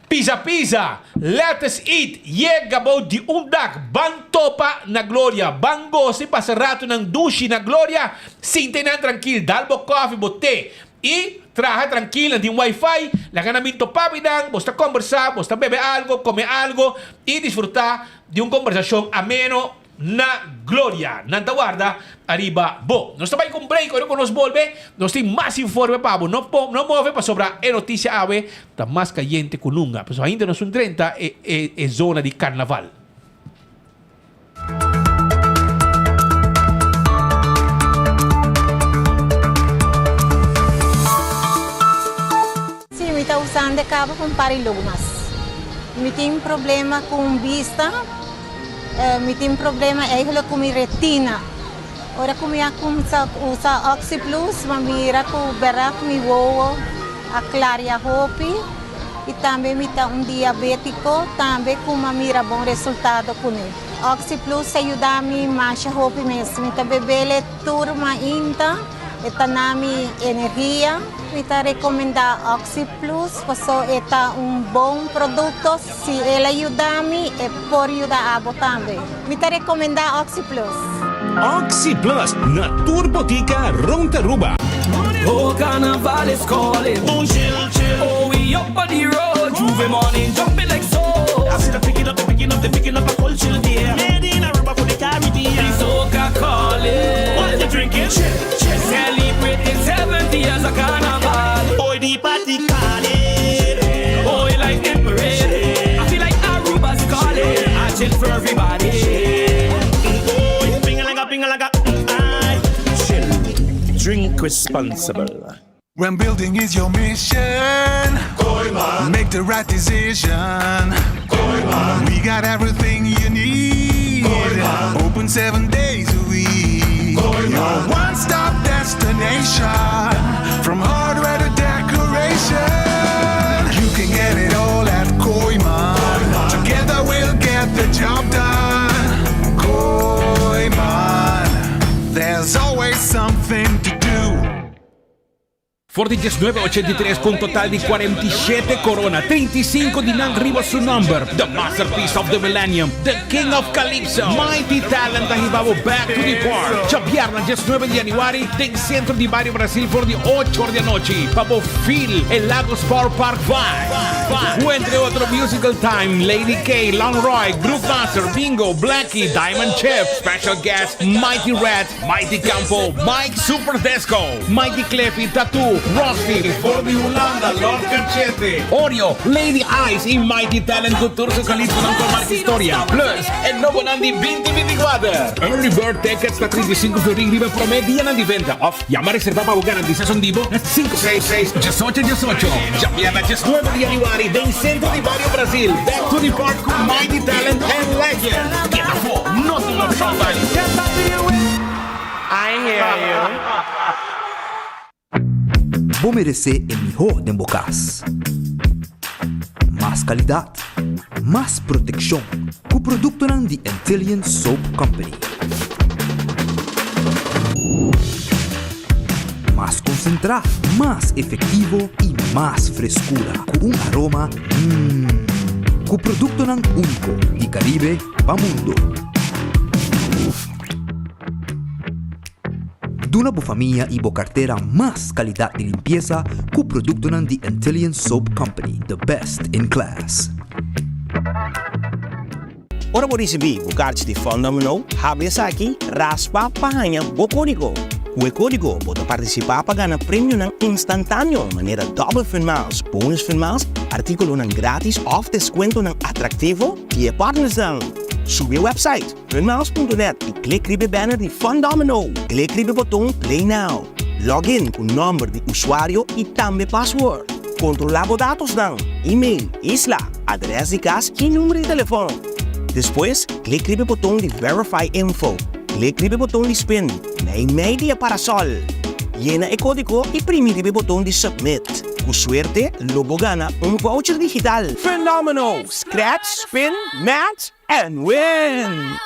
[SPEAKER 15] Pizza, let's eat, yega bo di undak, bang topa na Gloria, bang gosi pasarato ng dushi na Gloria, sintenan tranquil, dalbo coffee, bote, e traja tranquila de Wi-Fi, laga namin to papidang, basta conversar, basta bebe algo, come algo, e disfrutar de conversación ameno na Gloria. Nanta guarda, arriba bo. Nós também com break, quando nos volve, nós temos mais informe para bo. Não move para sobrar a notícia ave, está mais caliente que nunca. Mas ainda não são 30 é zona de carnaval.
[SPEAKER 18] Sim, eu estou usando cabo com parilumas. Eu tenho problema com vista. Me tem problema eigenlijk com minha retina. Ora como eu usa Oxy Plus, mamira com berak mi voa a claria hopi e também me dá diabético, também com mamira bom resultado com ele. Oxy Plus ajuda me mancha hopi mesmo, me bebele turma inta, eta nami energia. Me recomenda Oxy Plus, porque é bom produto. Se ele ajuda-me, é por ajudar a também. Me recomenda Oxy Plus.
[SPEAKER 8] Oxy Plus na Turbotica Rontaruba. Oh, carnaval is calling. Oh, chill. Oh, we up on the road. Juve morning, jumping like so. I see them picking up a cold chill there. Made in Aruba for the Caribbean. The soca calling. What you drinking? Chill. Celebrating 70 years of carnival. Oh, the party calling. Oh, like Emperor. I feel like Aruba's calling. I chill for everybody. like a I chill. Drink responsible.
[SPEAKER 19] When building is your mission, make the right decision. We got everything you need. Open 7 days a week. Your one-stop destination. From hardware to decoration. You can get it all at Koiman. Together we'll get the job done. Koiman. There's always something to do.
[SPEAKER 12] Forti 1983 con total di 47 corona, 35 di non arriva su number. The masterpiece of the millennium, the king of calypso, mighty talent arrivavo back to the park. Chabiarna 19 di Januari, del centro di Barrio Brasil for the 8 ore di noche. Pabo Phil, el Lagos Power Park Vibe. Entre otro musical time, Lady K, Long Roy, Group Master, Bingo, Blackie, Diamond Chef, special guest, Mighty Rat, Mighty Campo, Mike Super Desco, Mighty Cleffy, Tattoo, Rossfield, Fordy Holanda, Lord Cachete, Oreo, Lady Ice e Mighty Talent Culture Calypso ng Tomar Historia. Plus, el nuovo Nandi 2024. Early bird tickets na 35 florin riba promedia na di venta. Off, llama reserva para buscar ang 16 vivo at 566-1818. Javiera 19 de Januari, del centro de Barrio Brasil. Back to the park con Mighty Talent and Legend. Get a four, nothing of somebody.
[SPEAKER 8] I hear you.
[SPEAKER 13] Vou merecer o melhor de bocas. Mais qualidade, mais proteção. Com o produto ng The Antillean Soap Company. Mais concentrado, mais efetivo e mais frescura. Com aroma, com o produto ng único de Caribe para mundo. Duna bo família e bo carteira mais qualidade de limpeza com o produto ng The Antillean Soap Company, the best in class.
[SPEAKER 20] Ora por receber o card de Fundamental, habes aqui, raspa, pahanha, o código. O código pode participar para ganhar prêmio ng instantâneo, maneira double finals, bonus finals, artículo ng grátis of descuento ng atrativo, via partners lang. Sube o website, funmouse.net e clique ribe banner de Fundamental. Clique ribe botão Play Now. Login com número de usuário e também password. Controlar os dados ng e-mail, isla, adresse de casa e número de telefone. Depois, clique ribe botão de Verify Info. Clique ribe botão de Spin. May media para sol. Llena o código e primi ribe botão de Submit. Com suerte, lobo gana voucher digital. Phenomenal! Scratch, spin, match, and win!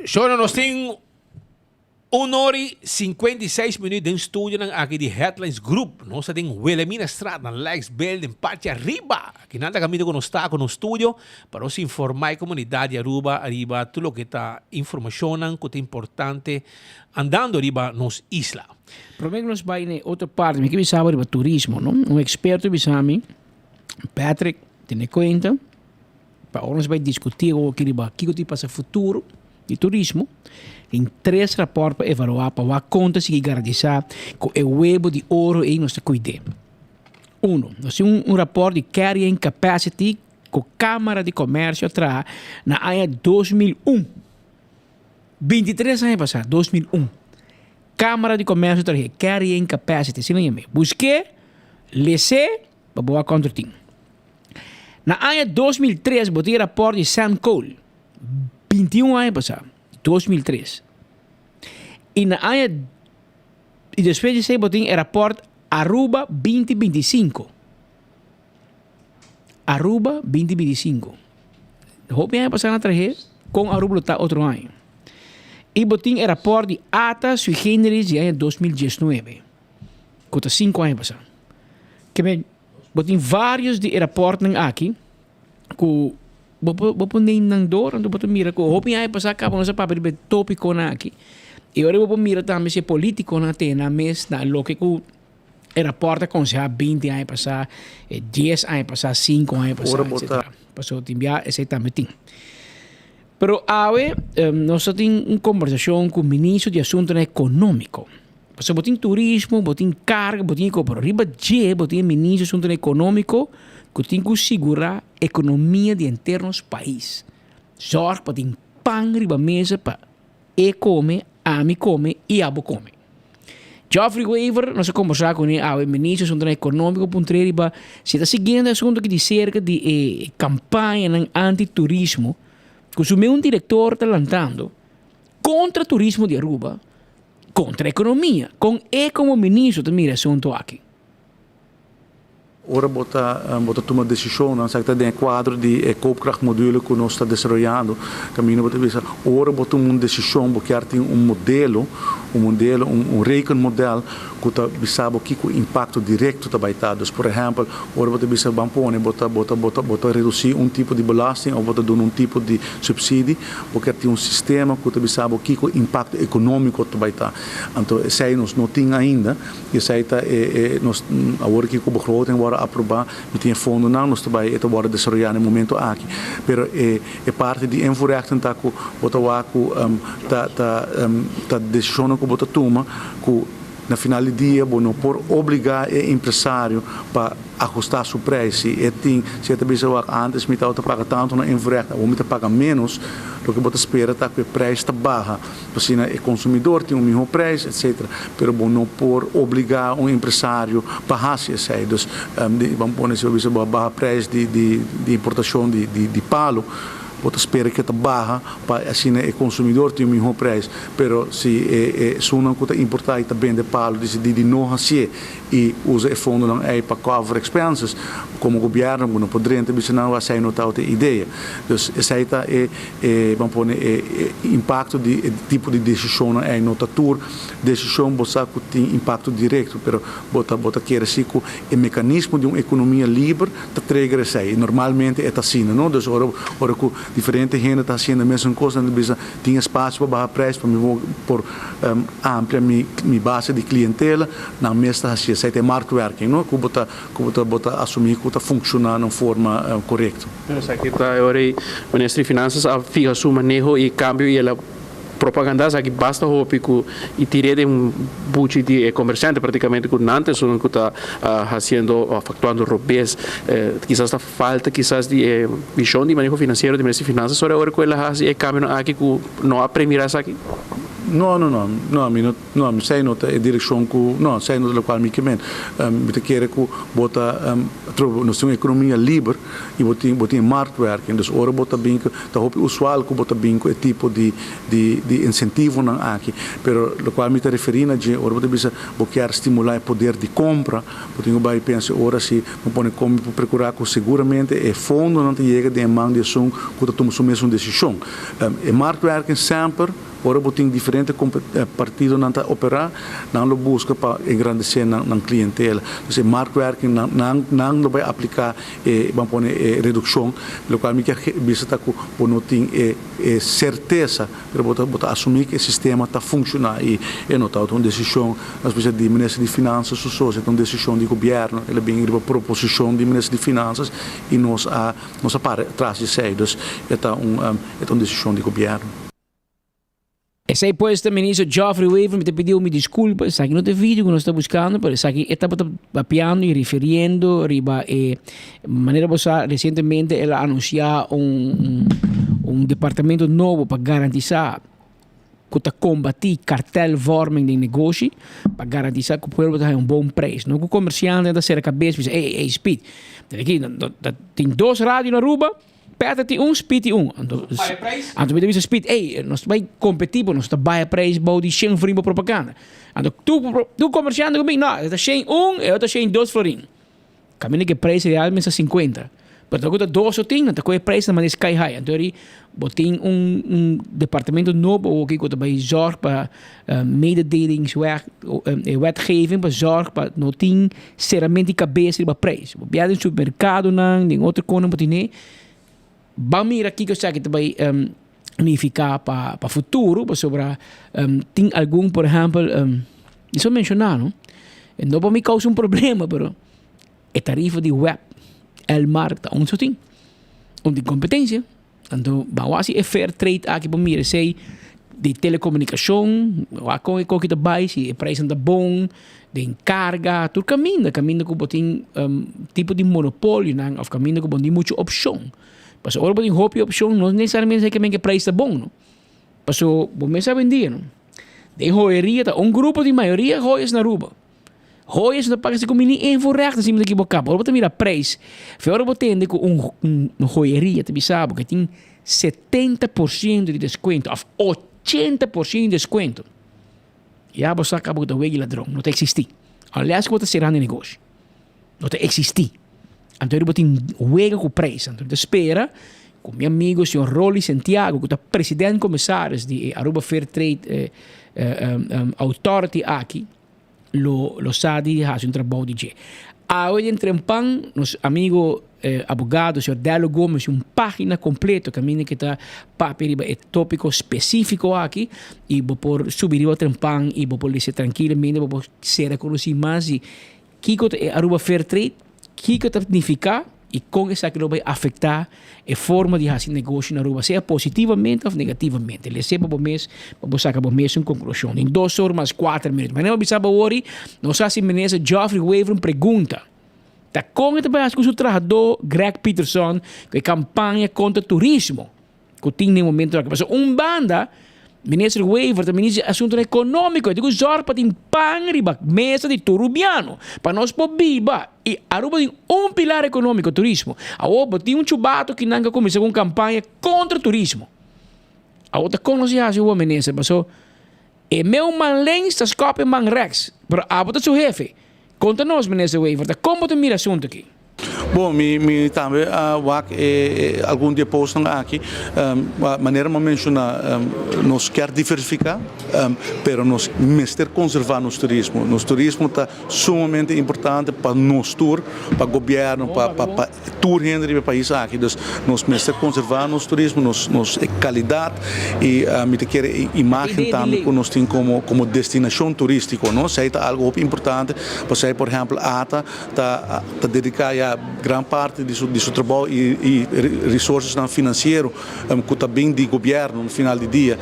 [SPEAKER 15] So, nós temos 1 hora e 56 minutos em estúdio ng aqui de Headlines Group. Nós temos Wilhelmina Estrada, Lex Bell, em parte arriba. Que nada caminho que nós está com o estúdio para nos informar a comunidade arriba tudo que está informação que é importante andando arriba nos isla.
[SPEAKER 17] Prometo nos vai em outra parte, mas que me sabe sobre turismo, não? Experto me sabe, Patrick, tem conta, para nós vai discutir o que tipo passa futuro de turismo. Em 3 raportes para evaluar para a conta se garantizar com o web de ouro em nossa cuide. 1. Nós temos um rapport de carrying capacity com Câmara de Comércio atrás na ano 2001. 23 anos passados, 2001. Câmara de Comércio atrás, carrying capacity. Se não é busquei, lese, para boa contratinho. Na ano 2003, botei rapport de Sancol. 21 anos passados. 2003. E na ano e depois de botin o rapport Aruba 2025. Aruba 2025. Hope ano passado atrás com Aruba está outro ano. E botin o rapport de ATA sui generis de ano 2019. Conta 5 anos passados. Que me botin vários de rapportos aqui com Bopo nem nang dor, ando bopo mira ko. Hopi ay pasar ka sa papel be tópico na aqui. E ora bopo mira também se político na tena mes na lo que ku el rapport aconseja 20 anos passar, 10 anos passar, 5 anos passar, etc. Passou timbia esse também. Pero ahora nós temos uma conversação com o ministro de Assuntos Econômicos. Você botem turismo, botem carga, botem compra. Riba de botem ministro de Assuntos Econômicos que tem que segurar a economia de internos país. Zorg para ter pão riba mesa para come, ami come e abo come. Geoffrey Weaver, nós conversamos com o ministro de Assuntos Econômicos, riba, se está seguindo o assunto que diz cerca de campanha anti-turismo, que o meu diretor está lançando contra o turismo de Aruba, contra a economia, com como ministro também o assunto aqui.
[SPEAKER 21] Ora bota tomar decisão, não sei que tem quadro de koopkrachtmodule que nós está desenvolvendo, caminho bota bisa. Ora bota uma decisão porque tem modelo, rekenmodel que está bisa que o impacto direto está baitados. Por exemplo, ora bota bisa bampone bota reduzir tipo de belasting ou bota dar tipo de subsídio, porque tem sistema que está bisa que o impacto econômico está baitar. Então, sei nós não tem ainda, e sei tá nós agora que o begroting aprovar, e tem fundo não, nós também é agora desenvolver no momento aqui. Pero é parte de envolvimento tá com tá decisão que bota toma que na final do dia não por obrigar o empresário para ajustar seu preço. E tem certa pessoa antes me estava pagar tanto na envolvimento, ou me paga menos do que você espera tá que o preço está baixo. Assim, o consumidor tem o mesmo preço, etc. Pero não por obrigar um empresário para fazer isso. Vamos pôr se você baixar preço de importação de palo, você espera que está baixa para assim o consumidor tem o mesmo preço. Pero se não está importar e também de palo decide não fazer e usa o fundo não é para cover expenses, como o governo não poderia ter visto não vai não tal ideia. Então essa vamos pôr impacto de tipo de decisão não é notatur decisão você que tem impacto direto, pero bota quer assim que o mecanismo de uma economia livre está trigger sai normalmente é assim, não? Então ora que diferente gente está fazendo a mesma coisa, tem espaço para baixar preço, para por ampliar minha base de clientela, na mesa assim, sai tem marketworking, não? Que bota assumir que está funcionando de forma correta.
[SPEAKER 22] Mas aqui está agora o Ministério de Finanças fica seu manejo e câmbio e ela propaganda aqui basta hope que e tire de budget de comerciante praticamente que antes que está facturando robês quizás está falta quizás de visão de manejo financeiro de Ministério de Finanças sobre agora que ela faz e câmbio aqui que não aprendeu aqui. Não, sei não é direção que não sei no local me te quer que bota nós temos uma economia livre e botem marketwerking, dus ora bota bem que tá usual que bota bem que tipo de incentivo não aqui, pero local me te referindo de ora bota bisa quer estimular o poder de compra, botem vai pensar ora se não pode como procurar que seguramente é fundo não te chega de mão de som que tu toma sua mesma decisão. E marketwerking sempre ora botem diferente partido não está operar, não lo busca para engrandecer na clientela. Então, marketwerking não vai aplicar vamos pôr redução, o qual me quer visitar que não tem certeza, para botar assumir que o sistema está funcionando e não está uma decisão, às vezes de Ministério de Finanças, é uma decisão de governo, ele vem uma proposição de Ministério de Finanças e nós atrás de saídas, é uma decisão de governo.
[SPEAKER 17] Esse aí, pues, o ministro Geoffrey Weaver me pediu desculpa, sabe, no te vídeo que nós estamos buscando, mas sabe, estava mapeando e referindo, riba, maneira você recentemente ela anunciou departamento novo para garantizar que está combater cartelvorming de negócio, para garantizar que o povo tem bom preço. Não que o comerciante está ser a cabeça e diz, ei, Speed, tem 2 rádios na Aruba, perto tem speed e então me diz speed, ei, nós vai competir, nós está baixo preço, bom de 100 florin para propaganda. Então tu comerciante comigo, não, está 100 eu estou 100 2 florin. Caminho que preço realmente é 50. Mas agora 2 ou 10, então o preço não é sky high. Então tem departamento novo que vai zorgen para mededelingswetgeving, para zorgen para não tem seriamente cabeça para preço. Bij een supermercado, em outra coisa, não tem. Vamos aqui que eu sei que vai unificar para o futuro, sobre tem algum, por exemplo, isso mencionar, não? E não para me causa um problema, pero a tarifa de web, el mar, está um sotinho. De competência. Então, vamos assim, é fair trade aqui para mim, sei, de telecomunicação, com que trabalha, se é preço da bom, de encarga, tudo caminho que tem tipo de monopólio, não, ou caminho que tem muita opção. Mas agora tem hobby opção, não necessariamente é que preço é bom, não. Mas você sabe dia, não. De joieria, grupo de maioria joias na Aruba. Joias não paga se com mini invorecht assim daqui boca. Agora você mira preço. Agora você tem uma joieria, você sabe que tem 70% de desconto, ou 80% de desconto. E aí você acaba de ver ladrão, não tem existir. Aliás, você será no negócio. Não tem existir. Então você tem wega com preço. Então você espera com meu amigo, o senhor Rolly Santiago, que é presidente comissário de Aruba Fair Trade Authority aqui, lo sabe, faz um trabalho de jeito. Hoje em Trempan, nosso amigo abogado, o senhor Delo Gomes, uma página completa, caminho que está para tópico específico aqui, e vou por subir ao Trempan, e vou por dizer tranquilamente, vou ser conhecido mais, e que é Aruba Fair Trade, que significa, e como isso aqui vai afetar a forma de fazer negócio na Aruba, seja positivamente ou negativamente. Ele sempre vamos sacar uma conclusão. Em 2 horas mais 4 minutos. Mas não precisava hoje, não sei se ministro Geoffrey Waver pergunta. Tá com o trabalho com o trabajador Greg Peterson, que é campanha contra turismo, que tem no momento aqui. Mas banda, ministro Waver, também ministro assunto econômico, digo zorra para ter pan riba mesa de turubiano, para nós viva. E Aruba tem pilar econômico, turismo. A Aruba tem chubato que não começou com campanha contra turismo. A outra conhece a sua ministra, mas é meu manlém está escapando manrex, mas a outra seu jefe. Conta nós, ministro Waver, como você mira assunto aqui?
[SPEAKER 21] Bom, me também algum dia postam aqui maneira de mencionar nós quer diversificar, pero nós mestre conservar nosso turismo. Nosso turismo está sumamente importante para nós tour, para o governo, para tour render do país aqui. Então nós mestre conservar nosso turismo, nossa qualidade e me quer imagem também que nós temos como destinação turística, não? Isso é algo importante. Para por exemplo, ATA está dedicada a grande parte de seu trabalho e recursos financeiros que também de governo no final do dia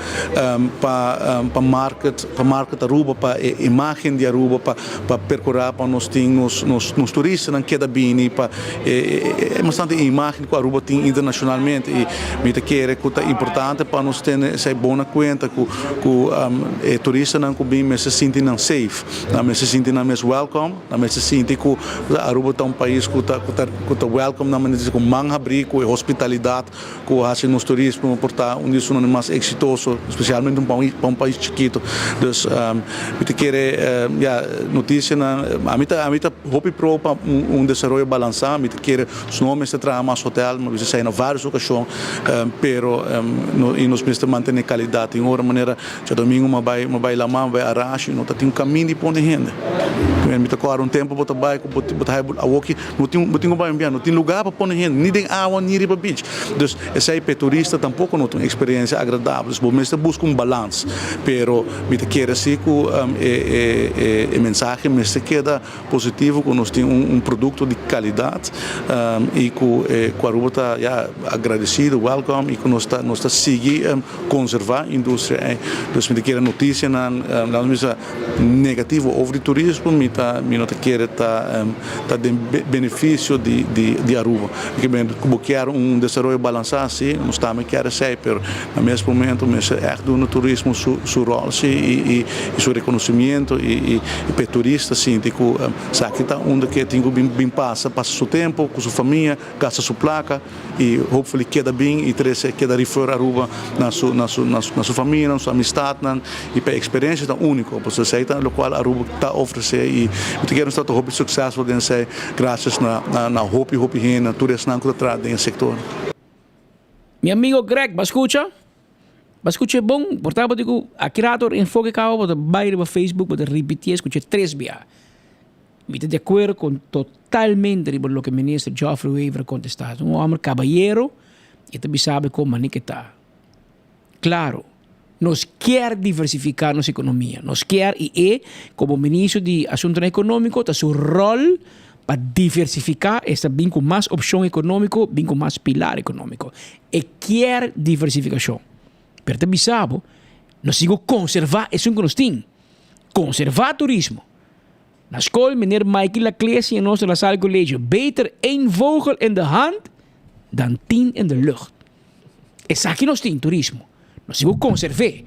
[SPEAKER 21] para market Aruba, para imagem de Aruba, para percorrer para nós turistas não queda bem para é bastante imagem que Aruba tem internacionalmente e me quer que é importante para nós ter essa boa conta que turista não bem se sentem safe, não se sentem mais welcome, não se sentem que Aruba é país que está welcome na maneira como abrir com hospitalidade, com a nos turismo, portar isso não é mais exitoso, especialmente para um país chiquito. Então, eu quero notícia a mim tá hope pro para desenvolvimento balançado, eu quero os nomes de trabalhar mais hotel, mas isso é em várias ocasiões, pero e nós precisamos manter qualidade. Em outra maneira, já domingo vai lá vai arraste, não tem caminho de pôr renda. Me tá claro tempo botar vai a walk não tem lugar para pôr renda, nem tem água nem riba beach. Então, esse aí para turista tampouco não tem experiência agradável. Bom, mas busca balanço, pero me quer assim que a mensagem me queda positivo que nós temos produto de qualidade e que a Aruba está agradecido, welcome e que nós está seguir conservar a indústria. Então, me quer notícia na negativa sobre turismo, me não quer tá de benefício de Aruba. Como quer desenvolvimento balançado, sim, nós também queremos ser, mas no mesmo momento, no turismo, seu rol e seu reconhecimento e para turistas, sim, que sabe que onde que tem que bem passa seu tempo com sua família, gasta sua placa e, hopefully, queda bem e queda refer Aruba na sua família, na sua amistade e para a experiência tão única, porque você está no qual Aruba está oferecendo e eu quero estar hope sucesso dentro graças na hope na turismo que está dentro do setor.
[SPEAKER 17] Meu amigo Greg, me escuta? Me escuta bom? Portanto, digo, aqui rato enfoque cá, vou bair no Facebook, vou repetir, escuta 3 vezes. Me estou de acordo com totalmente com o que o ministro Geoffrey Waver contestado. Homem caballeiro e também sabe como é que está. Claro, Nos quer diversificar nossa economia. Nos quer, e como ministro de Assuntos Econômicos, está seu rol para diversificar, esta bem com mais opção econômica, bem com mais pilar econômico. E quer diversificação. Pero também sabe, nós sigo conservar isso que nós temos. Conservar turismo. Na escola, meneer Mikey Laclesi en onze sala college. Beter één vogel in de hand dan 10 in de lucht. Es aquí nos tiene turismo. Nos sigo conservar.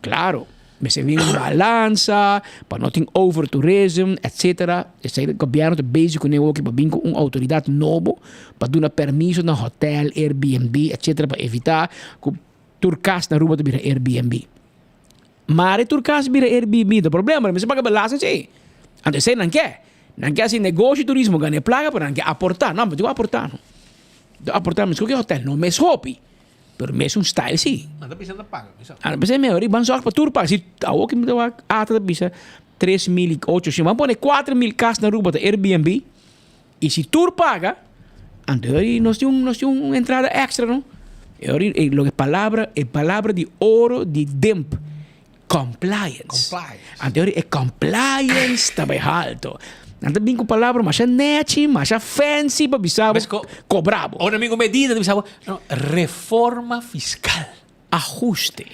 [SPEAKER 17] Claro, me se viene una balanza, para no tener overtourism, etc. Es el gobierno te bezig con ello que para vinco una autoridad nueva, para dar permiso na hotel, Airbnb, etc. Para evitar que turcas na ruba te bira Airbnb. Maar turcas bira Airbnb, o problema é que você paga belasting sim. Antes não quer assim negócio turismo ganha plaga para não quer aportar, não, mas eu aportar não. Eu aportar mas que hotel não, mas hobby. Pero mes um style sim.
[SPEAKER 15] Anda pensando paga.
[SPEAKER 17] Anda pensando melhor, e vamos só para tour paga. Se a o que me dá ata da bisa 3.800, vamos pôr 4.000 casas na rua para Airbnb. E se tour paga, andei nós temos uma entrada extra, não? E lo que palavra de ouro de DEMP. Compliance. Andei é compliance também alto. Nada bem com palavra, mas é net, mas é fancy, para bisabo, cobrabo.
[SPEAKER 15] Ahora amigo medida, bisabo, no, reforma fiscal.
[SPEAKER 17] Ajuste.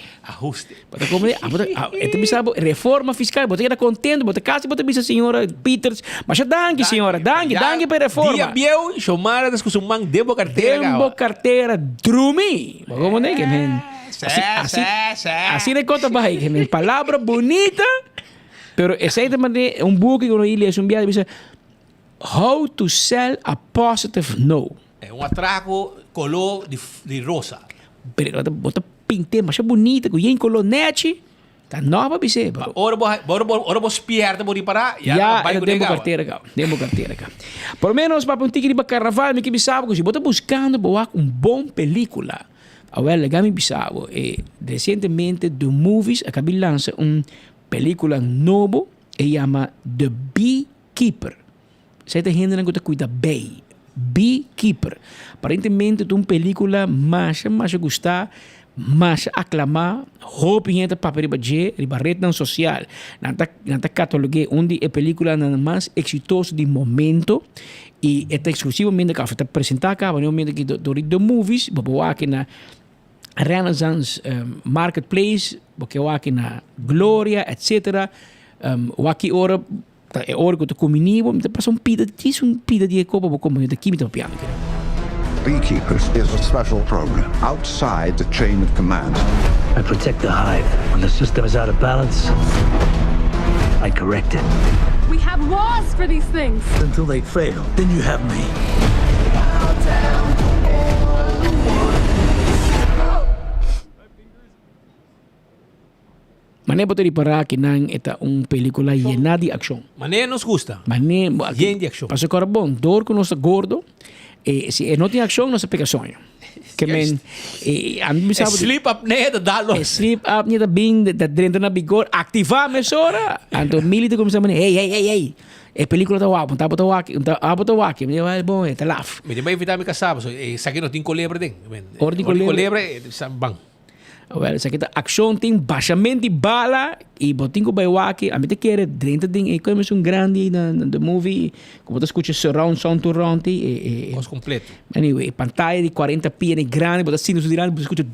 [SPEAKER 15] Bota
[SPEAKER 17] como este bisabo, reforma fiscal, bota era contento, bota casa, bota bisa senhora Peters, mas danke senhora, danke para reforma.
[SPEAKER 15] Dia bieu, chamara das kusumang debo carteira.
[SPEAKER 17] Debo carteira, drumi. Como é que men? Assim de conta vai, que men palavra bonita. Pero essa é também book que eu li, é viado, diz How to Sell a Positive No.
[SPEAKER 15] É atraco color de rosa.
[SPEAKER 17] Pero bota pinte, mas é bonita, com color net, tá nova bise.
[SPEAKER 15] Ora vos pierda por para
[SPEAKER 17] já demo carteira cá. Por menos para um tigre de carnaval, me que bisabo, que se bota buscando bom película. Agora, legal me bisabo, recentemente The Movies acabei de lançar película novo e chama The Beekeeper. Você tem gente que cuida bem. Beekeeper. Aparentemente é uma película mais gostar, mais aclamar, roupa gente para riba rede social. Nanta catalogue onde é película mais exitosa de momento e é exclusivamente que está apresentar cá, no momento que do The Movies, vou aqui na Renaissance Marketplace, porque eu aqui na Glória, etc. Eu aqui ora é hora que eu estou comigo, me passa pida de copa, vou comer daqui, me estou piano.
[SPEAKER 1] Beekeepers is a special program outside the chain of command.
[SPEAKER 3] I protect the hive. When the system is out of balance, I correct it.
[SPEAKER 23] We have laws for these things.
[SPEAKER 3] Until they fail, then you have me.
[SPEAKER 17] Mané pode reparar que não é película llena de ação.
[SPEAKER 15] Mané nos gusta.
[SPEAKER 17] Mané
[SPEAKER 15] llena de ação.
[SPEAKER 17] Passa agora bom, dor com nosso gordo. Se não tem ação, nossa pega sonho. Que men,
[SPEAKER 15] sleep apnea da dalo.
[SPEAKER 17] Sleep apnea da bing da dentro na bigor ativar mesora. Ando milita como se chama. Ei. É película da wapo, tá bota waki, me vai bom, tá laf.
[SPEAKER 15] Me vai evitar me casar, so saki no tin colebre den.
[SPEAKER 17] Ordi
[SPEAKER 15] colebre bang.
[SPEAKER 17] Well, essa aqui tá ação tem baixamento de bala e botinho by waki, a mim te quer dentro tem e como um grande na movie, como tu escuta surround sound to round e
[SPEAKER 15] os completo.
[SPEAKER 17] Anyway, pantalla de 40 pm grande, bota sinus de grande, escuta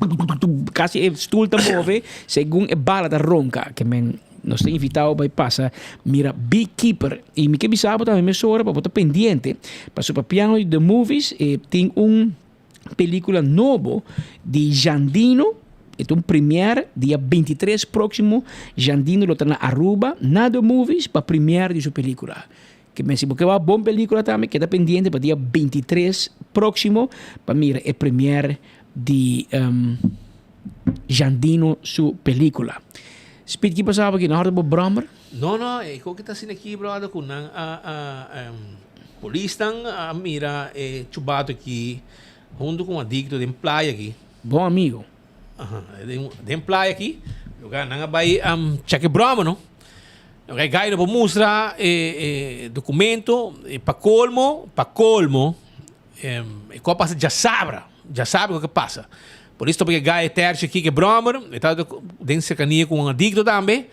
[SPEAKER 17] quase é stool tá move, segundo é bala da ronca, que men nós tem invitado para passar, mira Beekeeper e me que bisabo também me sora para botar pendiente, para o piano de movies tem película novo de Jandino. É premiere dia 23 próximo. Jandino está na Aruba, na The Movies, para premiere de sua película. Que me se porque é uma boa película também, que está pendente para dia 23 próximo, para mira, é premiere de Jandino sua película. Speed que passava aqui na hora do Brahmer?
[SPEAKER 15] Não, é o que está sendo aqui, brother, com polícia mira chubado aqui, junto com um adicto de playa aqui.
[SPEAKER 17] Bom amigo.
[SPEAKER 15] Tem playa aqui, lugar não vai cheque broma, não? Okay, gaya na mostrar documento para colmo, qual passa já sabe o que passa. Por isso porque gai terce aqui que bromer, e tá dentro cercania com um adicto também.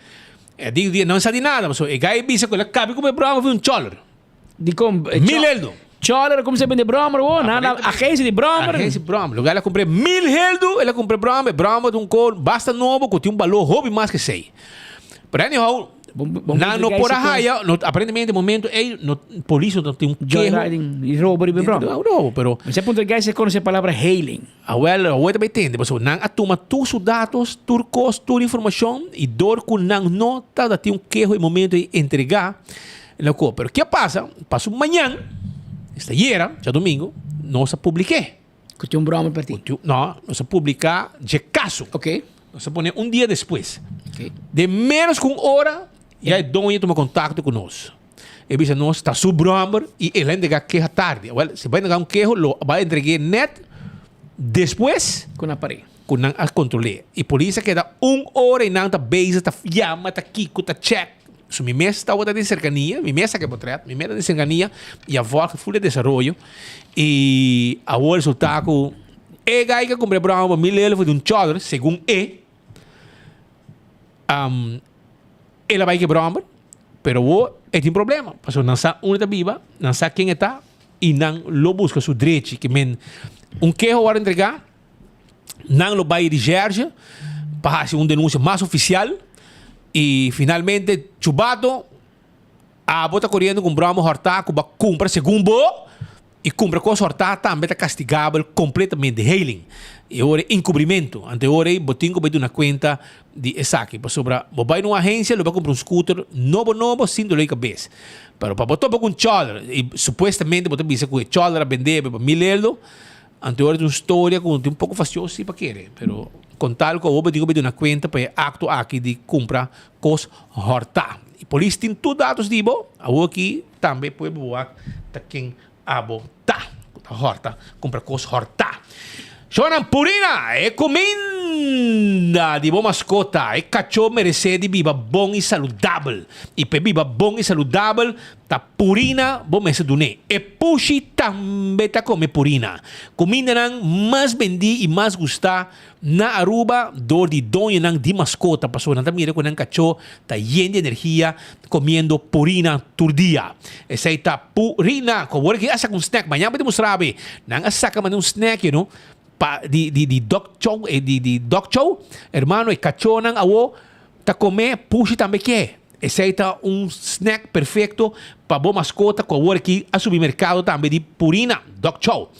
[SPEAKER 15] É adicto não sabe nada, mas o gai bisa que ele cabe como bromer foi um choler.
[SPEAKER 17] De como?
[SPEAKER 15] €1,000.
[SPEAKER 17] Choler, como se vende bromer, na agência de bromer.
[SPEAKER 15] Agência de bromer. Lugar ela comprei €1,000, ela comprei bromer de um cor basta novo, que tem um valor hobby mais que sei. Pero anyhow, não por a raia, aparentemente no momento no polícia não tem um
[SPEAKER 17] joyriding e roubo de bromer.
[SPEAKER 15] Roubo, pero
[SPEAKER 17] mas é ponto que se conhece a palavra hailing.
[SPEAKER 15] Well, também entende, mas não atuma todos os dados, turcos, toda informação e dor com não nota da tem um queijo em momento de entregar. Pero que passa? Passa amanhã, esta era, já domingo, nós publiquei.
[SPEAKER 17] Que tem um bromer para ti?
[SPEAKER 15] Não, nós publicar de caso.
[SPEAKER 17] Ok.
[SPEAKER 15] Nós põe um dia depois. Okay. De menos que uma hora, já é dono toma contato conosco. Ele diz, nós está sub bromer e ele entrega queixa tarde. Well, se vai entregar um queijo, vai entregar net depois
[SPEAKER 17] com a parede.
[SPEAKER 15] Com a controle. E por isso que dá uma hora e não está base, está llama, está kiko, está check. So, mi mesa está outra de cercania, mi mesa que é potreto, mi mesa de cercania e a volta full de desenvolvimento e a o resultado é gai que comprei para €1,000 de um choler, segundo ela vai quebrar, pero o tem problema, porque não sabe onde está viva, não sabe quem está e não lo busca seu direito, que men um queijo vai entregar, não lo vai dirigir para fazer uma denúncia mais oficial. E finalmente, chubado, a bota correndo com bramo horta, que vai comprar segundo e compra coisa horta também está castigável completamente hailing. E agora encobrimento. Ante agora, botinho vai dar uma conta de saque. Para sobra, vai numa agência, vai comprar um scooter novo, sem dor de cabeça. Pero para botar um choler, e supostamente, botar bisa que o choler a vender para €1,000, ante agora uma história com um pouco fastioso para querer. Pero contar com o digo de uma conta para acto aqui de comprar coisas horta. E por isso tem tudo dados de bo, aqui também pode boar ta quem abo tá horta, compra coisas horta. Shonan Purina é comida de boa mascota, é cachorro merece de viva bom e saudável. E para viva bom e saudável, tá Purina bom mês do né. E puxi também tá come Purina. Comida nang mais vendi e mais gostar na Aruba dor de donha nang de mascota. Passou nang mira com nang cachorro tá lleno de energia comendo Purina todo dia. Essa aí tá Purina, como que asa com snack, manhã vai mostrar bem. Nang asa ka man um snack, you know. De Doc Chow, hermano, e cachorro nang awo, tá comer, puxa também que. Esse aí tá snack perfeito para boa mascota, com o aqui a supermercado também de Purina, Doc Chow.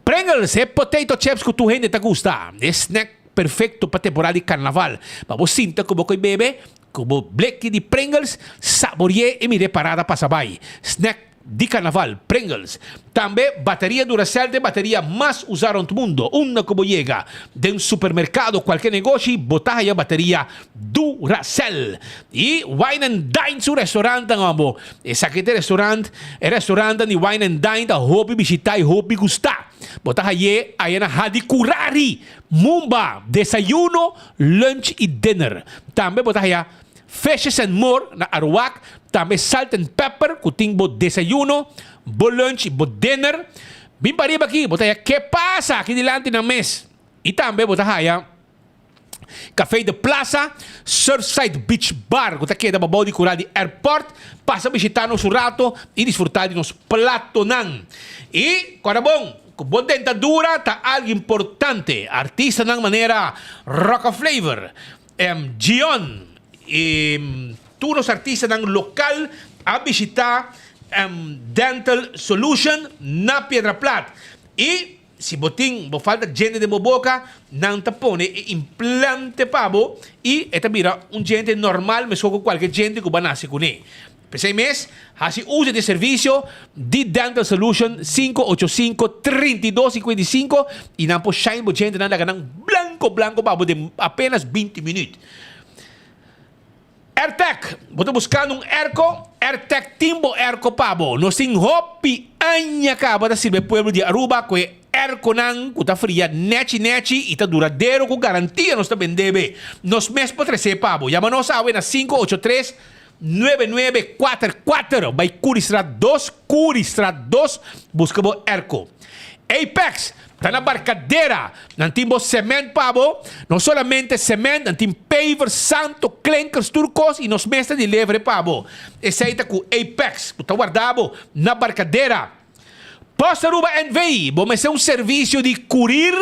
[SPEAKER 15] Pringles é potato chips que tu gente tá gosta. É snack perfeito para temporada de carnaval. Para você sinta como que bebe, como black de Pringles, saboreie e mire parada para sabay. Snack de carnaval, Pringles. Também bateria Duracell de bateria mais usada no mundo. Uma como chega de um supermercado, qualquer negócio, botar a bateria Duracell. E Wine and Dine, seu restaurante, amo. Esse aqui é restaurante de Wine and Dine, da hobby visitar e hobby gostar. Botar aí na Hadi Kurari, Mumba, desayuno, lunch e dinner. Também botar aí Fishes and More na Arawak, também Salt and Pepper, que tem bo desayuno, bo lunch, bo dinner. Bim pariba aqui, botar aí, que passa aqui delante na mês. E também botar aí, Café de Plaza, Surfside Beach Bar, que está aqui da Babau de Curadi Airport, passa a visitar nosso rato e desfrutar de nosso platonão. E, agora bom, com boa dentadura, está algo importante, artista na maneira Rock Flavor, Gion, todos os artistas ng local a visitar Dental Solution na Piedra Plata. E se boting, falta gente de boca, não tapone e implante pabo e esta mira gente normal, mas com qualquer gente que vai nascer com ele. Pensei mês, assim usa de serviço de Dental Solution 585-3255 e não pode shine por gente nada ganhar blanco pabo de apenas 20 minutos. AirTech, estou buscando um AirTech Timbo Airco Pabo. Nós temos hopi anya ka para servir pueblo de Aruba com Airco nang kuta fria neti e tá duradeiro com garantia nós também debe. Nós mesmo para trazer Pabo. Chama-nos na 9944. By Curistrat 2, busca mo Erco. Apex, está na barcadeira. Nantimbo cement pabo, não solamente cement, nantim paver, santo, clankers, turcos e nos mestres de levre pabo. Esse aí tá com Apex, está guardado na barcadeira. Posta Aruba NV, vamos ser serviço de curir,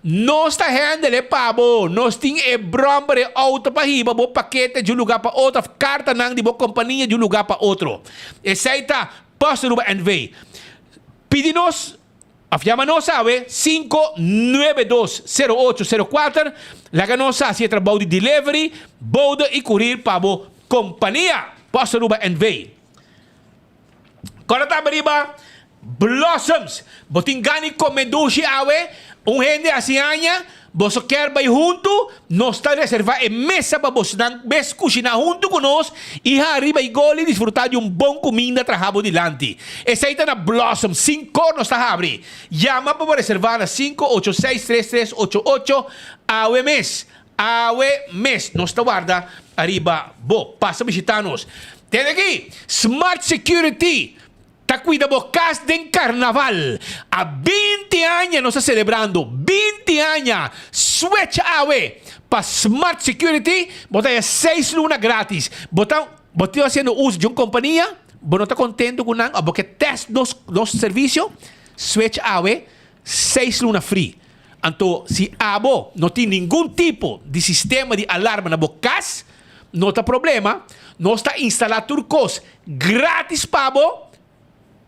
[SPEAKER 15] nós está handle pabo, nós tem bromba de auto para riba, bo paquete de um lugar para outro, carta nang de bo companhia de um lugar para outro. Esse aí tá Posta Aruba NV. Pedinos, llama-nos, sabe, 592-0804, laga-nos assim trabalho de delivery, boda e curir pabo companhia. Posta Aruba NV. Agora tá riba, Blossoms, botingani comendushi awe, gente assim anha, você quer vai junto, nós está reservar a mesa para você mes cozinhar junto conosco e arriba e gole desfrutar de bom comida trabalho dilante. Essa aí está na Blossom 5 nós está abre. Llama para reservar na 5863388 awe mes. Nós está guarda arriba, passa visitar-nos. Tem aqui Smart Security. Está cuidando bocas de carnaval. A 20 anos nós estamos celebrando. 20 anos. Switch away. Para Smart Security, botar 6 lunas grátis. Botar fazendo uso de uma companhia. Não está contente com nada. Porque test nosso serviço. Switch away. 6 lunas free. Então, se abo não tem nenhum tipo de sistema de alarma na bocas, não está problema. Nós está instalando turcos grátis para abo.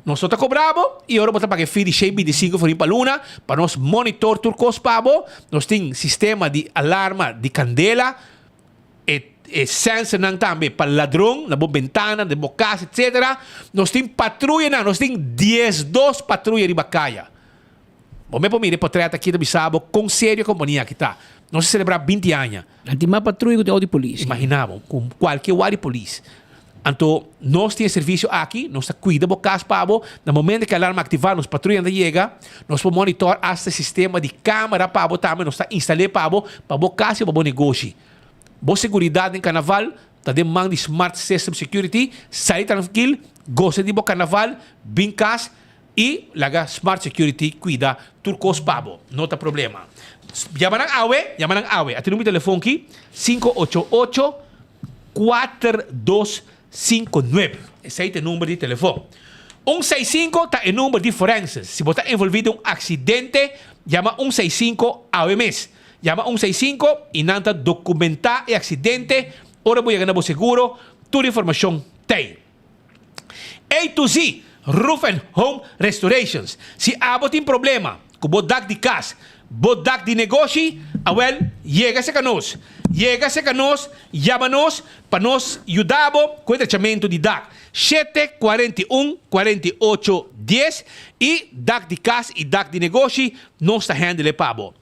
[SPEAKER 15] Nós estamos cobrando e agora vamos pagar fee de 25 for para luna para nós monitor turcos pabo. Nós temos sistema de alarma de candela e sensor também para ladrão na ventana, de bocas, etc. Nós temos patrulha, nós temos 12 patrulhas de bacaia. Vamos para mim, portrait aqui da Bissabo, com sério companhia que está. Nós celebramos 20 anos.
[SPEAKER 17] Antes mais patrulha de polícia.
[SPEAKER 15] Imaginamos, com qualquer área de polícia. Então, nós temos serviço aqui, nós cuidamos do caso pabo. No momento que a alarma ativar, nós patrulhamos chega, nós podemos monitorar este sistema de câmera pabo também, nós instalamos pabo, para o caso e para o negócio. Boa segurança em carnaval, está demandando de Smart System Security, sai tranquilo, gosta de carnaval, bem caso, e laga Smart Security cuida turcos pabo, não tem problema. Llaman awe, até o meu telefone aqui, 588-4259. Esse aí é o número de telefone. 165 está o número de forenses. Se você está envolvido em acidente, llama 165 AOMS. Llama 165 e nanta documentar o acidente. Ora voy a ganar seguro. Toda informação tem. A to Z, Roof and Home Restorations. Se abo tem problema com o dak de casa, bodak de negócio, llega-se a nós. Llega-se a nós, llama-nos para nós ajudar com o tratamento de DAC. 741-4810 e DAC de casa e DAC de negócio não está handle pabo.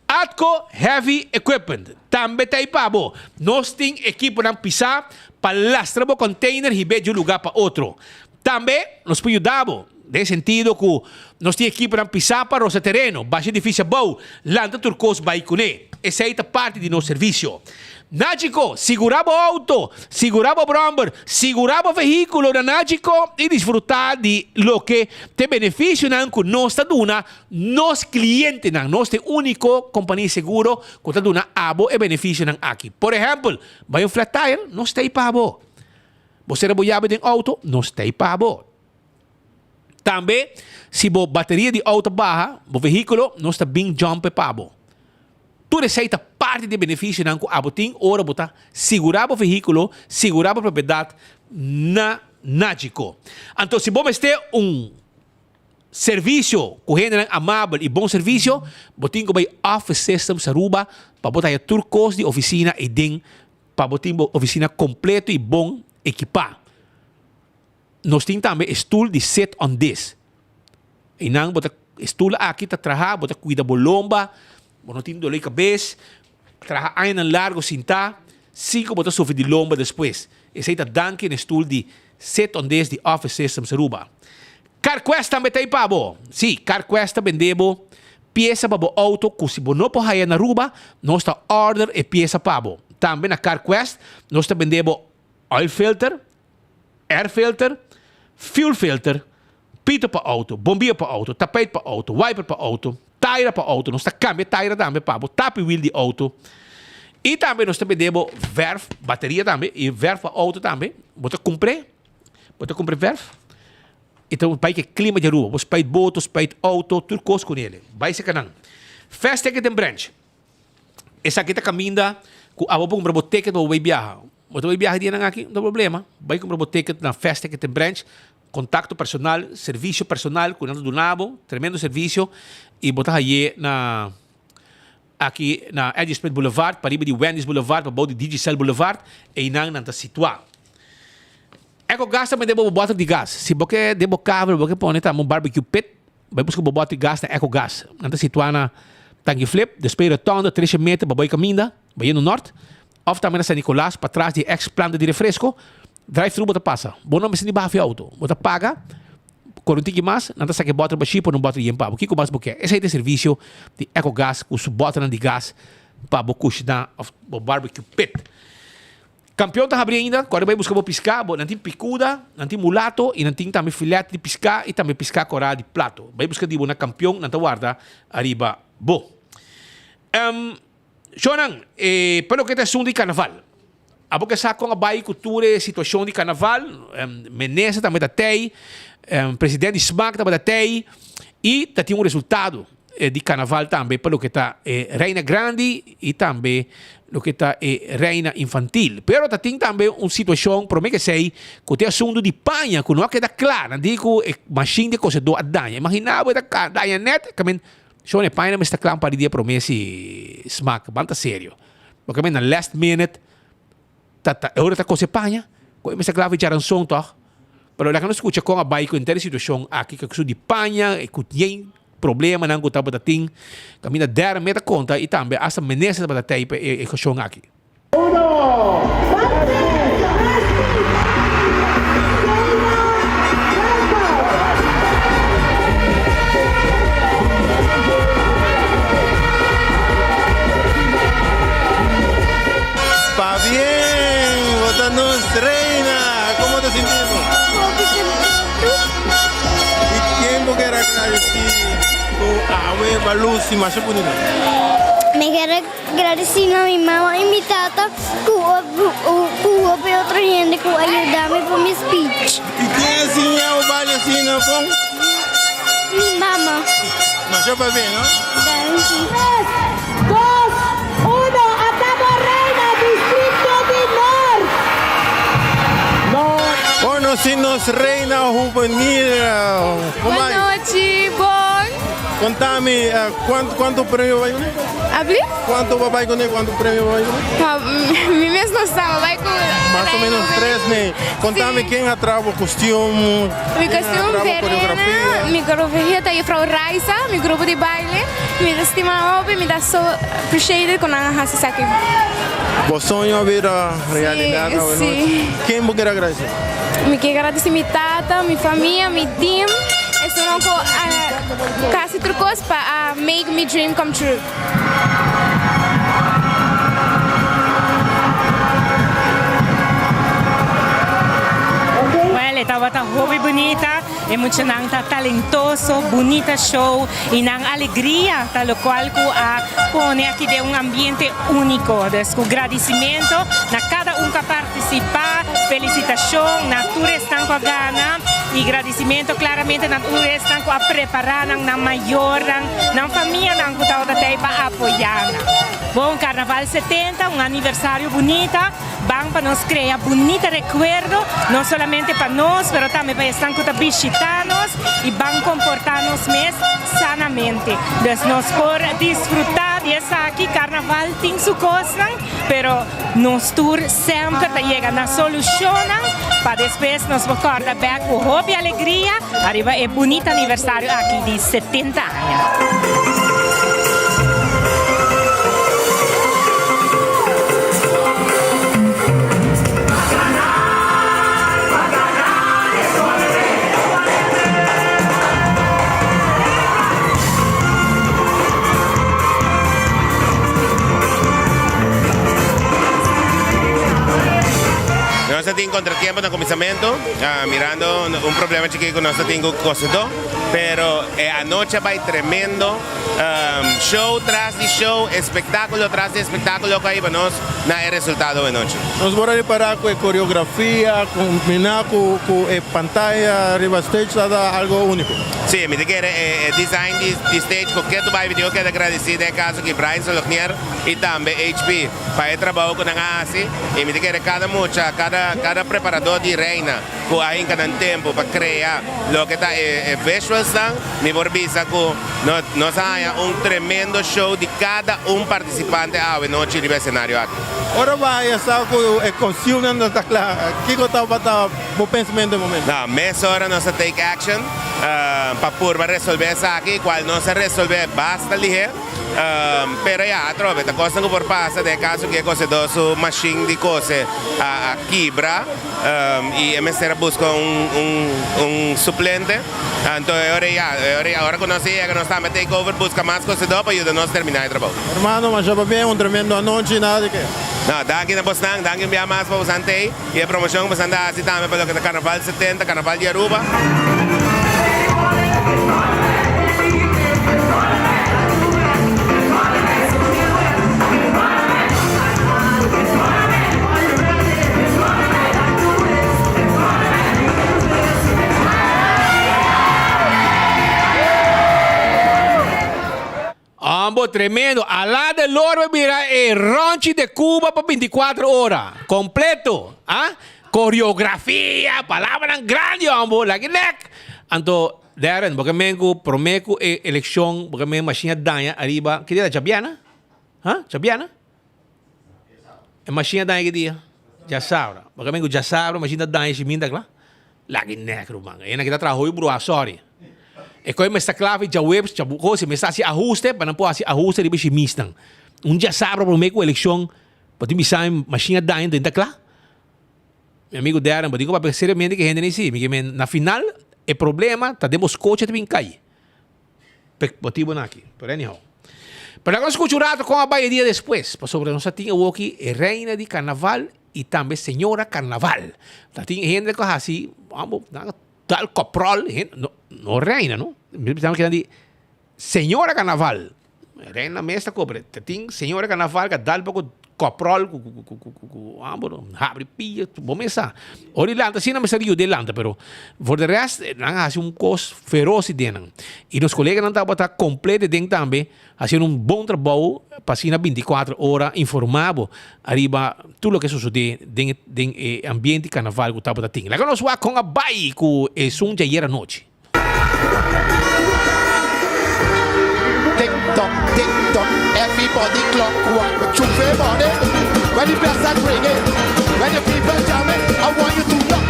[SPEAKER 15] Atco Heavy Equipment também tem pabo. Nós temos equipo para pisar para lastrar o container e ver de um lugar para outro. Também nós podemos ajudar. De sentido que nós temos equipo para pisar para o terreno, baixa difícil bom, landa turcos vai com ele. Essa é parte do nosso serviço. Nágico, segurava o auto, segurava o bromber, segurava o veículo da Nágico e desfrutar de lo que te benefício que nós está dando, nós clientes, nós é único companhia seguro que está dando abo e benefício aqui. Por exemplo, vai um flat tire, nós está aí para abo. Você rebolhava de auto, nós está aí para abo. Também, se a bateria de auto barra, o veículo não está bem jump pabo. Tudo isso é parte de benefício que a botin ora botar segurar o veículo, segurar a propriedade na Nágico. Então, se você tem serviço correndo amável e bom serviço, botin que vai Office System Aruba para botar turcos de oficina e den para botar oficina completo e bom equipar. Nós temos também stool de set on this. E não bota stool aqui para trabalhar, bota cuida da lomba, não tem dor de cabeça, trabalha ainda largo cinta, 5 bota sofrer de lomba depois. Esse é o danke no stool de set on this de Office Systems Aruba. CarQuest também tem pabo. Sim, CarQuest vendemos peça para o auto, que se você não pode ir na Aruba, nós está order e peça pabo. Também na CarQuest, nós está vendemos oil filter, air filter, fuel filter, pito para auto, bombia para auto, tapete para auto, wiper para auto, tire para auto, nós cambia tire também para tapi wheel de auto. E também nós também demos verf, bateria também, e verf para auto também. Bota comprar verf. Então, vai que clima de rua, você pede botos, pede auto, tudo coisa com ele. Vai se canang. Fast ticket and branch. Essa aqui tá caminha, com a boca comprar ticket ou vai viajar. Você vai viajar dia aqui, não tem problema. Vai comprar ticket na Fast ticket and branch. Contacto personal, serviço personal, cuidando do nabo, tremendo serviço. E botar aí aqui na Edge Smith Boulevard, para ir de Wendy's Boulevard, para de Digicel Boulevard, e não está situado. EcoGas também deu bottle de gás. Se você deu cabo, você põe um barbecue pit, vai buscar bottle de gás na EcoGas. Não está situado na Tanque Flip, depois retorno, 3 metros, para caminho, vai no norte. Ou também na San Nicolás, para trás de ex-planta de refresco, drive-thru você passa. Bom nome se de auto. Você paga, corrente mais, não está saque bottle para chip ou não bottle de empavo. O que mais você quer? Esse é o serviço de EcoGas, com o bottle de gás, para você dar o barbecue pit. Campeão está abrindo ainda, agora vai buscar piscar, não tem picuda, não tem mulato e não tem também filete de piscar e também piscar coral de plato. Vai buscar de na campeão, não está guarda, arriba, bo. Shonan, pelo que é assunto de carnaval. A boca sa com a bai cultura situação de carnaval, Menezes também da TEI, presidente SMAC também da TEI e tem um resultado de carnaval também pelo que está Reina Grande e também o que está Reina Infantil. Pero tem também uma situação, por mim que sei, que tem assunto de panha, que não queda claro, não digo machine de coisa do danha. Imaginava da danha net, que só ne panha não está claro para dia promessa SMAC, banta sério. Porque na last minute agora está coisa panha, que está claro que som toch. Pero lá que não escuta com a bai com a situação aqui que de panha, que tem problema nang utang batating kami na der meta conta e também asa Menezes batatay pa e kasyon aqui.
[SPEAKER 4] Está bien, votanos reina, ¿cómo te sentimos? ¿Y quién vos querés agradecer? Awe balusi masuk pun ini.
[SPEAKER 5] Me quiero agradecer a mi mamá y mi tata que hubo otra gente que ayudarme por mi speech.
[SPEAKER 4] ¿Y quién enseñó a bailar así, no?
[SPEAKER 5] Mi mamá.
[SPEAKER 4] Masuk para bien, ¿no?
[SPEAKER 5] 3, 2, 1, atamos reina, distrito de Norte.
[SPEAKER 4] Bueno, si nos reina juvenil.
[SPEAKER 6] Boa noite, bom.
[SPEAKER 4] Contame, ¿cuánto premio va a ir?
[SPEAKER 6] ¿Abrir?
[SPEAKER 4] ¿Cuánto va a ir? ¿Cuánto premio va a ir?
[SPEAKER 6] Mi mes no sabe, va con...
[SPEAKER 4] Más o menos 3, né? Contame quién atrapa o costume.
[SPEAKER 6] Mi costume Verena, mi coreografia está aí Frau Raisa, mi grupo de baile. Me dá estima óbvio, me dá so appreciated com a raça aqui.
[SPEAKER 4] Vos sonho a ver a realidade.
[SPEAKER 6] Sim.
[SPEAKER 4] Quem vos quer agradecer?
[SPEAKER 6] Me quero agradecer minha tata, minha família, meu team. Isso não quase trucos para make my dream come true.
[SPEAKER 24] Estava roupa bonita, emocionante, talentoso, bonita show e na alegria, tal qual que põe aqui de ambiente único. Com agradecimento a cada que participa, felicitação, natura está com a gana e agradecimento claramente na natura está com a preparar na maior, na família que está para apoiar. Bom Carnaval 70, aniversário bonito, bom para nós criar bonito recuerdo, não somente para nós, mas também para estar com os visitanos e bom comportar-nos mesmo sanamente. Então, nós por desfrutar dessa aqui, Carnaval tem sua coisa, mas nós tour sempre chega na solução para depois nos recordar bem com hobby e alegria, arriba é bonito aniversário aqui de 70 anos.
[SPEAKER 4] Nós temos
[SPEAKER 7] contratiempo en el comienzo, mirando un problema chiquito que nosotros tenemos cosito, pero anoche va tremendo show tras de show, espectáculo tras de espectáculo que íbamos na el resultado de noche.
[SPEAKER 4] Nos vamos a reparar con coreografía, combinar con pantalla, arriba stage, nada algo único.
[SPEAKER 7] Sí, me quiere design de stage, porque tu vai video que agradecer de caso que Brian Solognier y también HP para el trabajo con así y me quiere cada preparador de reina que hay en cada tiempo para crear lo que está visual stand, mi borbisa que nos haya un tremendo show de cada un participante a la noche en el escenario aquí.
[SPEAKER 4] Ahora va a estar con Silvia, no está claro. ¿Qué está para tu pensamiento de momento?
[SPEAKER 7] No, mes hora nos take action para poder resolver eso aquí, cual no se resolve basta ligero. Pero ya, trove, la cosa que por pasa de caso que cosa do su machine de cose a quebra y MSR busca un suplente. Entonces ahora conocía que nos está metiendo takeover, busca más cosas para ayudarnos a terminar el trabajo.
[SPEAKER 4] Hermano, mas ya va bien, un tremendo anoche y nada de qué.
[SPEAKER 7] No, danke na Bosnang, danke enviar más para Bosante y la promoción que anda así también para lo que es Carnaval 70, Carnaval de Aruba.
[SPEAKER 15] Ambo, tremendo. Alá del Loro, mira, el ranchi de Cuba por 24 horas. Completo. ¿Ah? Coreografía, palabras grandes, ambo. Like it. Anto, Darren, porque me prometo elección, porque me machine daña arriba. ¿Qué día? ¿Chabiana? ¿Ah? ¿Chabiana? Es machine daña que día? Ya sabrá. Porque me ya sabrá, machine daña, si minda, claro. Like it, man. Y en aquella trabajo, y bro, sorry. E quando está clave já web, já coisa, me está assim ajuste, para não pôr assim ajuste de bicho mistan. Já sabe para meio com eleição, para tu me sair machine daí dentro da clá. Meu amigo Darren, para digo para seriamente que gente nesse, porque na final o problema tá demos coach também cai. Motivo aqui, por anyhow. Para nós continuar com a baía depois, para sobre nós tinha o aqui reina de carnaval e também senhora carnaval. Tá tinha gente que assim, vamos, tal coprol, no reina, ¿no? Estamos quedando de señora carnaval. Reina mestra cobre. Te ting señora carnaval que dá pouco coprol, ambos, abre pia, bom essa. Orilanda, sim, não me saiu de landa, pero for the rest, não hace cos feroz dentro. E os colegas não estavam completo dentro também, fazendo bom trabalho, passando 24 horas informado arriba tudo o que sucede dentro do ambiente carnaval que estava tendo. Agora nós vamos com a Bai, que é som de ayer noite.
[SPEAKER 9] Tick-tock, everybody clock walk. Chuve morning, when the bells are ringing, when the people jamming, I want you to rock.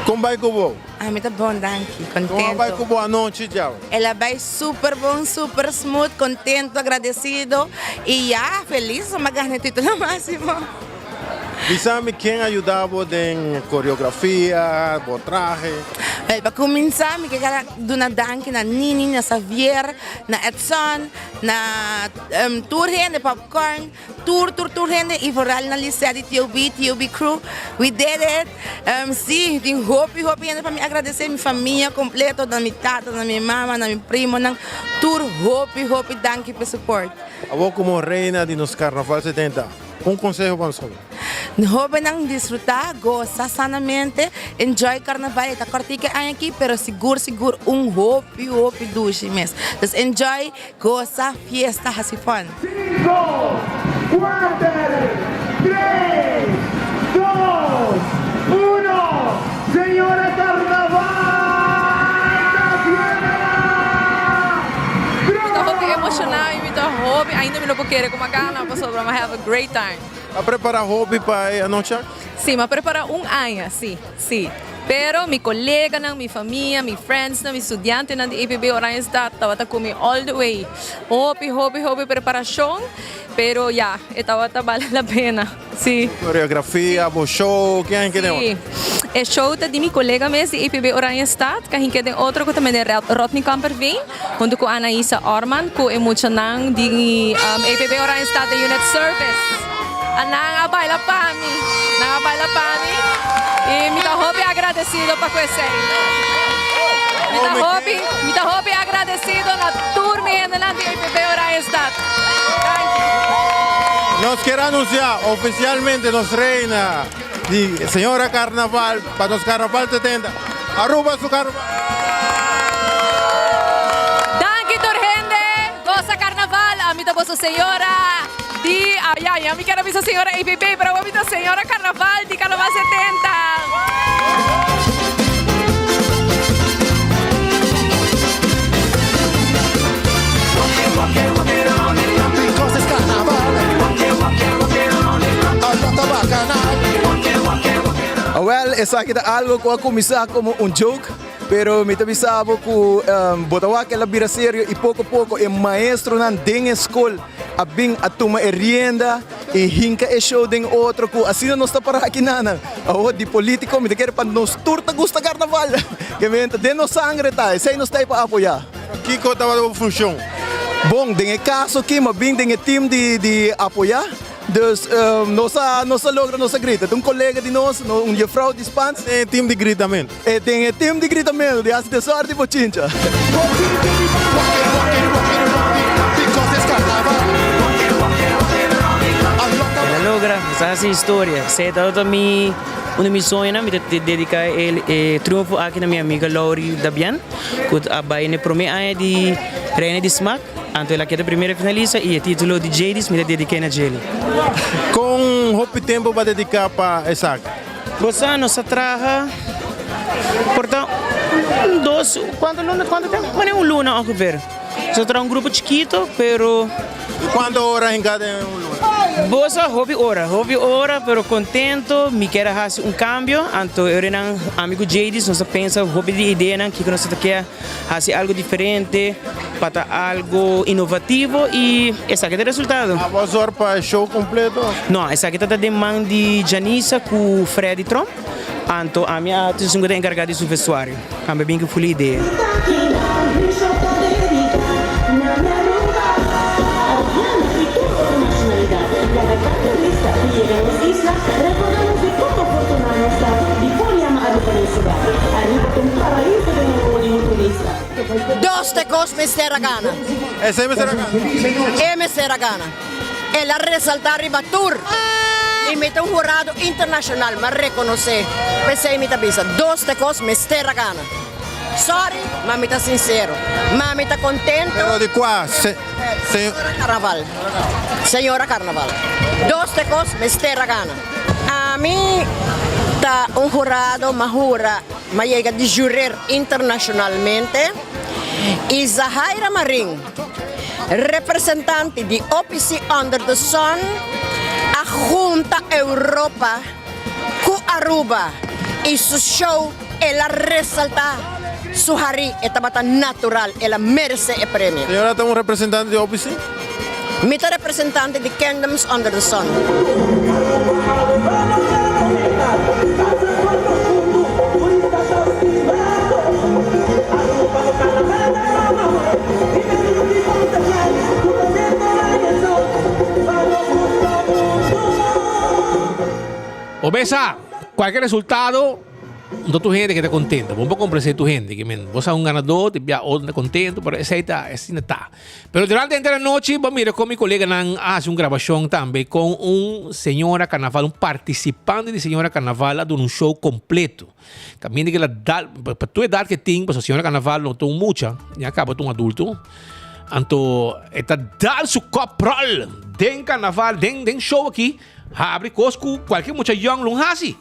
[SPEAKER 4] Como vai Cubo?
[SPEAKER 10] Ah, muito bom, danke. Contento.
[SPEAKER 4] Como vai Cubo a noite já?
[SPEAKER 10] Ela vai super bom, super smooth, contento, agradecido e já feliz, uma garnetita no máximo.
[SPEAKER 4] E sabe quem ajudava em coreografia, o traje?
[SPEAKER 10] Para começar, eu quero dar danke na Nini, na Xavier, na Edson, na tour de popcorn, tour e vooral na Lisa de TOB crew. We did it. Sim, tenho hope ainda para me agradecer minha família completa, da minha tata, da minha mama, da minha prima, na tour hope, danke pelo suporte.
[SPEAKER 4] Eu como reina de nos Carnaval 70. Um conselho para nós.
[SPEAKER 10] Joven ang disfrutar, goza sanamente, enjoy carnaval. Ita kortika aqui, pero seguro hopi dushi mes. Dus enjoy, goza, fiesta, hasi fun.
[SPEAKER 2] 5, 4, 3, 2, 1, señora
[SPEAKER 11] emocional e muito hobby, ainda me não quero como gana, pessoal, vamos have a great time.
[SPEAKER 4] A preparar hobby para a noite?
[SPEAKER 11] Sim, mas preparar ano, sim. Pero mi colega ng, mi família, mi friends na, mi estudiante na di APB Oranjestad, tawata kami all the way. Hopi preparasyon. Pero tawata vale la pena. Sí.
[SPEAKER 4] Coreografia, bo show, quem que
[SPEAKER 11] Sí. É show de mi colega mes de APB Oranjestad, kahin que tem outro ko também de Rodney Kamperveen, onde ko Anaisa Orman, ko emocionang di APB Oranjestad Unit Service. Nang baila pami. E me hobby agradecido para conhecer. Me hobby agradecido na turma e na APB Oranjestad.
[SPEAKER 4] Nos quiere anunciar oficialmente nos reina de señora Carnaval para los Carnaval 70. Aruba su Carnaval.
[SPEAKER 11] Danke Torhende, goza Carnaval, amita vossa senhora di mi quero ver a senhora APB, pero amita senhora Carnaval di Carnaval 70.
[SPEAKER 9] Because it's carnaval.
[SPEAKER 14] Well, essa aqui é algo que eu começar como joke, pero me também sabe que botawa que ela vira sério e pouco a pouco é maestro na den escola, a bem a toma rienda e hinka é show den outro que assim não está para aqui nada. A de político me quer para nos turta gusta carnaval, que me de no sangre tá, sei nos tá para apoiar.
[SPEAKER 4] Que conta a função?
[SPEAKER 14] Bom, tem caso que mas bem tem time de apoiar. Dus nossa logra, nossa grita. Tem colega de nós, juffrouw de Spans.
[SPEAKER 4] Tem time de gritamento.
[SPEAKER 14] Tem time de gritamento, de assessor de bochincha.
[SPEAKER 16] La logra, essa história. Se todo mi una mi sonho me dedicar el triunfo aqui na minha amiga Lauri Dabian, que a baile promete de reina de smack. Anto ela queda primeira finalista e o título de Jadis me dediquei na Jelly.
[SPEAKER 4] Com quanto tempo vai dedicar para essa?
[SPEAKER 16] Você não se traga, portanto, quanto tempo? Mas é luna a ver. Só traga grupo chiquito, pero...
[SPEAKER 4] Quantas horas em cada luna?
[SPEAKER 16] Bosa hobby ora, pero contento, me quero fazer cambio, anto eu tenho amigo Jadis, nós pensa hobby de ideia, que nós quer fazer algo diferente, para algo inovativo e essa aqui é o resultado.
[SPEAKER 4] A voz para show completo?
[SPEAKER 16] Não, essa aqui é de mão de Janissa com Freddy Trump, anto a minha atenção é encarregada de vestuário, cambia bem que foi a ideia.
[SPEAKER 18] Dos tecos me seragana.
[SPEAKER 4] Ese me seragana.
[SPEAKER 18] Me seragana. Ela resaltar riba tour. E mete jurado internacional, me reconoce. Pensei me tabisa. Dos tecos me seragana. Sorry, mami tá sincero. Mami tá contento.
[SPEAKER 4] Pero de qua?
[SPEAKER 18] Senhora Carnaval. Senhora Carnaval. Dos tecos me seragana. A mim tá jurado, mahura, llega de jurar internacionalmente. E Zahaira Maring, representante de OPC Under the Sun, a Junta Europa, com Aruba, e su show, ela resalta su hari, esta natural, ela merece o prêmio.
[SPEAKER 4] Senhora, está um representante de OPC?
[SPEAKER 18] Mita representante de Kingdoms Under the Sun.
[SPEAKER 15] Obesa, cualquier resultado, no tu gente que está contenta. Vamos a complacer tu gente. Que vos sos un ganador, te envía otro contento, pero esa está. Pero durante la noche, vamos a ir con mi colega hace una grabación también con un señora carnaval, un participante de señora carnaval de un show completo. También de que la edad, para tu edad que tienes, pues señora carnaval no tengo mucha, ya acaba tu un adulto. Anto, esta dar su copral den carnaval, den show aqui, abre cosco, qualquer mucha young long hasi.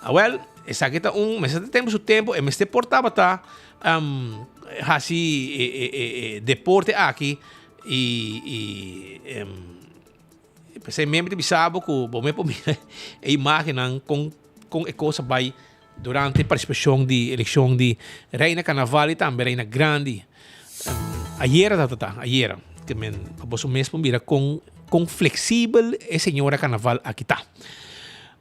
[SPEAKER 15] Well, essa aqui tá mas este tempo su tempo, e este portava tá hasi deporte aqui e pensei mesmo de bisabo que bom me pomir a imagem com coisa vai durante a participação de eleição de Reina Carnaval e também Reina Grande. Ayer, que men, vos mesmo mira com flexível e senhora Carnaval aqui tá.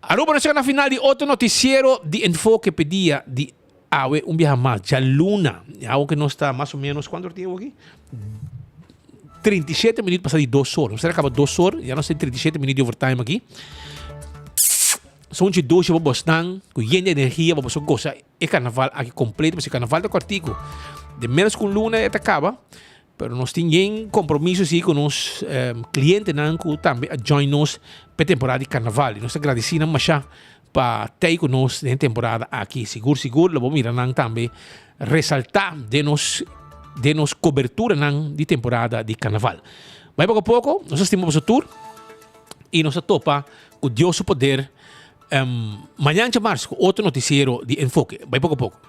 [SPEAKER 15] Aruba na final de outro noticiero de enfoque pedia de Awe um viaje mais, já Luna, algo que não está mais ou menos, quanto tempo aqui? 37 minutos passado de 2 horas. Você acaba 2 horas, já não sei 37 minutos de overtime aqui. São de 2 para bostan, com energia para você gostar. É carnaval aqui completo, mas é carnaval de Cortico. De menos com Luna é acaba, pero nós temos compromisso assim com os clientes que também join-nos para a temporada de carnaval. Nós agradecemos mais para ter conosco na temporada aqui. Seguro, vamos mirar também ressaltar de nos cobertura de temporada de carnaval. Vai pouco a pouco, nós estimamos o tour e nós topa com Deus o poder. Amanhã de março, outro noticiero de enfoque. Vai pouco a pouco.